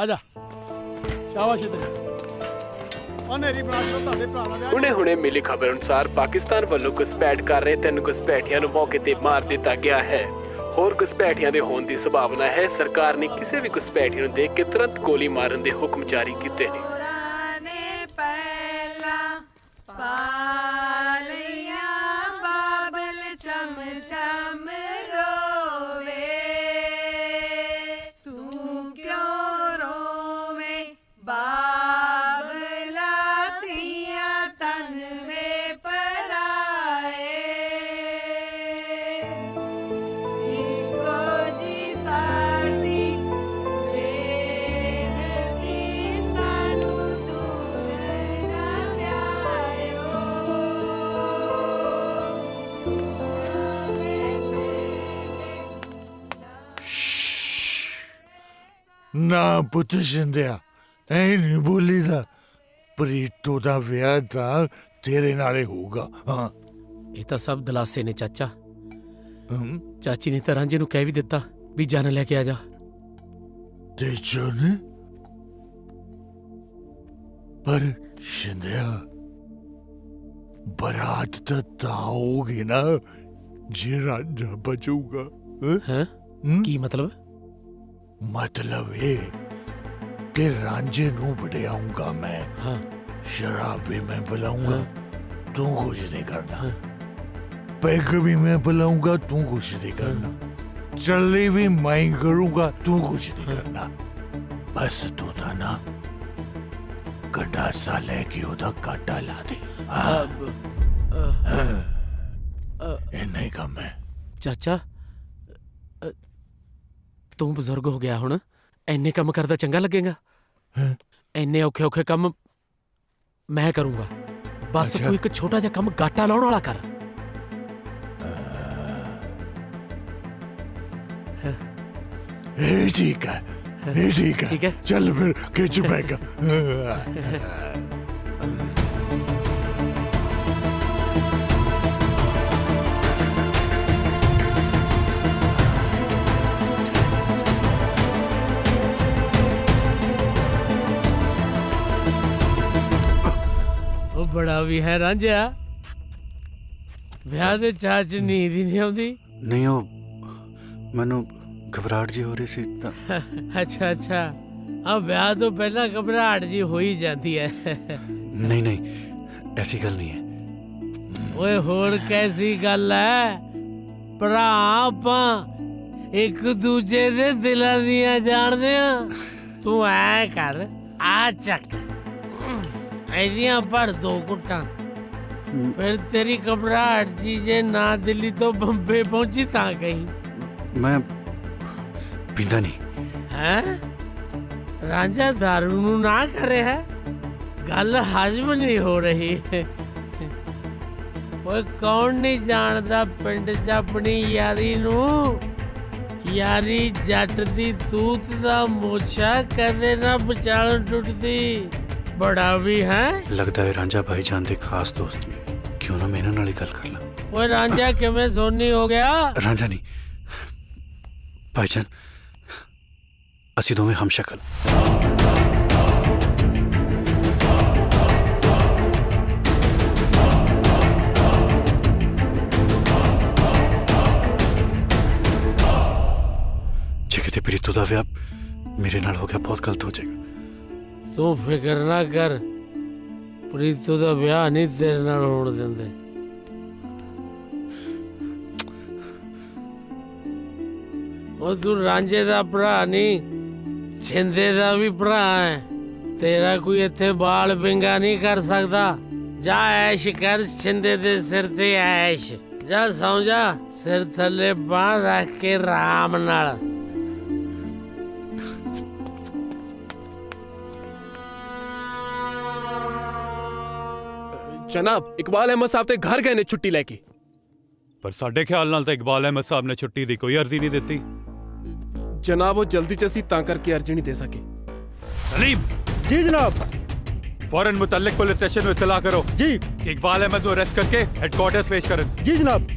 ਆ ਜਾ ਸ਼ਾਬਾਸ਼ ਤੇਰੇ ਉਹਨੇਰੀ ਬਣਾ ਕੇ ਤੁਹਾਡੇ ਭਰਾ ਦਾ ਵਿਆਹ ਹੁਣੇ ਮਿਲੀ ਖਬਰ ਅਨੁਸਾਰ ਪਾਕਿਸਤਾਨ ਵੱਲੋਂ ਘੁਸਪੈਠ ਕਰ ਰਹੇ 3 ਘੁਸਪੈਠੀਆਂ ਨੂੰ ਮੌਕੇ ਤੇ ਮਾਰ ਦਿੱਤਾ ਗਿਆ ਹੈ ਹੋਰ ਘੁਸਪੈਠੀਆਂ ਦੇ ਹੋਣ ਦੀ ਸੰਭਾਵਨਾ ਹੈ ਸਰਕਾਰ ਨੇ ਕਿਸੇ ਵੀ ਘੁਸਪੈਠੀ ਨੂੰ ਦੇਖ ਕੇ ਤੁਰੰਤ ਗੋਲੀ ਮਾਰਨ ਦੇ ਹੁਕਮ ਜਾਰੀ ਕੀਤੇ ਨੇ चम रोवे तू क्यों रोवे बाबला तिया तन में पराए इको जी साडी बेनती सानू दूर ना प्यायो ਨਾ ਪੁੱਤ ਜਿੰਦਿਆ ਐ ਨਹੀਂ ਬੋਲੀਦਾ ਪ੍ਰੀਤੋ ਦਾ ਵਿਆਹ ਤਾਂ ਤੇਰੇ ਨਾਲੇ ਹੋਊਗਾ ਹਾਂ ਇਹ ਤਾਂ ਸਭ ਦਲਾਸੇ ਨੇ ਚਾਚਾ ਚਾਚੀ ਨੇ ਤਾਂ ਰਾਂਝੇ ਨੂੰ ਕਹਿ ਵੀ ਦਿੱਤਾ ਵੀ ਜਨ ਲੈ ਕੇ ਆ ਜਾ ਤੇ ਜਨ ਪਰ ਜਿੰਦਿਆ ਬਰਾਤ ਤਾਂ ਆਉਗੀ ਨਾ ਜੇ ਰਾਂਝਾ ਬਚੂਗਾ ਹੈ ਕੀ ਮਤਲਬ मतलब ये कि रांझे नू बढ़ियाऊंगा मैं हाँ शराब भी मैं पिलाऊंगा तू कुछ नहीं करना पैग भी मैं पिलाऊंगा तू कुछ नहीं करना चलनी भी मैं करूंगा तू कुछ नहीं करना बस तू था ना गंडासा लेके उदा काटा ला दे चाचा ਤੂੰ ਬਜ਼ੁਰਗ ਹੋ ਗਿਆ ਹੁਣ ਇੰਨੇ ਕੰਮ ਕਰਦਾ ਚੰਗਾ ਲੱਗੇਗਾ ਇੰਨੇ ਔਖੇ ਔਖੇ ਕੰਮ ਮੈਂ ਕਰੂੰਗਾ ਬਸ ਤੂੰ ਇੱਕ ਛੋਟਾ ਜਿਹਾ ਕੰਮ ਗਾਟਾ ਲਾਉਣ ਵਾਲਾ ਕਰ ਇਹ ਠੀਕ ਹੈ ठीक है चल फिर खिंच पैगा ਉਹ ਬੜਾ ਵੀ ਹੈ ਰਾਂਝਿਆ ਵਿਆਹ ਦੇ ਚਾਅ 'ਚ ਨੀਂਦ ਹੀ ਨਹੀਂ ਆਉਂਦੀ ਨਹੀਂ ਉਹ ਮੈਨੂੰ ਘਬਰਾਹਟ ਜੀ ਹੋ ਰਹੀ ਸੀ ਤਾਂ ਅੱਛਾ ਅੱਛਾ ਆ ਵਿਆਹ ਤੋਂ ਪਹਿਲਾਂ ਘਬਰਾਹਟ ਜੀ ਹੋ ਹੀ ਜਾਂਦੀ ਹੈ ਨਹੀਂ ਨਹੀਂ ਐਸੀ ਗੱਲ ਨਹੀਂ ਹੈ ਓਏ ਹੋਰ ਕੈਸੀ ਗੱਲ ਹੈ ਭਰਾ ਆਪਾਂ ਇੱਕ ਦੂਜੇ ਦੇ ਦਿਲਾਂ ਦੀਆਂ ਜਾਣਦੇ ਆ ਤੂੰ ਐ ਕਰ ਆ ਚੱਕ ਐਦੀਆਂ ਭਰ ਦੋ ਕੁੱਟਾਂ ਫਿਰ ਤੇਰੀ ਘਬਰਾਹਟ ਜੀ ਜੇ ਨਾ ਦਿੱਲੀ ਤੋਂ ਬੰਬੇ ਪਹੁੰਚੀ ਤਾਂ ਕਹੀਂ ਮੈਂ ਪੀਂਦਾ ਨਹੀਂ ਹੈ ਰਾਂਝਾ ਦਾਰੂ ਨੂੰ ਨਾ ਕਰੇ ਹੈ ਗੱਲ ਹਜਮ ਨਹੀਂ ਹੋ ਰਹੀ ਓਏ ਕੌਣ ਨਹੀਂ ਜਾਣਦਾ ਪਿੰਡ 'ਚ ਆਪਣੀ ਯਾਰੀ ਨੂੰ ਯਾਰੀ ਜੱਟ ਦੀ ਤੂਤ ਦਾ ਮੋਛਾ ਕਦੇ ਨਾ ਵਿਚਾਲੋਂ ਟੁੱਟਦੀ ਬੜਾ ਵੀ ਹੈ ਲੱਗਦਾ ਹੈ ਰਾਂਝਾ ਭਾਈਜਾਨ ਦੇ ਖਾਸ ਦੋਸਤ ਨੇ ਕਿਉਂ ਨਾ ਮੈਂ ਇਹਨਾਂ ਨਾਲ ਹੀ ਗੱਲ ਕਰ ਲਾਂ ਓਏ ਰਾਂਝਾ ਕਿਵੇਂ ਸੋਨੀ ਹੋ ਗਿਆ ਰਾਂਝਾ ਨਹੀਂ ਭਾਈਜਾਨ ਅਸੀਂ ਦੋਵੇਂ ਹਮਸ਼ਕਲ ਜੇ ਕਿਤੇ ਪ੍ਰੀਤੂ ਦਾ ਵਿਆਹ ਮੇਰੇ ਨਾਲ ਹੋ ਗਿਆ ਬਹੁਤ ਗਲਤ ਹੋ ਜਾਏਗਾ ਤੂੰ ਫਿਕਰ ਨਾ ਕਰ ਪ੍ਰੀਤੂ ਦਾ ਵਿਆਹ ਨਹੀਂ ਤੇਰੇ ਨਾਲ ਹੋਣ ਦਿੰਦੇ ਉਹ ਤੂੰ ਰਾਂਝੇ ਦਾ ਭਰਾ ਨਹੀਂ ਛਿੰਦੇ ਦਾ ਵੀ ਭਰਾ ਹੈ ਤੇਰਾ ਕੋਈ ਇੱਥੇ ਬਾਲ ਬਿੰਗਾ ਨਹੀਂ ਕਰ ਸਕਦਾ ਜਾ ਐਸ਼ ਕਰ ਛਿੰਦੇ ਦੇ ਸਿਰ ਤੇ ਐਸ਼ ਜਾ ਸੌਂ ਜਾ ਸਿਰ ਥੱਲੇ ਬਾਂਹ ਰੱਖ ਕੇ ਆਰਾਮ ਨਾਲ ਜਨਾਬ ਇਕਬਾਲ ਅਹਿਮਦ ਸਾਹਿਬ ਤੇ ਘਰ ਗਏ ਨੇ ਛੁੱਟੀ ਲੈ ਕੇ ਪਰ ਸਾਡੇ ਖਿਆਲ ਨਾਲ ਤਾਂ ਇਕਬਾਲ ਅਹਿਮਦ ਸਾਹਿਬ ਨੇ ਛੁੱਟੀ ਦੀ ਕੋਈ ਅਰਜ਼ੀ ਨਹੀਂ ਦਿੱਤੀ ਜਨਾਬ ਉਹ ਜਲਦੀ ਚ ਅਸੀਂ ਤਾਂ ਕਰਕੇ ਅਰਜ਼ੀ ਨਹੀਂ ਦੇ ਸਕੇ सलीम जी जनाब फौरन मुतल्लिक पुलिस स्टेशन में इत्तला करो जी कि इकबाल अहमद को अरेस्ट करके हेडक्वार्टर्स पेश करें जी जनाब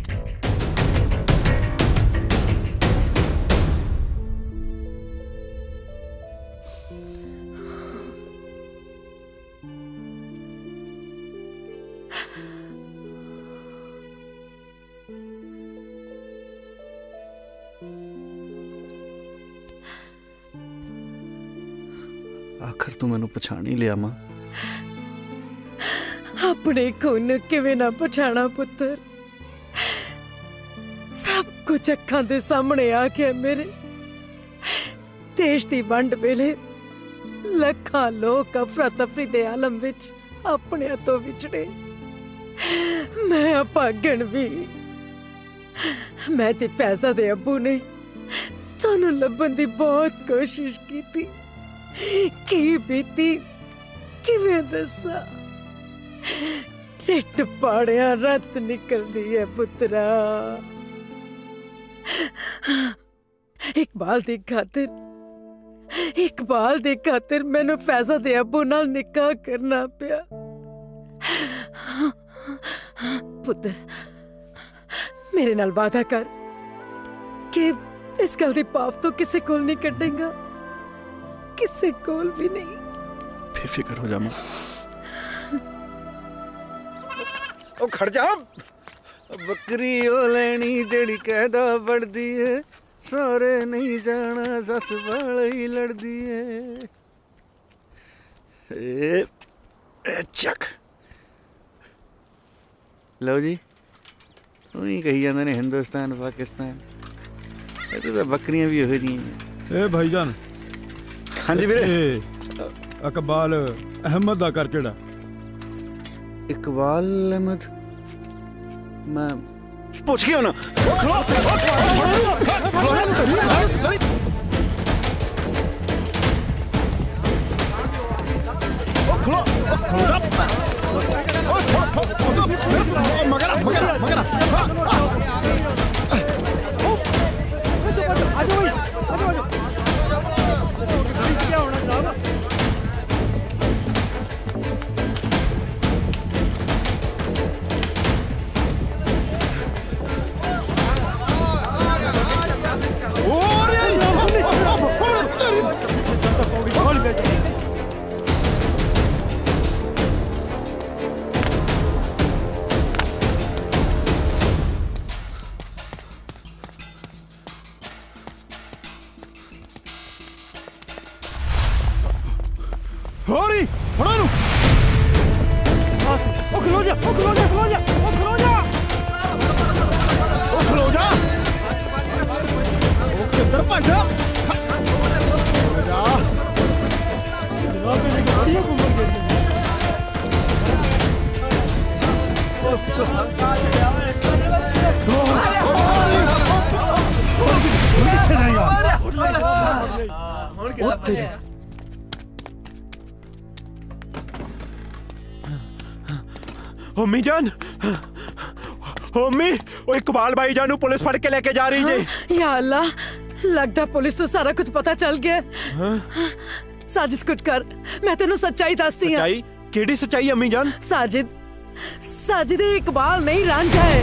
ਆਖਰ ਤੂੰ ਮੈਨੂੰ ਪਛਾਣ ਹੀ ਲਿਆ ਮਾਂ ਆਪਣੇ ਖੂਨ ਕਿਵੇਂ ਨਾ ਪਛਾਣਾ ਪੁੱਤਰ ਸਭ ਕੁਝ ਅੱਖਾਂ ਦੇ ਸਾਹਮਣੇ ਆ ਕੇ ਮੇਰੇ ਦੇਸ਼ ਦੀ ਵੰਡ ਵੇਲੇ ਲੱਖਾਂ ਲੋਕ ਅਫਰਾ ਤਫਰੀ ਦੇ ਆਲਮ ਵਿੱਚ ਆਪਣੇ ਤੋਂ ਵਿਛੜੇ ਮੈਂ ਅਪਾਗਣ ਵੀ ਮੈਂ ਤੇ ਫੈਜ਼ਾ ਦੇ ਅੱਬੂ ਨੇ ਤੁਹਾਨੂੰ ਲੱਭਣ ਦੀ ਬਹੁਤ ਕੋਸ਼ਿਸ਼ ਕੀਤੀ ਕੀ ਬੀਤੀ ਕਿਵੇਂ ਦੱਸਾਂ ਢਿੱਡ ਪਾੜਿਆ ਰੱਤ ਨਿਕਲਦੀ ਹੈ ਪੁੱਤਰਾ ਇਕਬਾਲ ਦੀ ਖਾਤਰ ਮੈਨੂੰ ਫੈਜ਼ਾ ਦੇ ਅੱਬੂ ਨਾਲ ਨਿਕਾਹ ਕਰਨਾ ਪਿਆ ਪੁੱਤਰ ਮੇਰੇ ਨਾਲ ਵਾਅਦਾ ਕਰ ਕਿ ਇਸ ਗੱਲ ਦੀ ਪਾਪ ਤੋਂ ਕਿਸੇ ਕੋਲ ਨਹੀਂ ਕੱਢੇਗਾ ਕਿਸੇ ਕੋਲ ਵੀ ਨਹੀਂ ਬੇਫਿਕਰ ਹੋ ਜਾ ਮਾਂ ਉਹ ਖੜ ਜਾ ਬੱਕਰੀ ਉਹ ਲੈਣੀ ਜਿਹੜੀ ਕਹਿਦਾ ਵੜਦੀ ਏ ਸਾਰੇ ਨਹੀਂ ਜਾਣਾ ਸੱਸ ਵਾਲੀ ਲੜਦੀ ਏ ਏ ਚੱਕ ਲਓ ਜੀ ਉਹੀ ਕਹੀ ਜਾਂਦੇ ਨੇ ਹਿੰਦੁਸਤਾਨ ਪਾਕਿਸਤਾਨ ਇਹ ਤਾਂ ਬੱਕਰੀਆਂ ਵੀ ਉਹੋ ਜਿਹੀਆਂ ए भाईजान हाँ जी वीरे इकबाल अहमद दा कर केड़ा इकबाल अहमद मैं पूछ गया ना ਖਲੋ ਮਗਰ ਮਗਰ ਮਗਰ ਆਜੋ ਓਏ ਆਜੋ ਆਜੋ ਕੀ ਹੋਣਾ ਜਨਾਬ ਹੋਰੀ ਫੜੋ ਇਹਨੂੰ ਉਹ ਖਲੋ ਜਾ ਉਹ ਖਲੋ ਜਾ ਖਲੋ ਜਾ ਉਹ ਖਲੋ ਜਾ ਉਹ ਖਲੋ ਜਾ ਉਹ ਕਿੱਧਰ ਭੱਜਦਾ ਜਾ ਜਨਾਬ ਨੇ ਗਾੜੀਆਂ ਘੁੰਮਣ ਗਈ ਕਿੱਥੇ ਜਾਏਗਾ ਉੱਥੇ ਹੋਮੀ ਜਾਨ ਹੋਮੀ ਉਹ ਇਕਬਾਲ ਭਾਈ ਜਾਨ ਨੂੰ ਪੁਲਿਸ ਫੜ ਕੇ ਲੈ ਕੇ ਜਾ ਰਹੀ ਜੇ या अल्लाह लगता पुलिस तो सारा कुछ पता चल गया साजिद कुछ कर मैं तेनू सच्चाई दसदी हां सच्चाई केड़ी सच्चाई अम्मी जान साजिद साजिद ये इकबाल नहीं रांझा है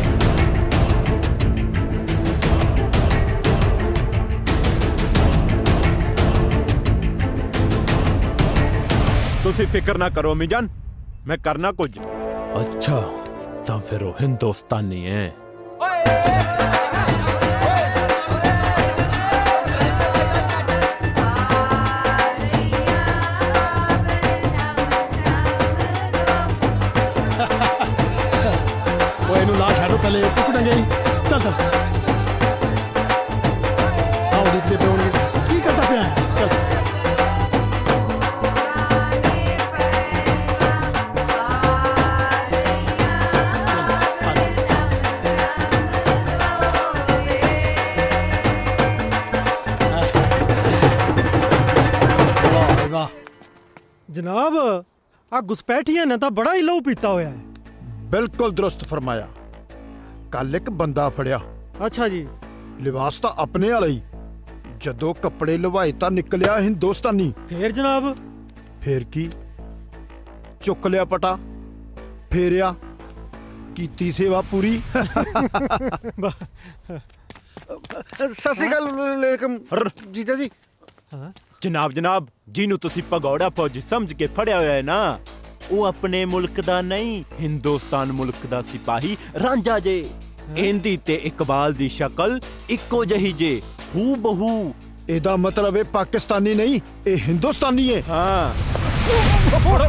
ਤੁਸੀਂ ਫਿਕਰ ਨਾ ਕਰੋ ਅਮੀ ਜਾਨ ਮੈਂ ਕਰਨਾ ਕੁਝ ਅੱਛਾ ਤਾਂ ਫਿਰ ਉਹ ਹਿੰਦੁਸਤਾਨੀ ਹੈ ਓਏ ਇਹਨੂੰ ਲਾ ਛੱਡੋ ਤਲੇ ਟੁਕੜਾਂ ਗਈ ਚੱਲ ਚੱਲ ਆਓ ਦੇਖਦੇ ਪਏ ਹੋਣਗੇ ਕੀ ਕਰਦਾ ਪਿਆ ਹੈ? ਚੱਲ ਜਨਾਬ ਆ ਗੁਸਪੈਠੀਆਂ ਨੇ ਤਾਂ ਬੜਾ ਹੀ ਲਹੂ ਪੀਤਾ ਹੋਇਆ ਹੈ ਬਿਲਕੁਲ ਦਰੁਸਤ ਫਰਮਾਇਆ ਕੱਲ ਇੱਕ ਬੰਦਾ ਫੜਿਆ ਅੱਛਾ ਜੀ ਲਿਬਾਸ ਤਾਂ ਆਪਣੇ ਵਾਲਾ ਹੀ ਜਦੋਂ ਕੱਪੜੇ ਲਵਾਏ ਤਾਂ ਨਿਕਲਿਆ ਹਿੰਦੁਸਤਾਨੀ ਫੇਰ ਜਨਾਬ ਫੇਰ ਕੀ ਚੁੱਕ ਲਿਆ ਪਟਾ ਫੇਰਿਆ ਕੀਤੀ ਸੇਵਾ ਪੂਰੀ ਸਤਿ ਸ਼੍ਰੀ ਅਕਾਲ ਲੇਕਮ ਜੀਜਾ ਜੀ ਜਨਾਬ ਜਨਾਬ ਜਿਹਨੂੰ ਤੁਸੀਂ ਭਗੌੜਾ ਫੌਜੀ ਸਮਝ ਕੇ ਫੜਿਆ ਹੋਇਆ ਹੈ ਨਾ ਉਹ ਆਪਣੇ ਮੁਲਕ ਦਾ ਨਹੀਂ ਹਿੰਦੁਸਤਾਨ ਮੁਲਕ ਦਾ ਸਿਪਾਹੀ ਰਾਂਝਾ ਜੇ ਇਹਦੀ ਤੇ ਇਕਬਾਲ ਦੀ ਸ਼ਕਲ ਇੱਕੋ ਜਿਹੀ ਜੇ ਹੂ ਬਹੂ ਇਹਦਾ ਮਤਲਬ ਇਹ ਪਾਕਿਸਤਾਨੀ ਨਹੀਂ ਇਹ ਹਿੰਦੁਸਤਾਨੀ ਹੈ ਹਾਂ ਫੜੋ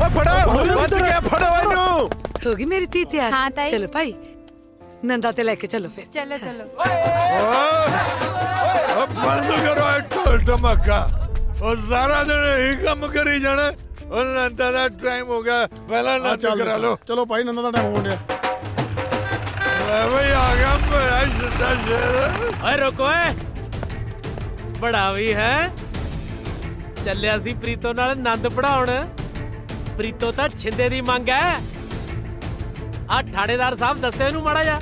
ਵੱਜ ਗਿਆ ਫੜੋ ਇਹਨੂੰ होगी मेरी धी तैयार हाँ ताई। चलो भाई नंदा ते लेके चलो फिर चलो चलो ਬੰਦ ਕਰੋ ਇਹ ਢੋਲ ਧਮਾਕਾ ਉਹ ਸਾਰਾ ਦਿਨ ਇਹੀ ਕੰਮ ਕਰੀ ਜਾਣਾ ਉਹ ਨੰਦਾ ਦਾ ਟਾਈਮ ਹੋ ਗਿਆ ਪਹਿਲਾਂ ਨੰਦ ਕਰਾ ਲਓ ਚਲੋ ਭਾਈ ਨੰਦਾ ਦਾ ਟਾਈਮ ਹੋਣ ਡਿਆ ਲੈ ਬਈ ਆ ਗਿਆ ਮੇਰਾ ਸਿੱਧਾ ਸ਼ੇਰ ਓਏ ਰੁਕੋ ਏ ਬੜਾ ਵੀ ਹੈ ਚੱਲਿਆ ਸੀ ਪ੍ਰੀਤੋ ਨਾਲ ਆਨੰਦ ਪੜਾਉਣ ਪ੍ਰੀਤੋ ਤਾਂ ਛਿੰਦੇ ਦੀ ਮੰਗ ਹੈ ਆ ਥਾਣੇਦਾਰ ਸਾਹਿਬ ਦੱਸੇ ਇਹਨੂੰ ਮਾੜਾ ਜਾ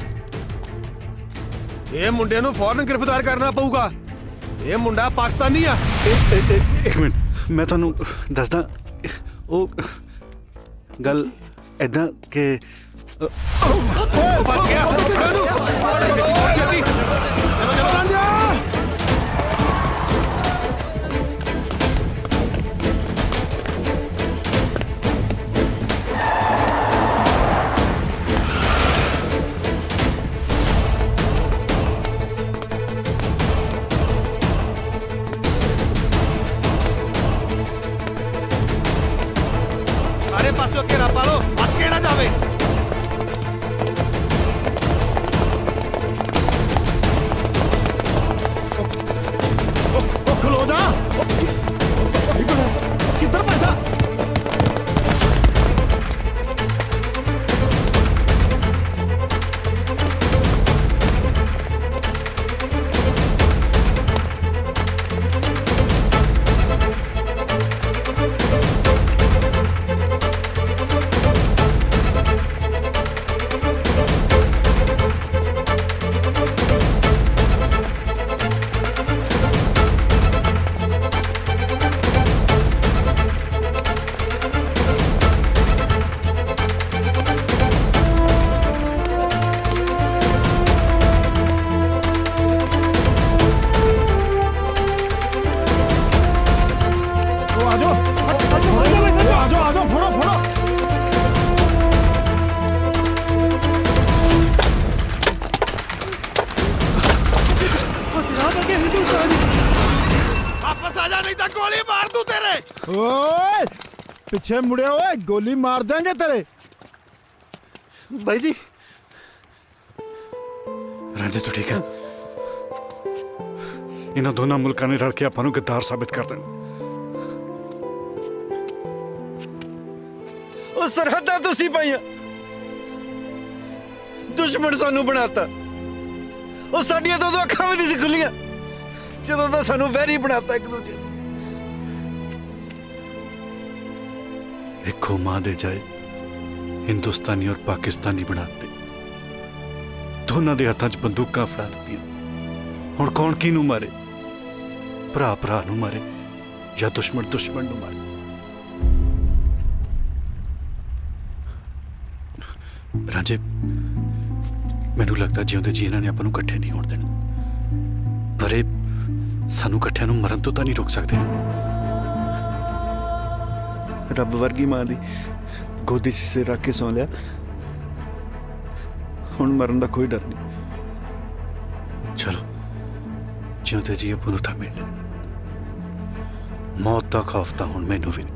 ਇਹ ਮੁੰਡੇ ਨੂੰ ਫੌਰਨ ਗ੍ਰਿਫਤਾਰ ਕਰਨਾ ਪਊਗਾ ਇਹ ਮੁੰਡਾ ਪਾਕਿਸਤਾਨੀ ਆ ਇੱਕ ਮਿੰਟ ਮੈਂ ਤੁਹਾਨੂੰ ਦੱਸਦਾ ਉਹ ਗੱਲ ਐਦਾਂ ਕਿ ਉਹ ਬਚ ਗਿਆ ਜਲਦੀ ਚਲੋ ਰਾਂਝਾ ਸਾਰੇ ਪਾਸੋਂ ਘੇਰਾ ਪਾ ਲਓ ਬਚ ਕੇ ਨਾ ਜਾਵੇ ਉਹ ਖਲੋ ਜਾ ਕਿੱਧਰ ਭੱਜਦਾ ਪਿੱਛੇ ਮੁੜਿਆ ਓਏ ਗੋਲੀ ਮਾਰ ਦਾਂਗੇ ਤੇਰੇ। ਬਾਈ ਜੀ ਰਾਂਝਾ ਤੂੰ ਠੀਕ ਹੈ? ਇਹਨਾਂ ਦੋਨਾਂ ਮੁਲਕਾਂ ਨੇ ਰਲ ਕੇ ਆਪਾਂ ਨੂੰ ਗੱਦਾਰ ਸਾਬਿਤ ਕਰ ਦੇਣਾ। ਉਹ ਸਰਹੱਦਾਂ ਤੁਸੀਂ ਪਾਈਆਂ, ਦੁਸ਼ਮਣ ਸਾਨੂੰ ਬਣਾਤਾ। ਉਹ ਸਾਡੀਆਂ ਤਾਂ ਉਦੋਂ ਅੱਖਾਂ ਵੀ ਨਹੀਂ ਸੀ ਖੁੱਲੀਆਂ ਜਦੋਂ ਤਾਂ ਸਾਨੂੰ ਵੈਰੀ ਬਣਾਤਾ ਇੱਕ ਦੂਜੇ ਨੂੰ। ਇੱਕੋ ਮਾਂ ਦੇ ਜਾਏ ਹਿੰਦੁਸਤਾਨੀ ਔਰ ਪਾਕਿਸਤਾਨੀ ਬਣਾਤੇ। ਦੋਨਾਂ ਦੇ ਹੱਥਾਂ 'ਚ ਬੰਦੂਕਾਂ ਫੜਾ ਦਿੱਤੀਆਂ। ਹੁਣ ਕੌਣ ਕਿਹਨੂੰ ਮਾਰੇ? ਭਰਾ ਭਰਾ ਨੂੰ ਮਾਰੇ ਜਾਂ ਦੁਸ਼ਮਣ ਦੁਸ਼ਮਣ ਨੂੰ ਮਾਰੇ? ਰਾਂਝੇ ਮੈਨੂੰ ਲੱਗਦਾ ਜਿਉਂਦੇ ਜੀ ਇਹਨਾਂ ਨੇ ਆਪਾਂ ਨੂੰ ਇਕੱਠੇ ਨਹੀਂ ਹੋਣ ਦੇਣਾ, ਪਰ ਇਹ ਸਾਨੂੰ ਇਕੱਠਿਆਂ ਨੂੰ ਮਰਨ ਤੋਂ ਤਾਂ ਨਹੀਂ ਰੋਕ ਸਕਦੇ ਨਾ। ਰੱਬ ਵਰਗੀ ਮਾਂ ਦੀ ਗੋਦੀ 'ਚ ਸਿਰ ਰੱਖ ਕੇ ਸੌਂ ਲਿਆ, ਹੁਣ ਮਰਨ ਦਾ ਕੋਈ ਡਰ ਨਹੀਂ। ਚਲੋ ਜਿਉਂਦੇ ਜੀ ਆਪਾਂ ਨੂੰ ਤਾਂ ਮਿਲਣਾ। ਮੌਤ ਦਾ ਖੌਫ ਤਾਂ ਹੁਣ ਮੈਨੂੰ ਵੀ ਨਹੀਂ।